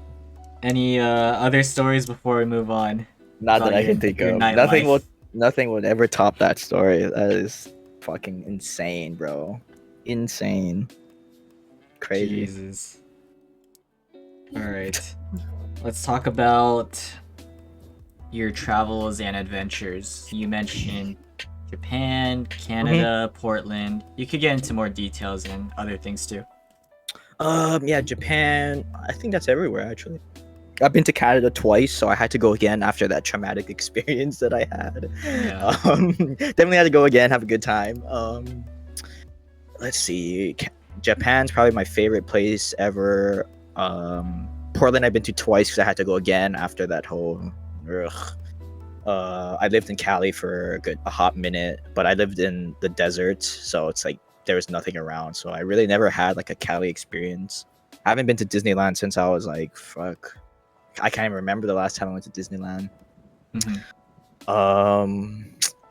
Any other stories before we move on? Not that About I your- can think your of. nightlife? Nothing would ever top that story. That is fucking insane, bro. Insane. Crazy. Jesus. All right. Let's talk about your travels and adventures. You mentioned Japan, Canada, Portland. You could get into more details and other things too. Yeah, Japan. I think that's everywhere actually. I've been to Canada twice, so I had to go again after that traumatic experience that I had. Yeah. Definitely had to go again, have a good time. Let's see. Japan's probably my favorite place ever. Portland I've been to twice because I had to go again after that whole. I lived in Cali for a hot minute, but I lived in the desert, so it's like there was nothing around. So I really never had like a Cali experience. I haven't been to Disneyland since I was like, fuck. I can't even remember the last time I went to Disneyland.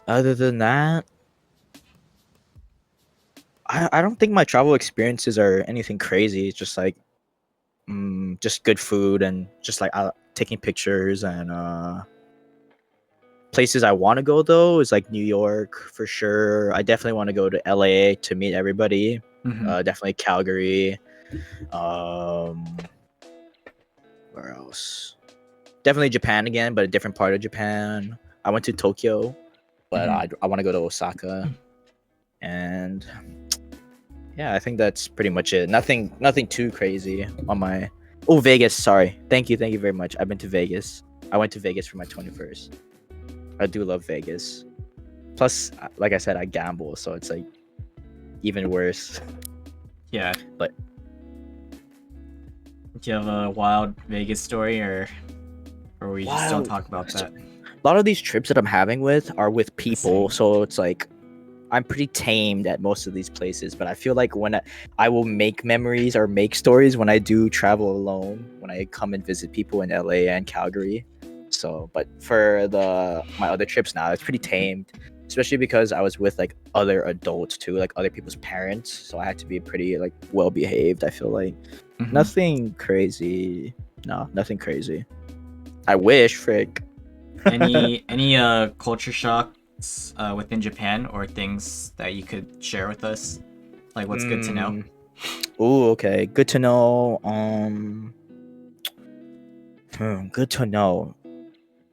Other than that, I don't think my travel experiences are anything crazy. It's just like, just good food and just like taking pictures and places I want to go though is like New York for sure. I definitely want to go to LA to meet everybody. Definitely Calgary. Where else? Definitely Japan again, but a different part of Japan. I went to Tokyo, but I want to go to Osaka. And yeah, I think that's pretty much it. Nothing too crazy on my... Oh, Vegas. Sorry. Thank you very much. I've been to Vegas. I went to Vegas for my 21st. I do love Vegas. Plus, like I said, I gamble, so it's like even worse. Yeah. But do you have a wild Vegas story, or we just don't talk about that? A lot of these trips that I'm having are with people, so it's like I'm pretty tamed at most of these places. But I feel like when I will make memories or make stories when I do travel alone, when I come and visit people in LA and Calgary. So, but for my other trips now, it's pretty tamed. especially because I was with like other adults too, like other people's parents, so I had to be pretty like well behaved. I feel like Mhm. nothing crazy. No, nothing crazy. I wish, frick. Any culture shocks within Japan or things that you could share with us? Like what's good to know? Oh, okay. Good to know. Good to know.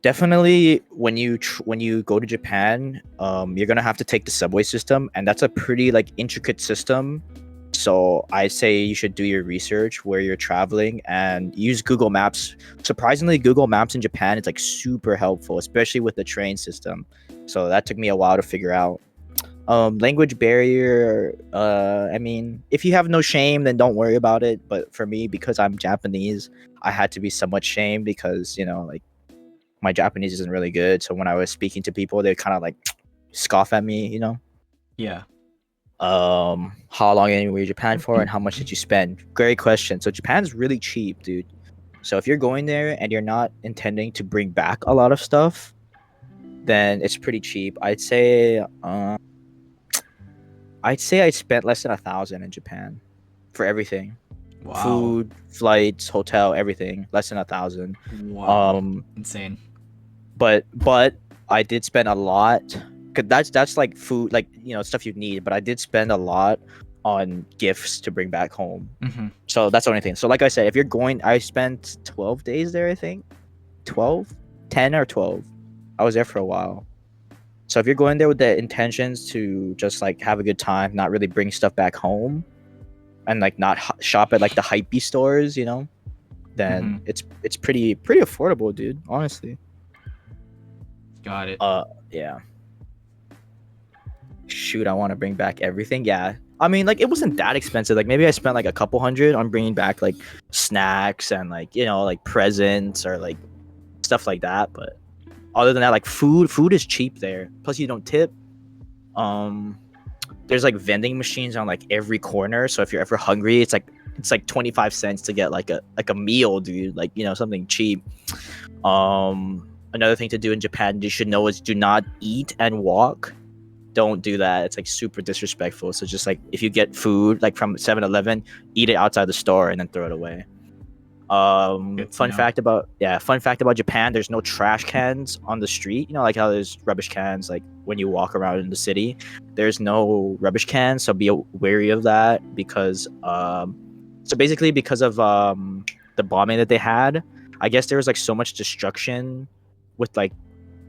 Definitely, when you go to Japan, you're gonna have to take the subway system, and that's a pretty like intricate system. So I say you should do your research where you're traveling and use Google Maps. Surprisingly, Google Maps in Japan is like super helpful, especially with the train system. So that took me a while to figure out. Language barrier. I mean, if you have no shame, then don't worry about it. But for me, because I'm Japanese, I had to be somewhat shamed because like my Japanese isn't really good. So when I was speaking to people, they kind of like scoff at me. Yeah. How long were you in Japan for, and how much did you spend? Great question. So Japan's really cheap, dude. So if you're going there and you're not intending to bring back a lot of stuff, then it's pretty cheap. I'd say I spent less than 1,000 in Japan for everything. Wow. Food, flights, hotel, everything. Less than 1,000. Wow. Insane. But I did spend a lot. Cause that's like food, like stuff you need. But I did spend a lot on gifts to bring back home. Mm-hmm. So that's the only thing. So like I said, if you're going, I spent 12 days there. I think 12, 10 or 12. I was there for a while. So if you're going there with the intentions to just like have a good time, not really bring stuff back home, and like not shop at like the hypey stores, then it's pretty affordable, dude. Honestly. Got it. Yeah. Shoot, I want to bring back everything. Yeah. I mean, like it wasn't that expensive. Like maybe I spent like a couple hundred on bringing back like snacks and like like presents or like stuff like that. But other than that, like food is cheap there. Plus, you don't tip. There's like vending machines on like every corner. So if you're ever hungry, it's like 25 cents to get like a meal, dude. Like something cheap. Another thing to do in Japan you should know is do not eat and walk. Don't do that. It's like super disrespectful. So just like if you get food like from 7-Eleven, eat it outside the store and then throw it away. Fun fact about Japan, there's no trash cans on the street. Like how there's rubbish cans like when you walk around in the city. There's no rubbish cans, so be wary of that because because of the bombing that they had, I guess there was like so much destruction with like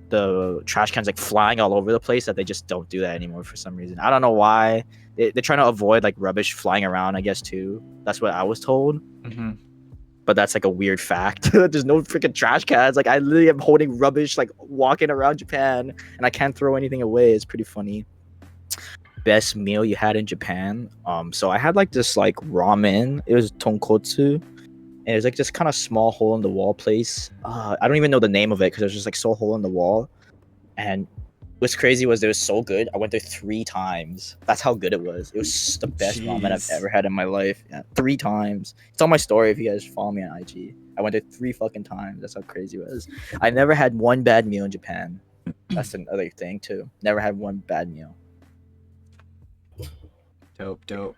the trash cans like flying all over the place that they just don't do that anymore for some reason. I don't know why. They're trying to avoid like rubbish flying around, I guess, too. That's what I was told. Mm-hmm. But that's like a weird fact. There's no freaking trash cans. Like I literally am holding rubbish like walking around Japan and I can't throw anything away. It's pretty funny. Best meal you had in Japan? So I had like this like ramen. It was tonkotsu. And it was like this kind of small hole in the wall place. I don't even know the name of it because it was just like so hole in the wall. And what's crazy was it was so good. I went there 3 times. That's how good it was. It was the best ramen I've ever had in my life. Yeah, 3 times. It's on my story if you guys follow me on IG. I went there 3 fucking times. That's how crazy it was. I never had one bad meal in Japan. That's another thing too. Never had one bad meal. Dope.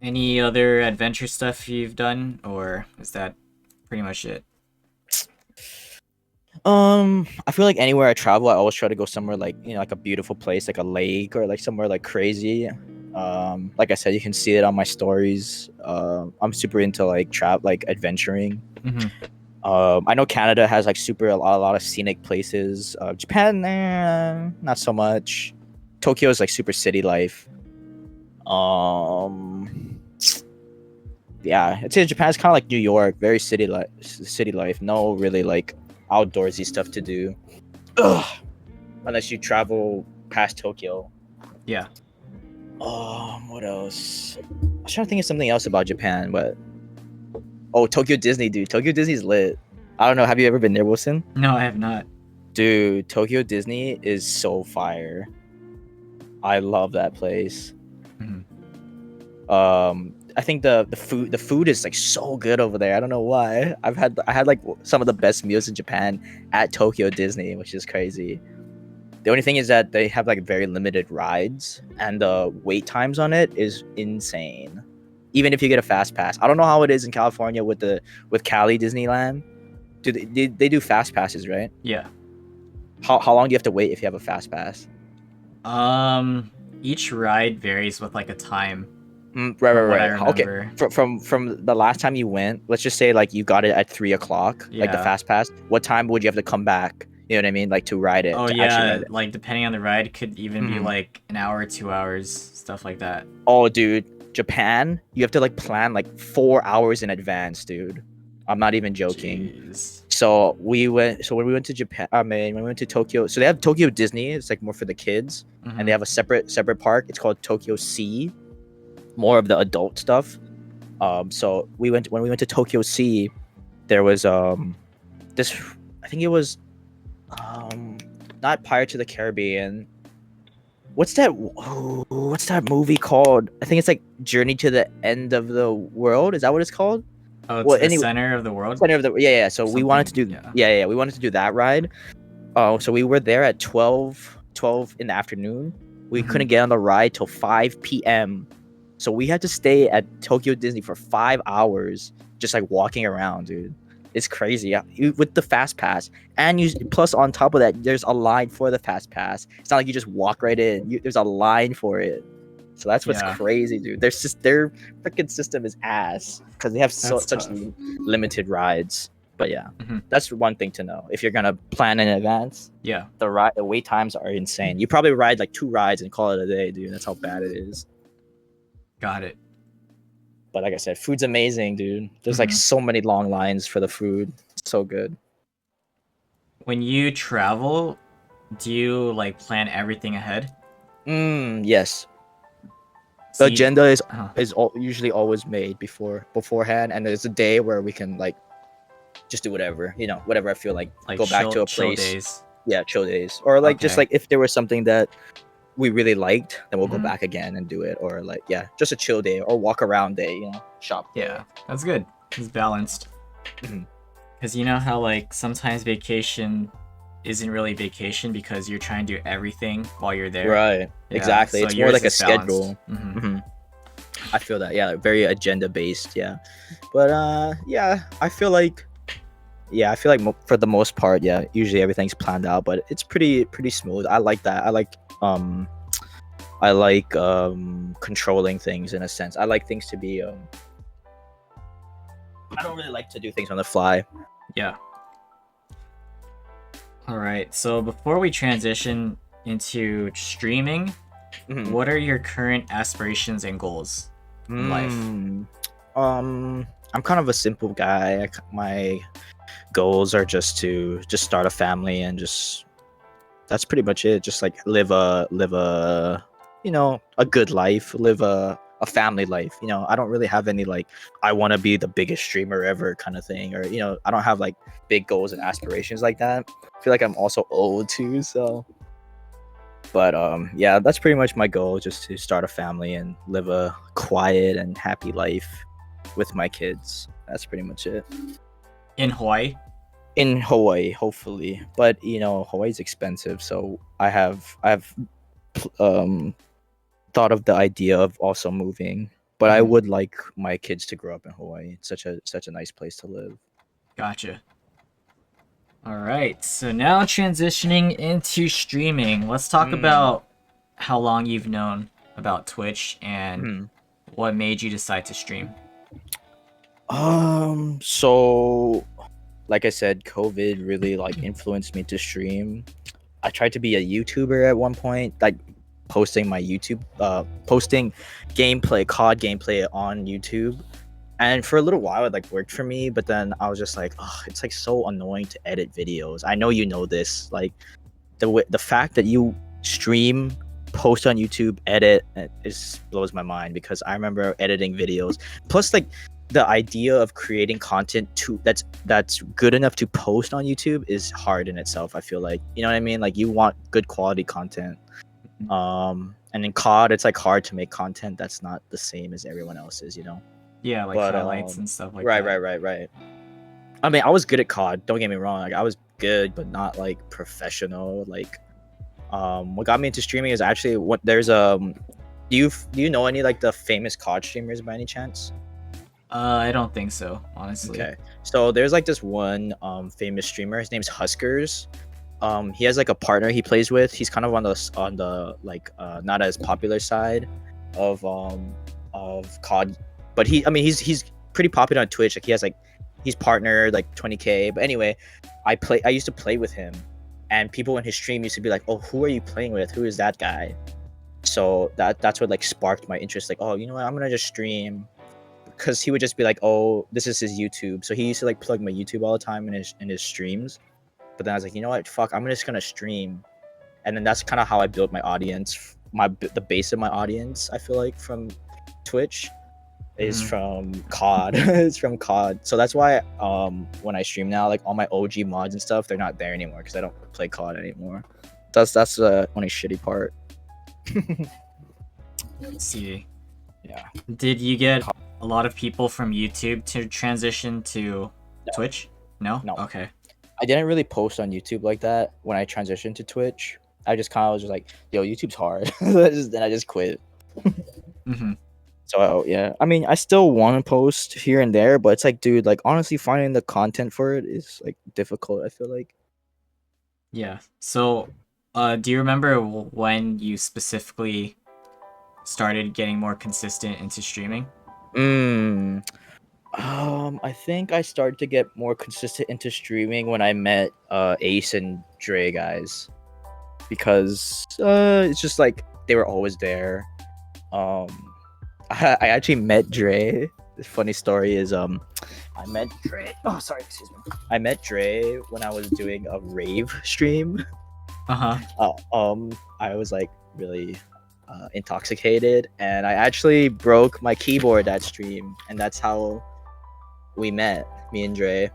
Any other adventure stuff you've done, or is that pretty much it? I feel like anywhere I travel, I always try to go somewhere like like a beautiful place, like a lake or like somewhere like crazy. Like I said, you can see it on my stories. I'm super into like adventuring. Mm-hmm. I know Canada has like a lot of scenic places. Japan, not so much. Tokyo is like super city life. Yeah, I'd say Japan's kind of like New York, very city life. No really like outdoorsy stuff to do. Ugh. Unless you travel past Tokyo. Yeah. What else? I was trying to think of something else about Japan, but Tokyo Disney, dude. Tokyo Disney's lit. I don't know. Have you ever been there, Wilson? No, I have not. Dude, Tokyo Disney is so fire. I love that place. Mm-hmm. I think the food is like so good over there. I don't know why. I had like some of the best meals in Japan at Tokyo Disney, which is crazy. The only thing is that they have like very limited rides, and the wait times on it is insane. Even if you get a fast pass, I don't know how it is in California with Cali Disneyland. They do fast passes, right? Yeah. How long do you have to wait if you have a fast pass? Each ride varies with like a time. Right, From what I right. Okay, remember. from the last time you went, let's just say like you got it at 3 o'clock, like the Yeah. fast pass. What time would you have to come back? You know what I mean, like to ride it, Oh to actually ride yeah, it. like depending on the ride, it could even be Mhm. like an hour, 2 hours, stuff like that. Oh, dude, Japan, you have to like plan like 4 hours in advance, dude. I'm not even joking. Jeez. So we went. So when we went to Japan, I mean, when we went to Tokyo, so they have Tokyo Disney. It's like more for the kids, and they Mhm. have a separate park. It's called Tokyo Sea, more of the adult stuff. So we went when we went to Tokyo Sea. There was this. I think it was not Pirates of the Caribbean. What's that? What's that movie called? I think it's like Journey to the End of the World. Is that what it's called? Oh, Well, to the anyway, center of the world? center of the yeah. So we wanted to Something, do yeah. we wanted to do that ride. Oh, so we were there at 12 in the afternoon. We Mhm. couldn't get on the ride till 5 p.m. So we had to stay at Tokyo Disney for 5 hours, just like walking around, dude. It's crazy. With the fast pass, and you plus on top of that, there's a line for the fast pass. It's not like you just walk right in. There's a line for it. So that's what's Yeah. crazy, dude. Their freaking system is ass because they have That's such tough. limited rides. But yeah, Mhm. that's one thing to know. If you're gonna the advance, Yeah. the wait times are insane. You probably ride like 2 rides and call it a day, dude. That's how bad it is. Got it. But like I said, food's amazing, dude. There's like Mhm. so many long lines for the food. It's so good. When you travel, do you like plan everything ahead? Yes. The So you, agenda uh, usually always made beforehand, and there's a day where we can like just do whatever, whatever I feel like. like Go back to a chill place, days. yeah, chill days, or like just Okay. like if there was something that we really liked, then we'll go Mhm. back again and do it, or like yeah, just a chill day or walk around day, shop day. Yeah, that's good. It's balanced. Mhm. Because you know how like sometimes vacation isn't really vacation because you're trying to do everything while you're there. Right, Yeah, exactly. so It's more yours like a is balanced. schedule. I feel that, yeah, very agenda based, yeah. But yeah, I feel like for the most part, yeah, usually everything's planned out, but it's pretty smooth. I like that. I like controlling things in a sense. I like things to be I don't really like to do things on the fly. Yeah. All right. So before we transition into streaming, Mhm. what are your current aspirations and goals in life? I'm kind of a simple guy. My goals are just start a family and just that's pretty much it. Just like live a a good life, live a family life. I don't really have any like I want to be the biggest streamer ever kind of thing, or I don't have like big goals and aspirations like that. I feel like I'm also old too, so. But yeah, that's pretty much my goal, just to start a family and live a quiet and happy life with my kids. That's pretty much it. In Hawaii? In Hawaii, hopefully, but Hawaii's expensive, so I've um thought of the idea of also moving, but I Mhm. would like my kids to grow up in Hawaii. It's such a nice place to live. Gotcha. All right. So now transitioning into streaming. Let's talk Mm. about how long you've known about Twitch and Mhm. what made you decide to stream. So like I said, COVID really like influenced me to stream. I tried to be a YouTuber at one point, like posting COD gameplay on YouTube. And for a little while it like worked for me, but then I was just like, oh, it's like so annoying to edit videos. I know you know this. Like the fact that you stream, post on YouTube, edit, it just blows my mind because I remember editing videos. Plus like the idea of creating content that's good enough to post on YouTube is hard in itself. I feel like, you know what I mean? Like you want good quality content. And in COD it's like hard to make content that's not the same as everyone else's. Yeah, like But highlights and stuff like right, that. right, right, right. I mean, I was good at COD. Don't get me wrong. Like I was good, but not like professional. Like What got me into streaming is actually what there's do you know any like the famous COD streamers by any chance? I don't think so, honestly. Okay, so there's like this one famous streamer. His name's Huskers. He has like a partner he plays with. He's kind of on the like not as popular side of COD, but he's pretty popular on Twitch. Like he has like he's partnered like 20K. But anyway, I used to play with him, and people in his stream used to be like, "Oh, who are you playing with? Who is that guy?" So that's what like sparked my interest. Like, oh, you know what? I'm gonna just stream, because he would just be like, "Oh, this is his YouTube." So he used to like plug my YouTube all the time in his streams. But then I was like, you know what? Fuck, I'm just gonna stream, and then that's kind of how I built my audience. The base of my audience, I feel like, from Twitch is from COD. It's from COD. So that's why when I stream now, like all my OG mods and stuff, they're not there anymore because I don't play COD anymore. That's the only shitty part. Let's see. Yeah. Did you get a lot of people from YouTube to transition to Twitch? No? No. Okay. I didn't really post on YouTube like that when I transitioned to Twitch. I just kind of was just like, yo, YouTube's hard. Then I just quit. Mm-hmm. So yeah, I mean, I still want to post here and there, but it's like, dude, like honestly, finding the content for it is like difficult. I feel like. Yeah. So, do you remember when you specifically started getting more consistent into streaming? I think I started to get more consistent into streaming when I met Ace and Dre guys, because it's just like they were always there. I actually met Dre. The funny story is I met Dre. Oh, sorry, excuse me. I met Dre when I was doing a rave stream. Uh-huh. I was like really intoxicated, and I actually broke my keyboard that stream, and that's how we met, me and Dre.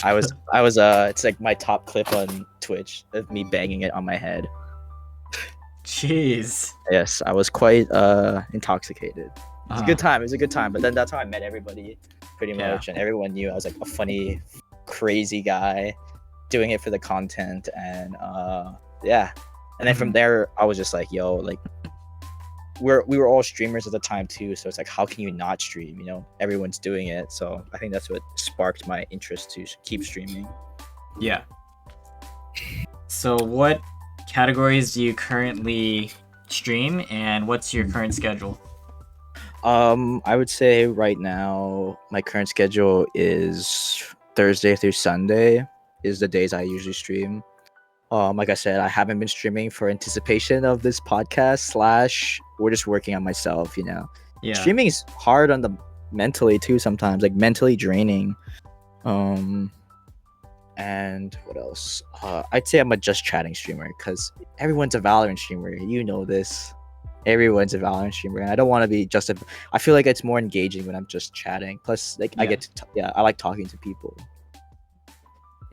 I was it's like my top clip on Twitch of me banging it on my head. Jeez. Yes, I was quite intoxicated. It's a good time. It was a good time. But then that's how I met everybody, pretty much, and everyone knew I was like a funny, crazy guy, doing it for the content, and yeah. And then from there, I was just like, yo, like we were all streamers at the time too, so it's like, how can you not stream? You know, everyone's doing it. So I think that's what sparked my interest to keep streaming. Yeah. So what categories do you currently stream, and what's your current schedule? I would say right now my current schedule is Thursday through Sunday is the days I usually stream. Like I said, I haven't been streaming for anticipation of this podcast / we're just working on myself, you know. Yeah. Streaming is hard on the mentally too sometimes, like mentally draining. And what else? I'd say I'm a just chatting streamer because everyone's a Valorant streamer. You know this. Everyone's a Valorant streamer, and I don't want to be just a. I feel like it's more engaging when I'm just chatting. Plus, like I get to, I like talking to people.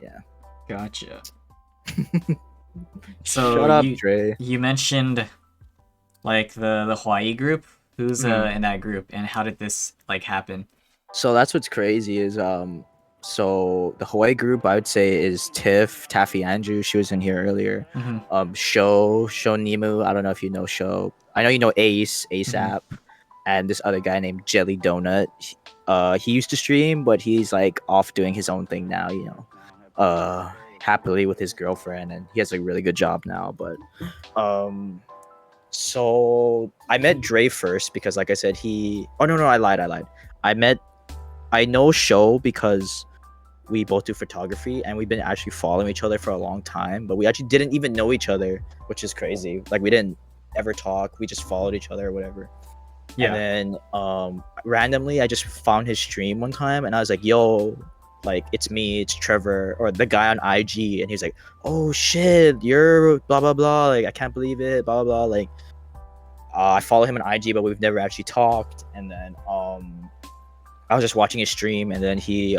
Yeah. Gotcha. So shut up, Dre. You mentioned like the Hawaii group. Who's in that group, and how did this like happen? So that's what's crazy is so the Hawaii group I would say is Tiff, Taffy Andrew, she was in here earlier. Sho Nemu, I don't know if you know Sho. I know you know Ace, ASAP, and this other guy named Jelly Donut. He used to stream, but he's like off doing his own thing now, you know. Happily with his girlfriend, and he has a really good job now. But so I met Dre first because, like I said, I lied. I know Sho because we both do photography, and we've been actually following each other for a long time, but we actually didn't even know each other, which is crazy. Like we didn't ever talk, we just followed each other or whatever. Yeah. And then randomly I just found his stream one time, and I was like, yo, like it's me, it's Trevor, or the guy on IG, and he's like, oh shit, you're blah blah blah, like I can't believe it, blah blah blah. Like I follow him on IG, but we've never actually talked. And then I was just watching his stream, and then he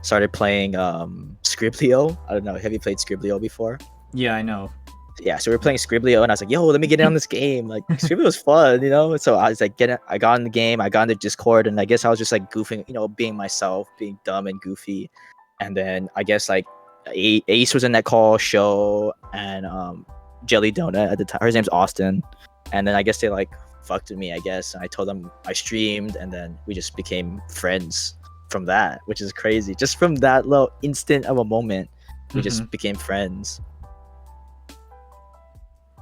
started playing Scriblio. I don't know, have you played Scriblio before? Yeah, I know. Yeah, so we were playing Scriblio, and I was like, yo, let me get in on this game. Like Scriblio was fun, you know. So I was like, I got in the game, I got in the Discord, and I guess I was just like goofing, you know, being myself, being dumb and goofy. And then I guess like Ace was in that call show, and Jelly Donut at the time. Her name's Austin, and then I guess they like fucked with me. I guess, and I told them I streamed, and then we just became friends from that, which is crazy. Just from that little instant of a moment, we just became friends.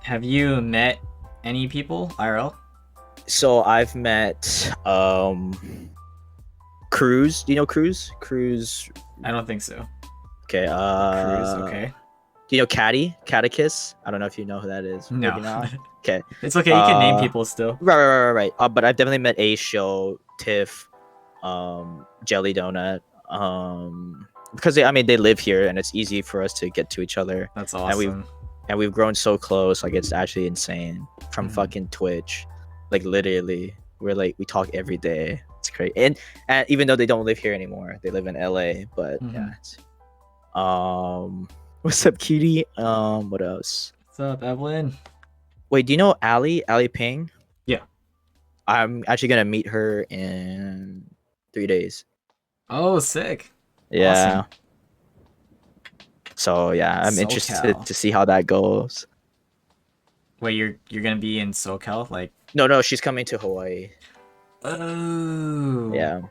Have you met any people IRL? So I've met Cruz. Do you know Cruz? Cruz. I don't think so. Okay. Cruz, okay. Do you know Catechus? I don't know if you know who that is. No. Maybe not. Okay. It's okay. You can name people still. Right. But I've definitely met Ace, Show, Tiff, Jelly Donut. Because they live here and it's easy for us to get to each other. That's awesome. And we've grown so close. Like it's actually insane. From fucking Twitch, like literally, we talk every day. It's crazy. And even though they don't live here anymore, they live in LA. But yeah. What's up, cutie? What else? What's up, Evelyn? Wait, do you know Ali Ping? Yeah. I'm actually gonna meet her in 3 days. Oh, sick. Yeah. Awesome. So yeah, I'm interested to see how that goes. Wait, you're gonna be in SoCal? Like No, she's coming to Hawaii. Oh. Yeah.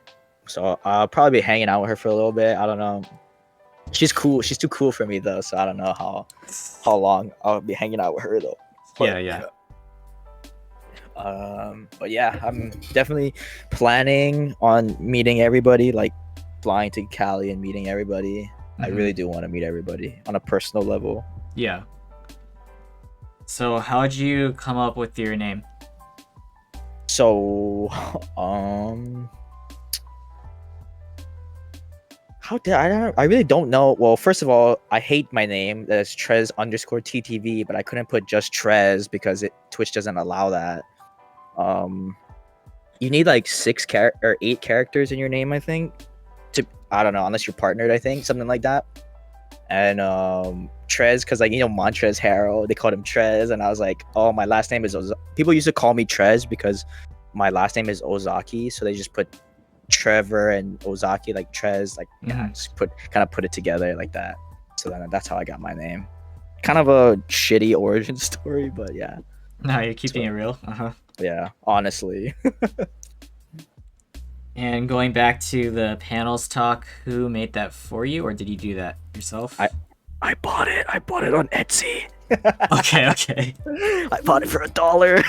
So I'll probably be hanging out with her for a little bit. I don't know. She's cool. She's too cool for me though, so I don't know how long I'll be hanging out with her though. But, yeah. But yeah, I'm definitely planning on meeting everybody, like flying to Cali and meeting everybody. I really do want to meet everybody on a personal level. Yeah. So how'd you come up with your name? So, I really don't know. Well, first of all, I hate my name. That's Trez_TTV, but I couldn't put just Trez because Twitch doesn't allow that. You need like 8 characters in your name, I think. I don't know, unless you're partnered, I think, something like that. And Trez, because like Montrez Harrell, they called him Trez, and I was like, oh, my last name is people used to call me Trez because my last name is Ozaki, so they just put Trevor and Ozaki, like Trez, like just put it together like that. So then that's how I got my name. Kind of a shitty origin story, but yeah. No, you're keeping it real. Yeah, honestly. And going back to the panels talk, who made that for you, or did you do that yourself? I bought it. I bought it on Etsy. Okay. I bought it for $1.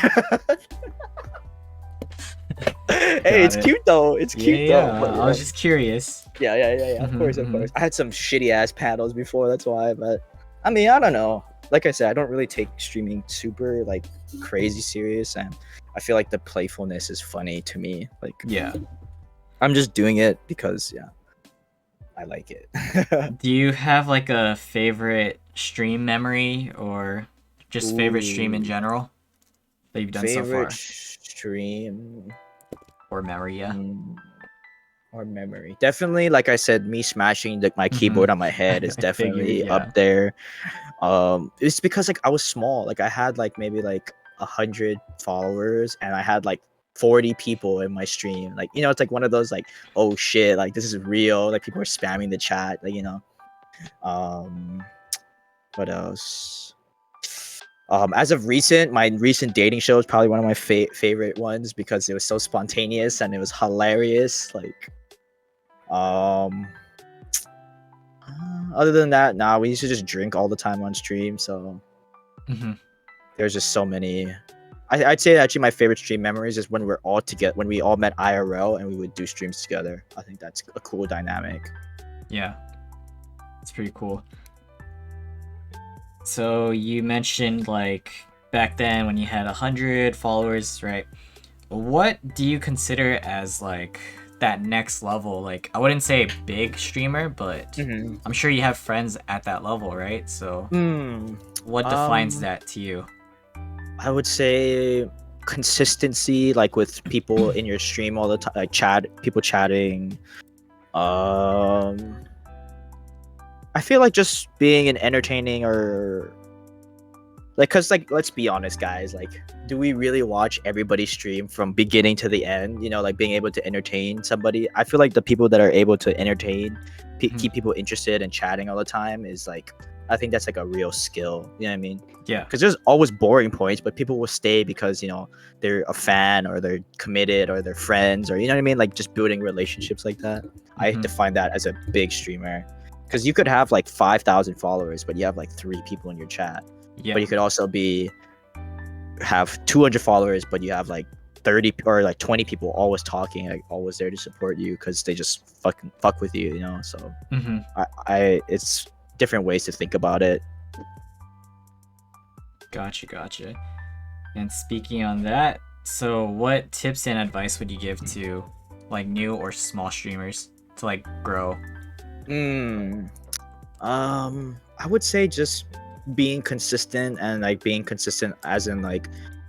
Hey, it's cute though. It's cute though. Yeah. I was just curious. Yeah. Of course. I had some shitty ass panels before, that's why. But I mean, I don't know. Like I said, I don't really take streaming super like crazy serious, and I feel like the playfulness is funny to me. Like, yeah, I'm just doing it because I like it. Do you have like a favorite stream memory or just favorite stream in general that you've done so far? Favorite stream or memory, yeah. Or memory. Definitely, like I said, me smashing my keyboard on my head is definitely up there. It's because like I was small. Like I had like maybe like 100 followers, and I had like 40 people in my stream. Like, it's like one of those like, oh shit, like this is real. Like people are spamming the chat. Like, what else? As of my recent dating show is probably one of my favorite ones because it was so spontaneous and it was hilarious. Like, other than that, we used to just drink all the time on stream. So there's just so many. I'd say actually my favorite stream memories is when when we all met IRL and we would do streams together. I think that's a cool dynamic. Yeah, it's pretty cool. So you mentioned like back then when you had 100 followers, right? What do you consider as like that next level? Like, I wouldn't say big streamer, but I'm sure you have friends at that level, right? So what defines that to you? I would say consistency, like with people in your stream all the time, like people chatting. I feel like just being an entertaining or like, cause like let's be honest, guys. Like, do we really watch everybody stream from beginning to the end? You know, like being able to entertain somebody. I feel like the people that are able to entertain, keep people interested and chatting all the time is like, I think that's like a real skill. You know what I mean? Yeah. Because there's always boring points, but people will stay because, you know, they're a fan or they're committed or they're friends, or, you know what I mean, like just building relationships like that. I define that as a big streamer, because you could have like 5,000 followers but you have like 3 people in your chat. Yeah. But you could also have 200 followers but you have like 30 or like 20 people always talking, like always there to support you because they just fuck with you, you know. So I it's different ways to think about it. Gotcha. And speaking on that, so what tips and advice would you give to like new or small streamers to like grow? I would say just being consistent, and like being consistent as in like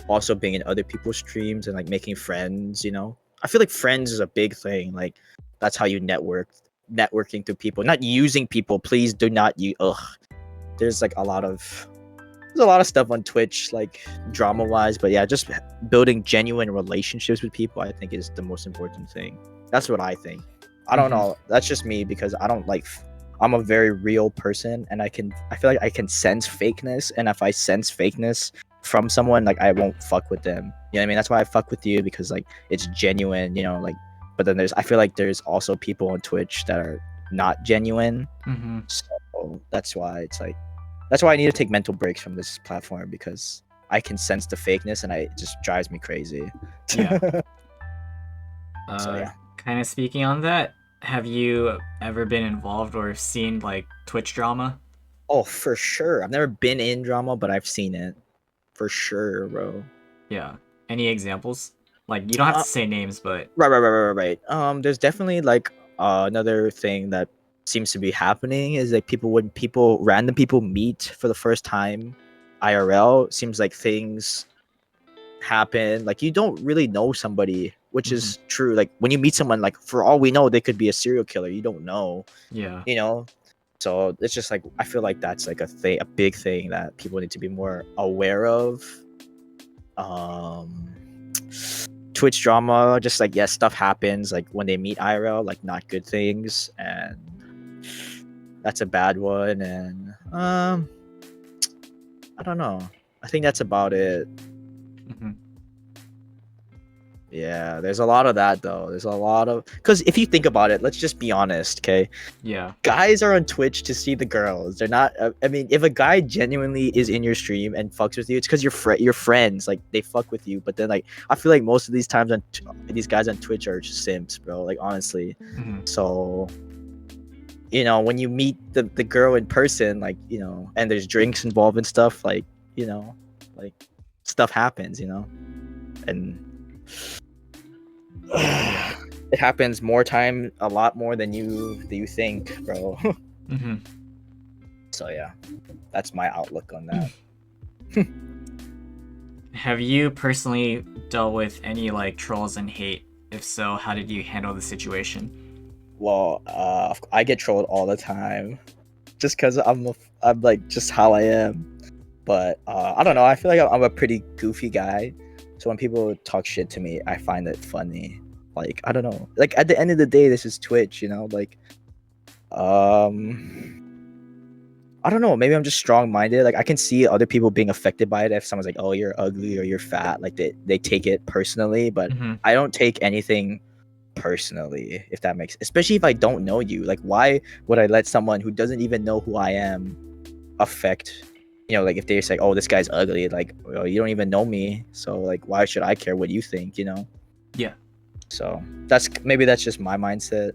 also being in other people's streams and like making friends, you know. I feel like friends is a big thing. Like that's how you networking through people, not using people. Please do not use there's like a lot of stuff on Twitch, like drama wise, but yeah, just building genuine relationships with people, I think, is the most important thing. That's what I think. I don't know. That's just me, because I don't like. I'm a very real person, and I feel like I can sense fakeness, and if I sense fakeness from someone, like I won't fuck with them. You know what I mean? That's why I fuck with you, because like it's genuine, you know. Like, but then I feel like there's also people on Twitch that are not genuine. So that's why it's like. That's why I need to take mental breaks from this platform, because I can sense the fakeness and it just drives me crazy. Yeah. So, yeah. Kind of speaking on that, have you ever been involved or seen like Twitch drama? Oh, for sure. I've never been in drama, but I've seen it. For sure, bro. Yeah. Any examples? Like, you don't have to say names, but... Right. There's definitely like another thing that seems to be happening is like when random people meet for the first time IRL, seems like things happen, like you don't really know somebody, which is true. Like when you meet someone, like for all we know they could be a serial killer, you don't know. Yeah. You know, so it's just like I feel like that's like a big thing that people need to be more aware of. Twitch drama, just like, yes, stuff happens like when they meet IRL, like not good things, and that's a bad one. And I don't know, I think that's about it. Yeah, there's a lot of that though. There's a lot of, because if you think about it, let's just be honest, okay? Yeah. Guys are on Twitch to see the girls. They're not. I mean, if a guy genuinely is in your stream and fucks with you, it's because you're friends. Like they fuck with you. But then, like, I feel like most of these times these guys on Twitch are just simps, bro. Like honestly. So, you know, when you meet the girl in person, like, you know, and there's drinks involved and stuff, like, you know, like stuff happens, you know, and. It happens a lot more than you think, bro. So yeah, that's my outlook on that. Have you personally dealt with any like trolls and hate? If so, how did you handle the situation? Well, I get trolled all the time, just because I'm like just how I am. But I don't know. I feel like I'm a pretty goofy guy, so when people talk shit to me, I find it funny. Like, I don't know. Like, at the end of the day, this is Twitch, you know? Like, I don't know. Maybe I'm just strong-minded. Like, I can see other people being affected by it. If someone's like, oh, you're ugly or you're fat, like, they take it personally. But I don't take anything personally, if that makes... Especially if I don't know you. Like, why would I let someone who doesn't even know who I am affect... You know, like, if they say, oh, this guy's ugly, like, well, you don't even know me. So, like, why should I care what you think, you know? Yeah. So maybe that's just my mindset.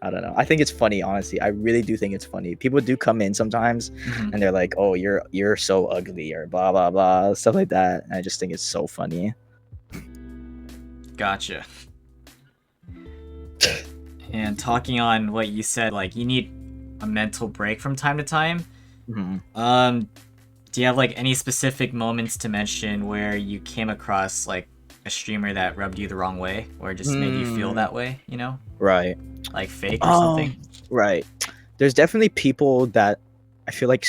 I don't know. I think it's funny, honestly. I really do think it's funny. People do come in sometimes and they're like, oh, you're so ugly or blah blah blah, stuff like that. And I just think it's so funny. Gotcha. And talking on what you said, like you need a mental break from time to time. Do you have like any specific moments to mention where you came across like a streamer that rubbed you the wrong way or just made you feel that way, you know? Right. Like fake or something? Right. There's definitely people that I feel like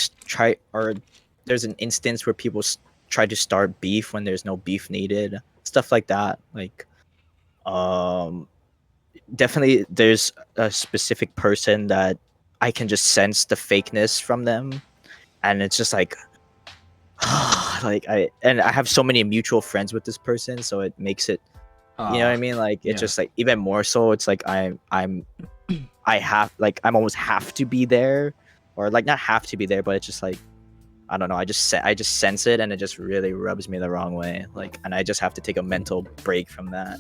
there's an instance where people try to start beef when there's no beef needed, stuff like that. Like, definitely there's a specific person that I can just sense the fakeness from them, and it's just like like I have so many mutual friends with this person, so it makes it, you know what I mean? Like it's yeah. just like even more so. It's like I have like I'm almost have to be there, or like not have to be there, but it's just like I don't know. I just sense it, and it just really rubs me the wrong way. Like, and I just have to take a mental break from that.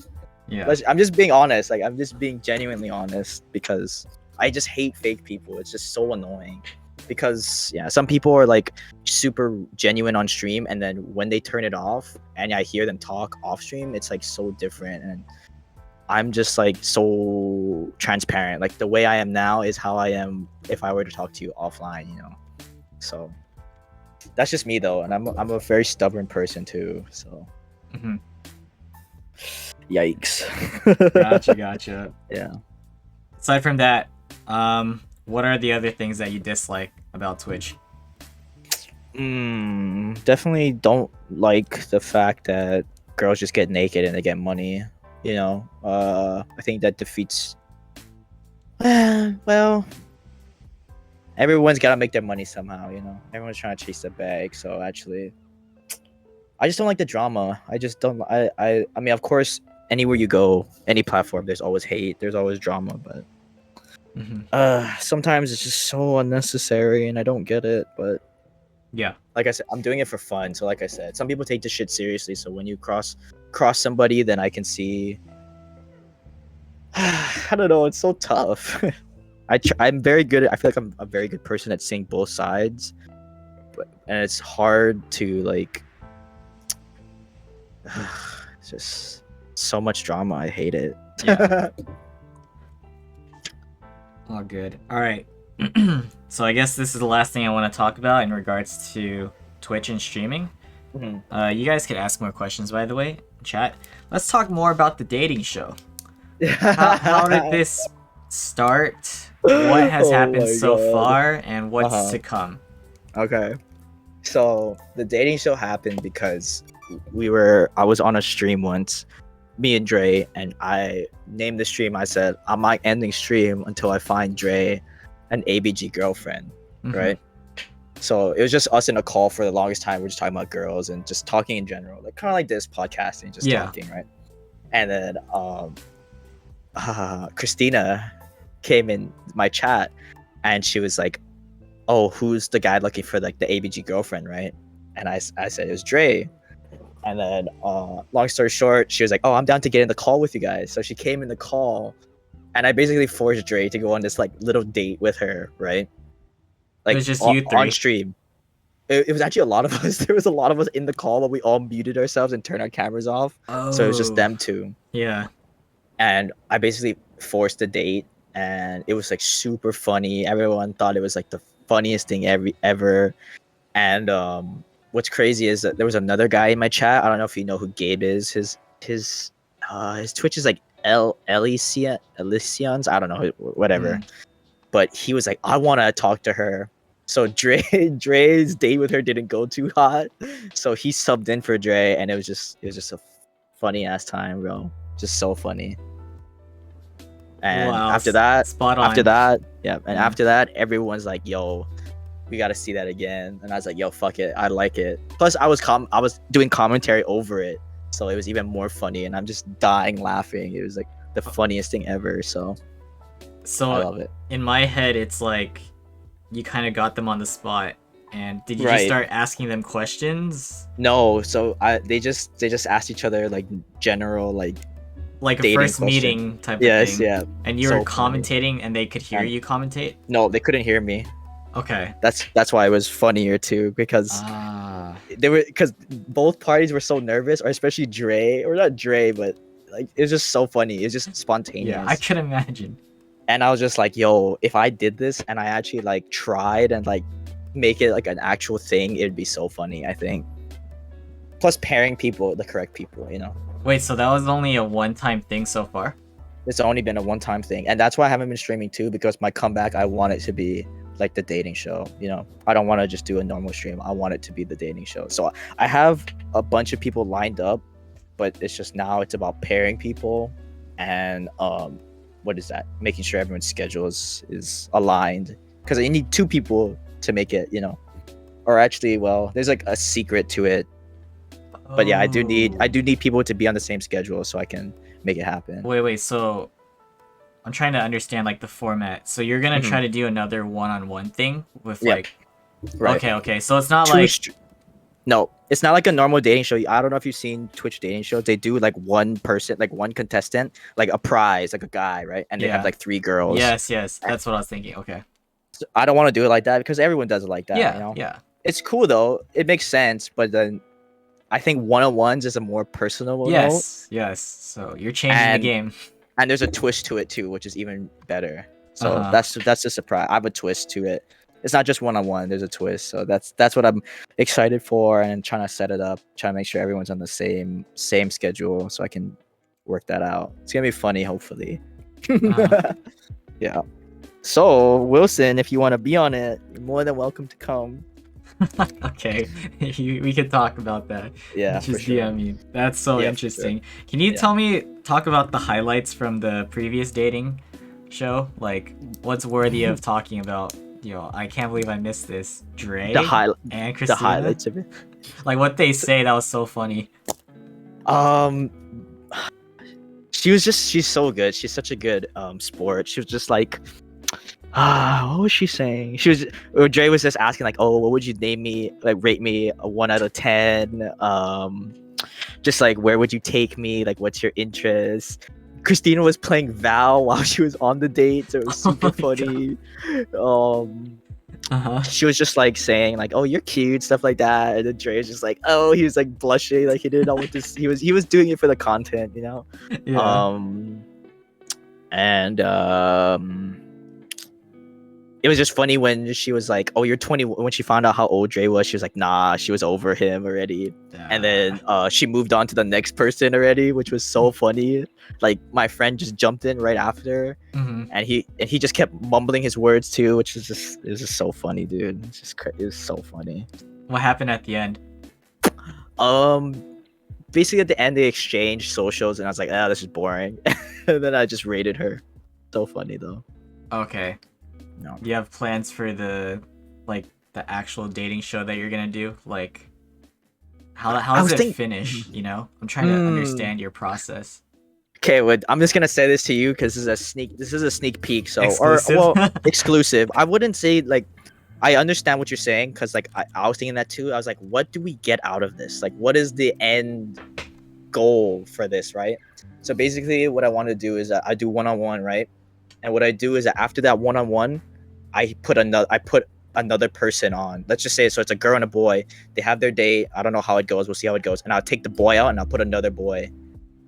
Yeah. I'm just being honest. Like I'm just being genuinely honest because I just hate fake people. It's just so annoying. Because yeah, some people are like super genuine on stream, and then when they turn it off and I hear them talk off stream, it's like so different. And I'm just like so transparent. Like the way I am now is how I am if I were to talk to you offline, you know. So that's just me though, and I'm a very stubborn person too. So Mm-hmm. yikes. Gotcha. Yeah. Aside from that, what are the other things that you dislike about Twitch? Definitely don't like the fact that girls just get naked and they get money. You know, I think that defeats. Well, everyone's got to make their money somehow. You know, everyone's trying to chase the bag. So actually, I just don't like the drama. I just don't. I mean, of course, anywhere you go, any platform, there's always hate. There's always drama, but sometimes it's just so unnecessary, and I don't get it. But Yeah. like I said, I'm doing it for fun. So like I said, some people take this shit seriously. So when you cross somebody, then I can see. I don't know. It's so tough. I'm very good. I feel like I'm a very good person at seeing both sides, and it's hard to like. It's just so much drama. I hate it. Yeah. All good. All right. So I guess this is the last thing I want to talk about in regards to Twitch and streaming. Mhm. You guys could ask more questions, by the way, in chat. Let's talk more about the dating show. How did this start? What has Oh happened my so God. far, and what's Uh-huh. to come? Okay. So the dating show happened because I was on a stream once, me and Dre, and I named the stream. I said, I'm not ending stream until I find Dre an ABG girlfriend, Mhm. right? So it was just us in a call for the longest time. We're just talking about girls and just talking in general, like kind of like this podcasting, just Yeah. talking, right? And then Christina came in my chat, and she was like, "Oh, who's the guy looking for like the ABG girlfriend, right?" And I said it was Dre. And then long story short, she was like, "Oh, I'm down to get in the call with you guys." So she came in the call, and I basically forced Dre to go on this like little date with her, right? It Like was just on, you three. on stream. It was actually a lot of us. There was a lot of us in the call, but we all muted ourselves and turned our cameras off. So it was just Oh. them two. Yeah. And I basically forced the date, and it was like super funny. Everyone thought it was like the funniest thing ever. And what's crazy is that there was another guy in my chat. I don't know if you know who Gabe is. His Twitch is like Elysians. I don't know, whatever. Mhm. But he was like, I want to talk to her. So Dre's date with her didn't go too hot. So he subbed in for Dre, and it was just a funny ass time, bro. Just so funny. And Wow, after that, spot on. yeah. And Yeah. after that, everyone's like, "Yo, we got to see that again." And I was like, "Yo, fuck it, I like it." Plus, I was doing commentary over it, so it was even more funny. And I'm just dying laughing. It was like the funniest thing ever. So I So love it. in my head, it's like you kind of got them on the spot. And did you just Right. start asking them questions? No, so they just asked each other like general like Like a dating first question. meeting type of Yes, thing. yeah. And you So were funny. commentating and they could hear And- you commentate? No, they couldn't hear me. Okay. That's why it was funnier too, because Ah. because both parties were so nervous, or especially Dre, or not Dre, but like it was just so funny. It's just spontaneous. Yeah, I could imagine. And I was just like, yo, if I did this and I actually like tried and like make it like an actual thing, it'd be so funny, I think. Plus pairing people, the correct people, you know. Wait, so that was only a one-time thing so far? It's only been a one-time thing, and that's why I haven't been streaming too, because my comeback, I want it to be like the dating show. You know, I don't want to just do a normal stream. I want it to be the dating show. So I have a bunch of people lined up, but it's just now it's about pairing people and what is that? Making sure everyone's schedules is aligned, because you need two people to make it, you know. Or actually, well, there's like a secret to it. But yeah, I do need people to be on the same schedule so I can make it happen. Wait. So I'm trying to understand like the format. So you're gonna Mhm. try to do another one-on-one thing with Yep. like. Right. Okay. So it's not Two like. No, it's not like a normal dating show. I don't know if you've seen Twitch dating shows. They do like one person, like one contestant, like a prize, like a guy, right? And they have Yeah. like three girls. Yes. That's what I was thinking. Okay. So I don't want to do it like that because everyone does it like that, you know? Yeah. It's cool though. It makes sense, but then I think one-on-ones is a more personal note. Yes. So you're changing the And game. and there's a twist to it too, which is even better. So Uh-huh. that's a surprise. I have a twist to it. It's not just one-on-one. There's a twist. So that's what I'm excited for, and trying to set it up, trying to make sure everyone's on the same schedule, so I can work that out. It's gonna be funny, hopefully. Uh-huh. Yeah. So Wilson, if you want to be on it, you're more than welcome to come. Okay, we could talk about that. Yeah, for Just sure. DM me. That's so Yeah, for sure. interesting. Can you Yeah. talk about the highlights from the previous dating show? Like, what's worthy of talking about? I can't believe I missed this. Dre and Christina. The highlights of it. Like what they say, that was so funny. She's so good. She's such a good sport. She was just like, what was she saying? Dre was just asking like, oh, what would you name me? Like, rate me a 1 out of 10. Just like, where would you take me? Like, what's your interest? Christina was playing Val while she was on the date, so it was super funny. She was just like saying like, oh, you're cute, stuff like that, and then Dre was just like, oh, he was like blushing, like he didn't know what this. He was doing it for the content, you know. Yeah. And it was just funny when she was like, oh, you're 20. When she found out how old Dre was, she was like, nah, she was over him already. And then she moved on to the next person already, which was so funny. Like, my friend just jumped in right after, and he just kept mumbling his words too, which is just, it was just so funny, dude. It was so funny. What happened at the end? Basically at the end they exchanged socials, and I was like, this is boring. And then I just rated her. So funny though. Okay. No. Do you have plans for the actual dating show that you're gonna do? Like, how does it finish? You know, I'm trying to understand your process. Okay, well, I'm just gonna say this to you because this is a sneak peek. So, Exclusive? Exclusive. I wouldn't say like, I understand what you're saying, because like I was thinking that too. I was like, what do we get out of this? Like, what is the end goal for this, right? So basically, what I want to do is I do one-on-one, right? And what I do is that after that one-on-one, I put another person on. Let's just say, so it's a girl and a boy. They have their date. I don't know how it goes. We'll see how it goes. And I'll take the boy out and I'll put another boy,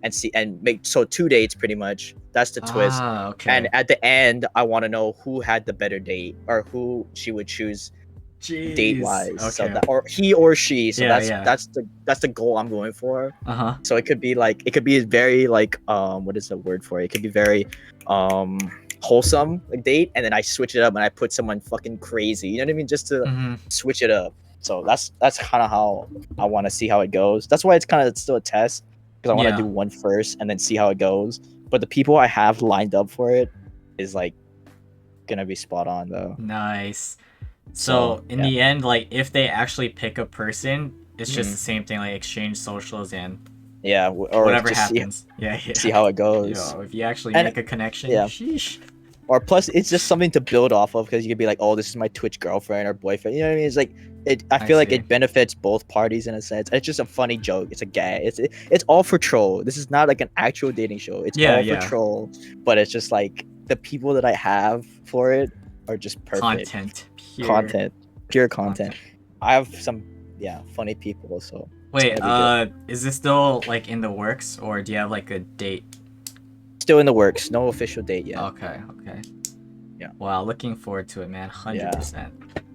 and make 2 dates pretty much. That's the twist. Okay. And at the end, I want to know who had the better date, or who she would choose date wise. Okay. So or he or she. So Yeah, that's the goal I'm going for. Uh-huh. So it could be very like, what is the word for it? It could be very wholesome, like, date, and then I switch it up and I put someone fucking crazy. You know what I mean? Just to switch it up. So that's kind of how I want to see how it goes. That's why it's kind of still a test, because I want to do one first and then see how it goes. But the people I have lined up for it is like gonna be spot on though. Nice. So in the end, like, if they actually pick a person, it's just the same thing, like exchange socials and or whatever just happens. See how it goes. If you actually make a connection, sheesh. Or plus, it's just something to build off of, because you could be like, oh, this is my Twitch girlfriend or boyfriend. You know what I mean? It's like, I feel like it benefits both parties in a sense. It's just a funny joke. It's a gag. It's all for troll. This is not like an actual dating show. It's all for troll. But it's just like, the people that I have for it are just perfect. Pure content. I have some funny people. So wait, is this still like in the works, or do you have like a date? Still in the works. No official date yet. Okay. Yeah. Wow, looking forward to it, man. 100%.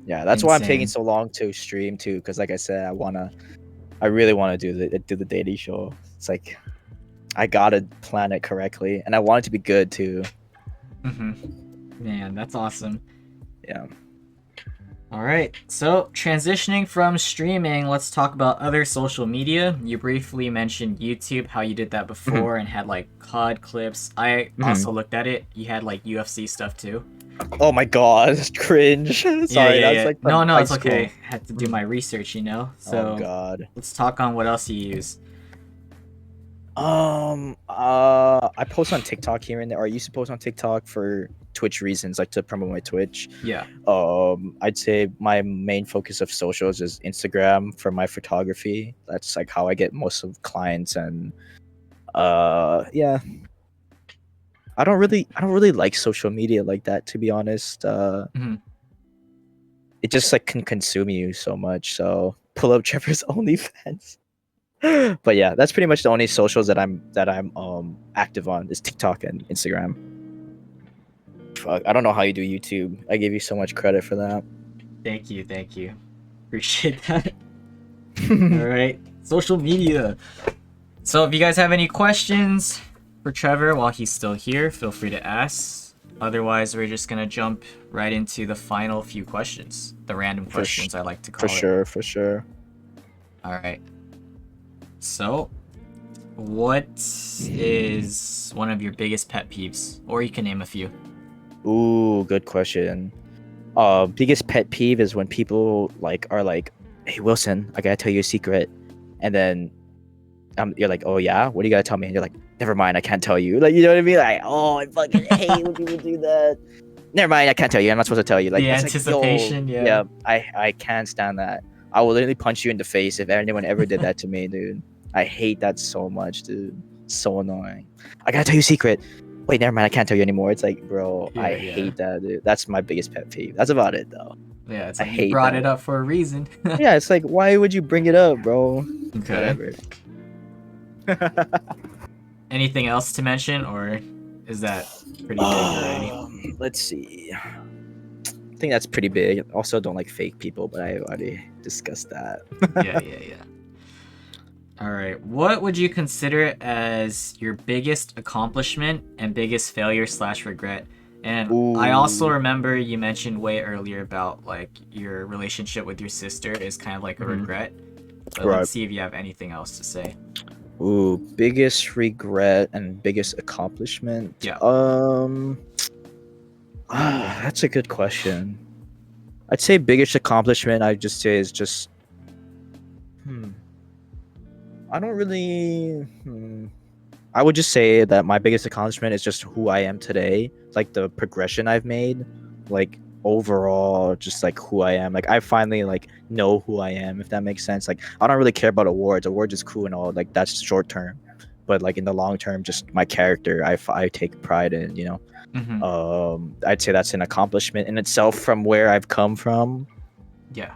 Yeah, that's why I'm taking so long to stream too, because like I said, I really want to do the dating show. It's like, I gotta plan it correctly, and I want it to be good too. Man, that's awesome. Yeah. All right. So, transitioning from streaming, let's talk about other social media. You briefly mentioned YouTube, how you did that Mhm, before and had like COD clips. I mhm. also looked at it. You had like UFC stuff too. Oh my god, cringe. Yeah, Sorry, yeah, that's yeah. like No, from no, high it's okay. school. Had to do Mhm. my research, you know? Oh So, god. let's talk on what else you use. I post on TikTok here and there, or I used to post on TikTok for Twitch reasons, like to promote my Twitch. Yeah. I'd say my main focus of socials is Instagram for my photography. That's like how I get most of clients, and yeah, I don't really like social media like that, to be honest. Hmm. It just like can consume you so much. So pull up Trevor's OnlyFans. But yeah, that's pretty much the only socials that I'm active on is TikTok and Instagram. Fuck, I don't know how you do YouTube. I gave you so much credit for that. Thank you, thank you. Appreciate that. All right. Social media. So, if you guys have any questions for Trevor while he's still here, feel free to ask. Otherwise, we're just gonna jump right into the final few questions, the random for sh- questions I like to for call it. sure, for sure. All right. So, what is one of your biggest pet peeves, or you can name a few? Ooh, good question. Biggest pet peeve is when people like are like, "Hey Wilson, I gotta tell you a secret," and then you're like, "Oh yeah, what do you gotta tell me?" And you're like, "Never mind, I can't tell you." Like, you know what I mean? Like, oh, I fucking hate when people do that. Never mind, I can't tell you. I'm not supposed to tell you. Like, The it's like, yo, anticipation, yeah. yeah, I can't stand that. I will literally punch you in the face if anyone ever did that to me, dude. I hate that so much, dude. So annoying. I gotta tell you a secret. Wait, never mind. I can't tell you anymore. It's like, bro, I Yeah, yeah. hate that, dude. That's my biggest pet peeve. That's about it, though. Yeah, it's I like you hate brought that. it up for a reason. Yeah, it's like, why would you bring it up, bro? Okay. Whatever. Anything else to mention, or is that pretty big already? Let's see. I think that's pretty big. Also, don't like fake people, but I already discussed that. Yeah, yeah, yeah. All right. What would you consider as your biggest accomplishment and biggest failure slash regret? And I also Ooh. remember you mentioned way earlier about like your relationship with your sister is kind of like a Mhm. regret. But Right. let's see if you have anything else to say. Ooh, biggest regret and biggest accomplishment. Yeah. That's a good question. I'd say biggest accomplishment I'd just say is just hmm. I don't really I would just say that my biggest accomplishment is just who I am today, like the progression I've made, like overall just like who I am. Like I finally like know who I am, if that makes sense. Like I don't really care about awards. Awards is cool and all, like that's short term. But like in the long term, just my character, I take pride in, you know. Mm-hmm. I'd say that's an accomplishment in itself from where I've come from. Yeah.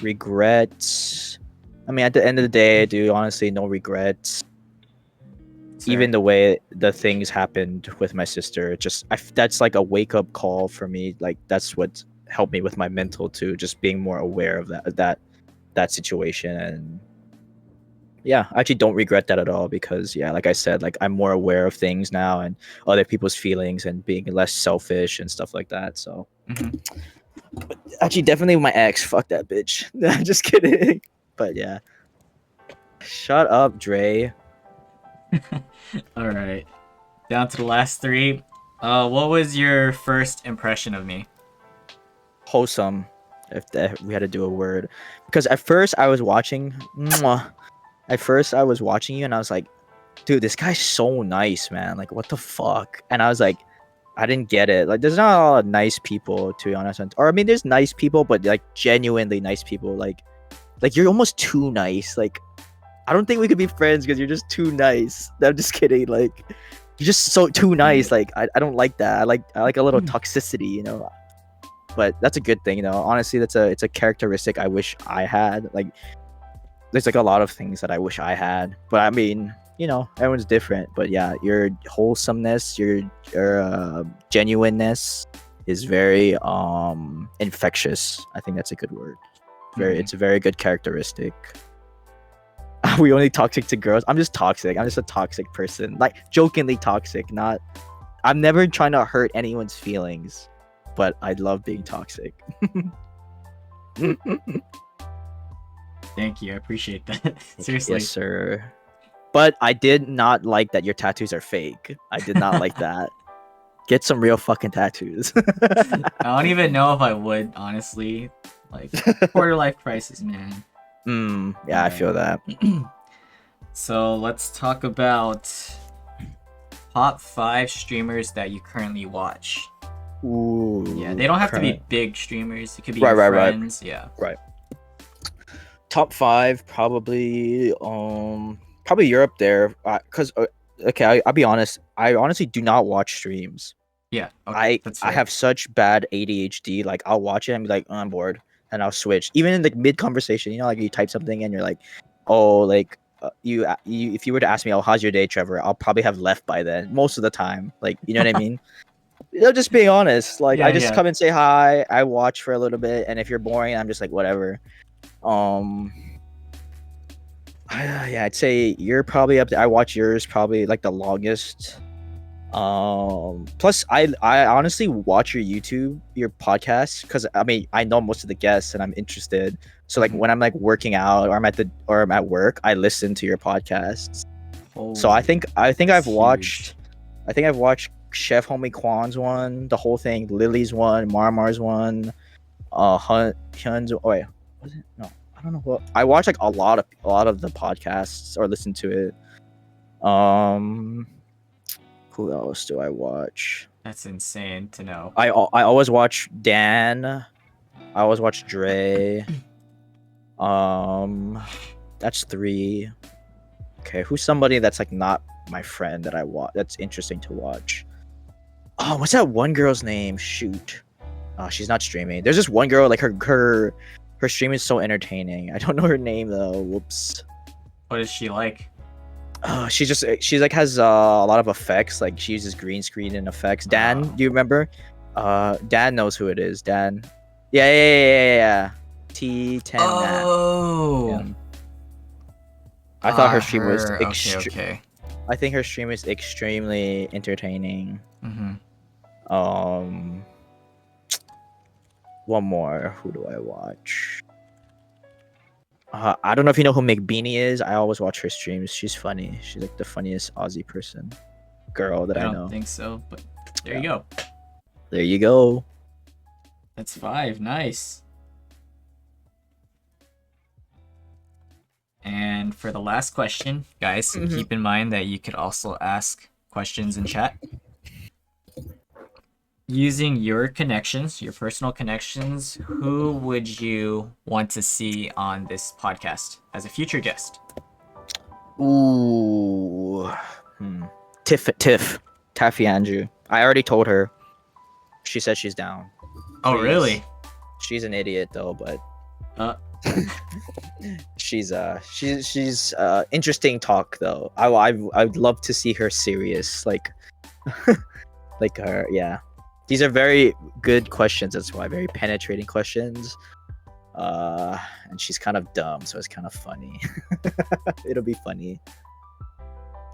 Regrets. I mean, at the end of the day, I do honestly no regrets. Even Fair. the way the things happened with my sister, that's like a wake up call for me. Like that's what helped me with my mental too, just being more aware of that situation. And yeah, I actually don't regret that at all because yeah, like I said, like I'm more aware of things now and other people's feelings and being less selfish and stuff like that. So Mm-hmm. actually, definitely my ex. Fuck that bitch. I'm just kidding. But yeah, shut up, Dre. All right. Down to the last three. What was your first impression of me? Wholesome. If we had to do a word, because at first I was watching. At first I was watching you and I was like, dude, this guy's so nice, man. Like, what the fuck? And I was like, I didn't get it. Like, there's not a lot of nice people, to be honest. Or I mean, there's nice people, but like genuinely nice people. Like you're almost too nice. Like, I don't think we could be friends because you're just too nice. I'm just kidding. Like, you're just so too nice. Like, I don't like that. I like a little toxicity, you know. But that's a good thing, you know. Honestly, it's a characteristic I wish I had. Like, there's like a lot of things that I wish I had. But I mean, you know, everyone's different. But yeah, your wholesomeness, your genuineness is very infectious. I think that's a good word. It's a very good characteristic. Are we only toxic to girls? I'm just toxic. I'm just a toxic person. Like jokingly toxic, not I'm never trying to hurt anyone's feelings. but I love being toxic. Thank you. I appreciate that. Seriously. Yes, sir. But I did not like that your tattoos are fake. I did not like that. Get some real fucking tattoos. I don't even know if I would, honestly. Like, quarter life crisis, man. Yeah, I feel that. So let's talk about top 5 streamers that you currently watch. Ooh. Yeah, they don't have to be current- big streamers. It could be Right, your right. friends. Yeah. Right. Top 5, probably probably you're up there. Cause okay, I'll be honest. I honestly do not watch streams. Yeah. Okay, that's I fair. have such bad ADHD. Like I'll watch it and be like, oh, I'm bored, and I'll switch. Even in the mid conversation, you know, like you type something and you're like, oh, like you if you were to ask me, oh, how's your day, Trevor? I'll probably have left by then most of the time. Like, you know what I mean? You know, just being honest. Like I just come and say hi. I watch for a little bit, and if you're boring, I'm just like whatever. Yeah, I'd say you're probably up there. I watch yours probably like the longest. Plus I honestly watch your podcast because I mean I know most of the guests and I'm interested. So like when I'm like working out or I'm at work, I listen to your podcasts. So I think I've watched Chef Homie Kwan's one, the whole thing, Lily's one, Marmar's one, Hyun's. Oh wait, was it? No, I don't know what. I watch like a lot of the podcasts or listen to it. Who else do I watch? That's insane to know. I always watch Dan. I always watch Dre. That's 3. Okay, who's somebody that's like not my friend that I watch? That's interesting to watch. Oh, what's that one girl's name? Shoot. Oh, she's not streaming. There's this one girl, like her stream is so entertaining. I don't know her name though. Whoops. What is she like? She like has a lot of effects. Like she uses green screen and effects. Dan, do you remember? Dan knows who it is. Dan. Yeah. T10. Oh. Yeah. I thought her stream was okay. I think her stream is extremely entertaining. One more. Who do I watch? I don't know if you know who McBeanie is. I always watch her streams. She's funny. She's like the funniest Aussie girl that I know. I don't think so, but there you go. There you go. That's 5. Nice. And for the last question, guys, keep in mind that you could also ask questions in chat. Using your connections, your personal connections, who would you want to see on this podcast as a future guest? Ooh. Taffy Andrew. I already told her. She said she's down. Oh, really? She's an idiot though, but she's interesting talk though. I'd love to see her serious, like like her. Yeah, these are very good questions. That's why very penetrating questions. And she's kind of dumb, so it's kind of funny. It'll be funny.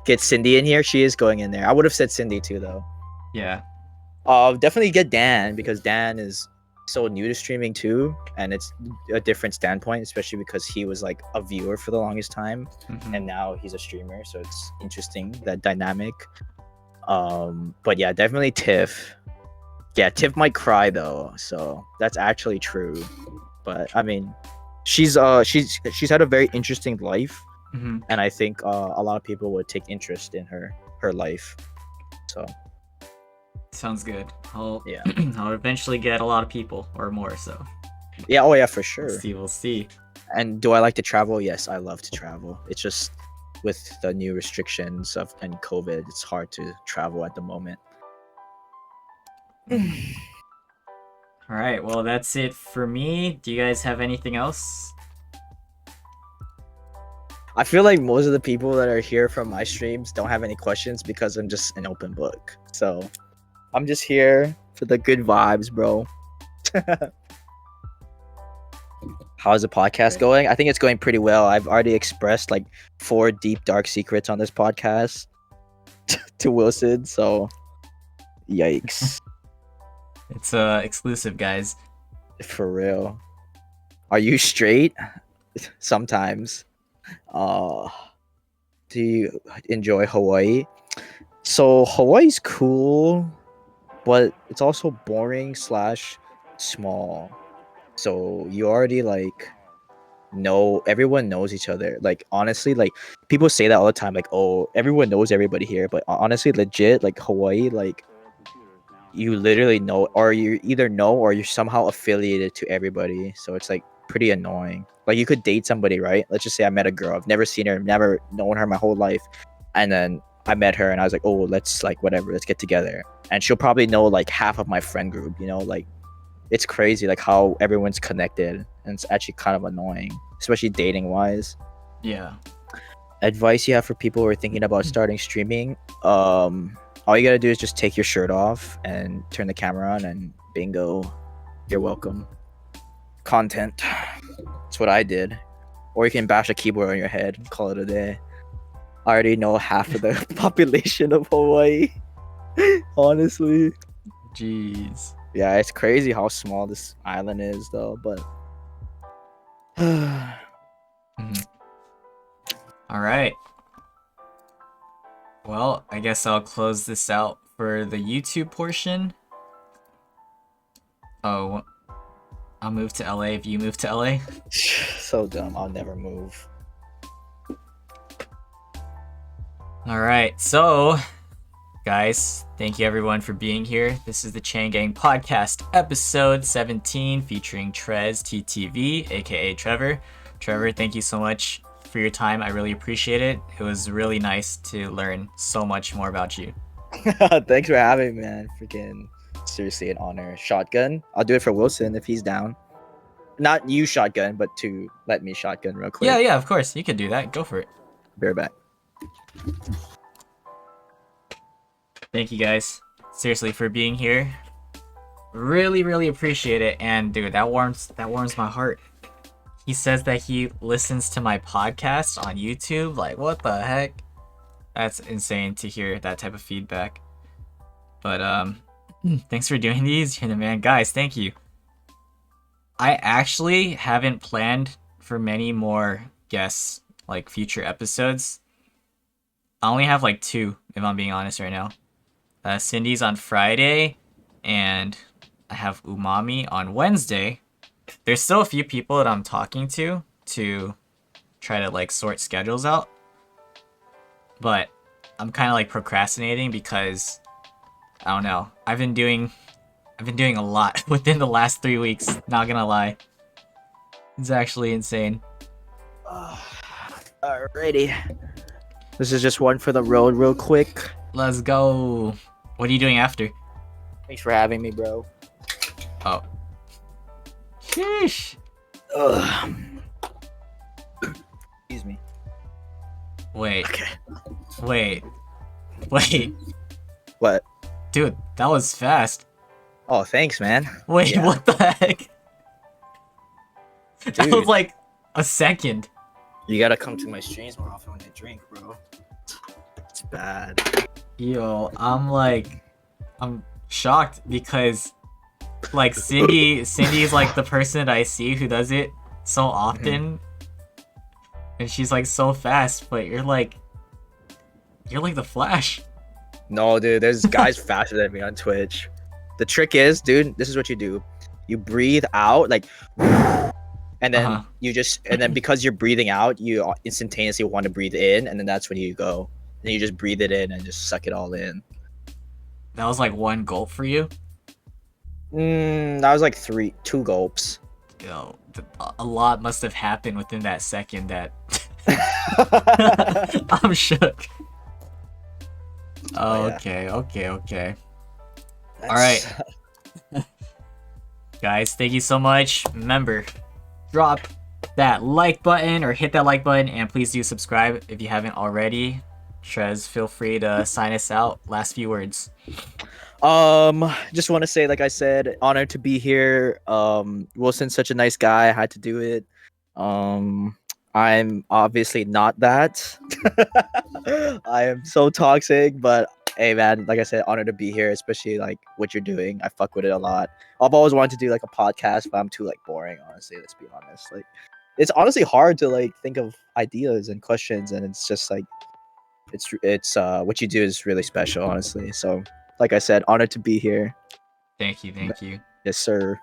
Get Cindy in here. She is going in there. I would have said Cindy too though. Yeah. Definitely get Dan because Dan is so new to streaming too, and it's a different standpoint, especially because he was like a viewer for the longest time, and now he's a streamer, so it's interesting, that dynamic. But yeah, definitely Tiff. Yeah, Tiff might cry though, so that's actually true. But I mean, she's had a very interesting life, and I think a lot of people would take interest in her life. So sounds good. I'll eventually get a lot of people or more. So yeah, oh yeah, for sure. We'll see. And do I like to travel? Yes, I love to travel. It's just with the new restrictions and COVID, it's hard to travel at the moment. All right, well, that's it for me. Do you guys have anything else? I feel like most of the people that are here from my streams don't have any questions because I'm just an open book. So I'm just here for the good vibes, bro. How's the podcast going? I think it's going pretty well. I've already expressed like 4 deep, dark secrets on this podcast to Wilson. So, yikes. It's exclusive, guys. For real. Are you straight? Sometimes. Uh, do you enjoy Hawaii? So Hawaii's cool, but it's also boring slash small. So you already like know everyone knows each other. Like honestly, like people say that all the time, like, oh, everyone knows everybody here. But honestly, legit, like Hawaii, like you literally know, or you either know or you're somehow affiliated to everybody. So it's like pretty annoying. Like you could date somebody, right? Let's just say I met a girl, I've never seen her, never known her my whole life, and then I met her and I was like, oh, let's like whatever, let's get together. And she'll probably know like half of my friend group, you know, like it's crazy like how everyone's connected, and it's actually kind of annoying, especially dating wise. Yeah. Advice you have for people who are thinking about starting streaming, all you gotta do is just take your shirt off and turn the camera on, and bingo, you're welcome. Content. That's what I did. Or you can bash a keyboard on your head and call it a day. I already know half of the population of Hawaii. Honestly. Jeez. Yeah, it's crazy how small this island is though, but Mhm. All right. Well, I guess I'll close this out for the YouTube portion. Oh, I'll move to LA if you move to LA. so dumb. I'll never move. All right. So, guys, thank you everyone for being here. This is the Chang Gang Podcast, episode 17, featuring Trez TTV, aka Trevor. Trevor, thank you so much for your time. I really appreciate it. It was really nice to learn so much more about you. Thanks for having me, man. Freaking seriously an honor. Shotgun. I'll do it for Wilson if he's down. Not you shotgun, but to let me shotgun real quick. Yeah, of course. You could do that. Go for it. Be right back. Thank you guys, seriously, for being here. Really appreciate it. And dude, that warms my heart. He says that he listens to my podcast on YouTube. Like, what the heck? That's insane to hear that type of feedback. But thanks for doing these. You're the man. Guys, thank you. I actually haven't planned for many more guests, like future episodes. I only have like 2, if I'm being honest right now. Cindy's on Friday, and I have Umami on Wednesday. There's still a few people that I'm talking to try to like sort schedules out, but I'm kind of like procrastinating because I don't know. I've been doing a lot within the last 3 weeks. Not gonna lie, it's actually insane. Alrighty. This is just one for the road, real quick. Let's go. What are you doing after? Thanks for having me, bro. Oh. Sheesh. Ugh. Excuse me. Wait. Okay. Wait. What? Dude, that was fast. Oh, thanks, man. Wait, Yeah. what the heck? That was Dude. like a second. You gotta come to my streams more often when I drink, bro. It's bad. Yo, I'm shocked because like Cindy's like the person that I see who does it so often. And she's like so fast, but you're like the Flash. No, dude, there's guys faster than me on Twitch. The trick is, dude, this is what you do. You breathe out, like, and then and then because you're breathing out, you instantaneously want to breathe in, and then that's when you go. And you just breathe it in and just suck it all in. That was like 1 gulp for you? That was like 2 gulps. Yo, a lot must have happened within that second that I'm shook. Oh, yeah. Okay. All right. Guys, thank you so much. Remember, drop that like button or hit that like button, and please do subscribe if you haven't already. Trez, feel free to sign us out. Last few words. Just want to say, like I said, honored to be here. Wilson's such a nice guy. I had to do it. I'm obviously not that. I am so toxic, but Hey man, like I said, honored to be here, especially like what you're doing. I fuck with it a lot. I've always wanted to do like a podcast, but I'm too like boring, honestly. Let's be honest. Like, it's honestly hard to like think of ideas and questions, and it's just like it's what you do is really special, honestly. So, like I said, honored to be here. Thank you. Yes, sir.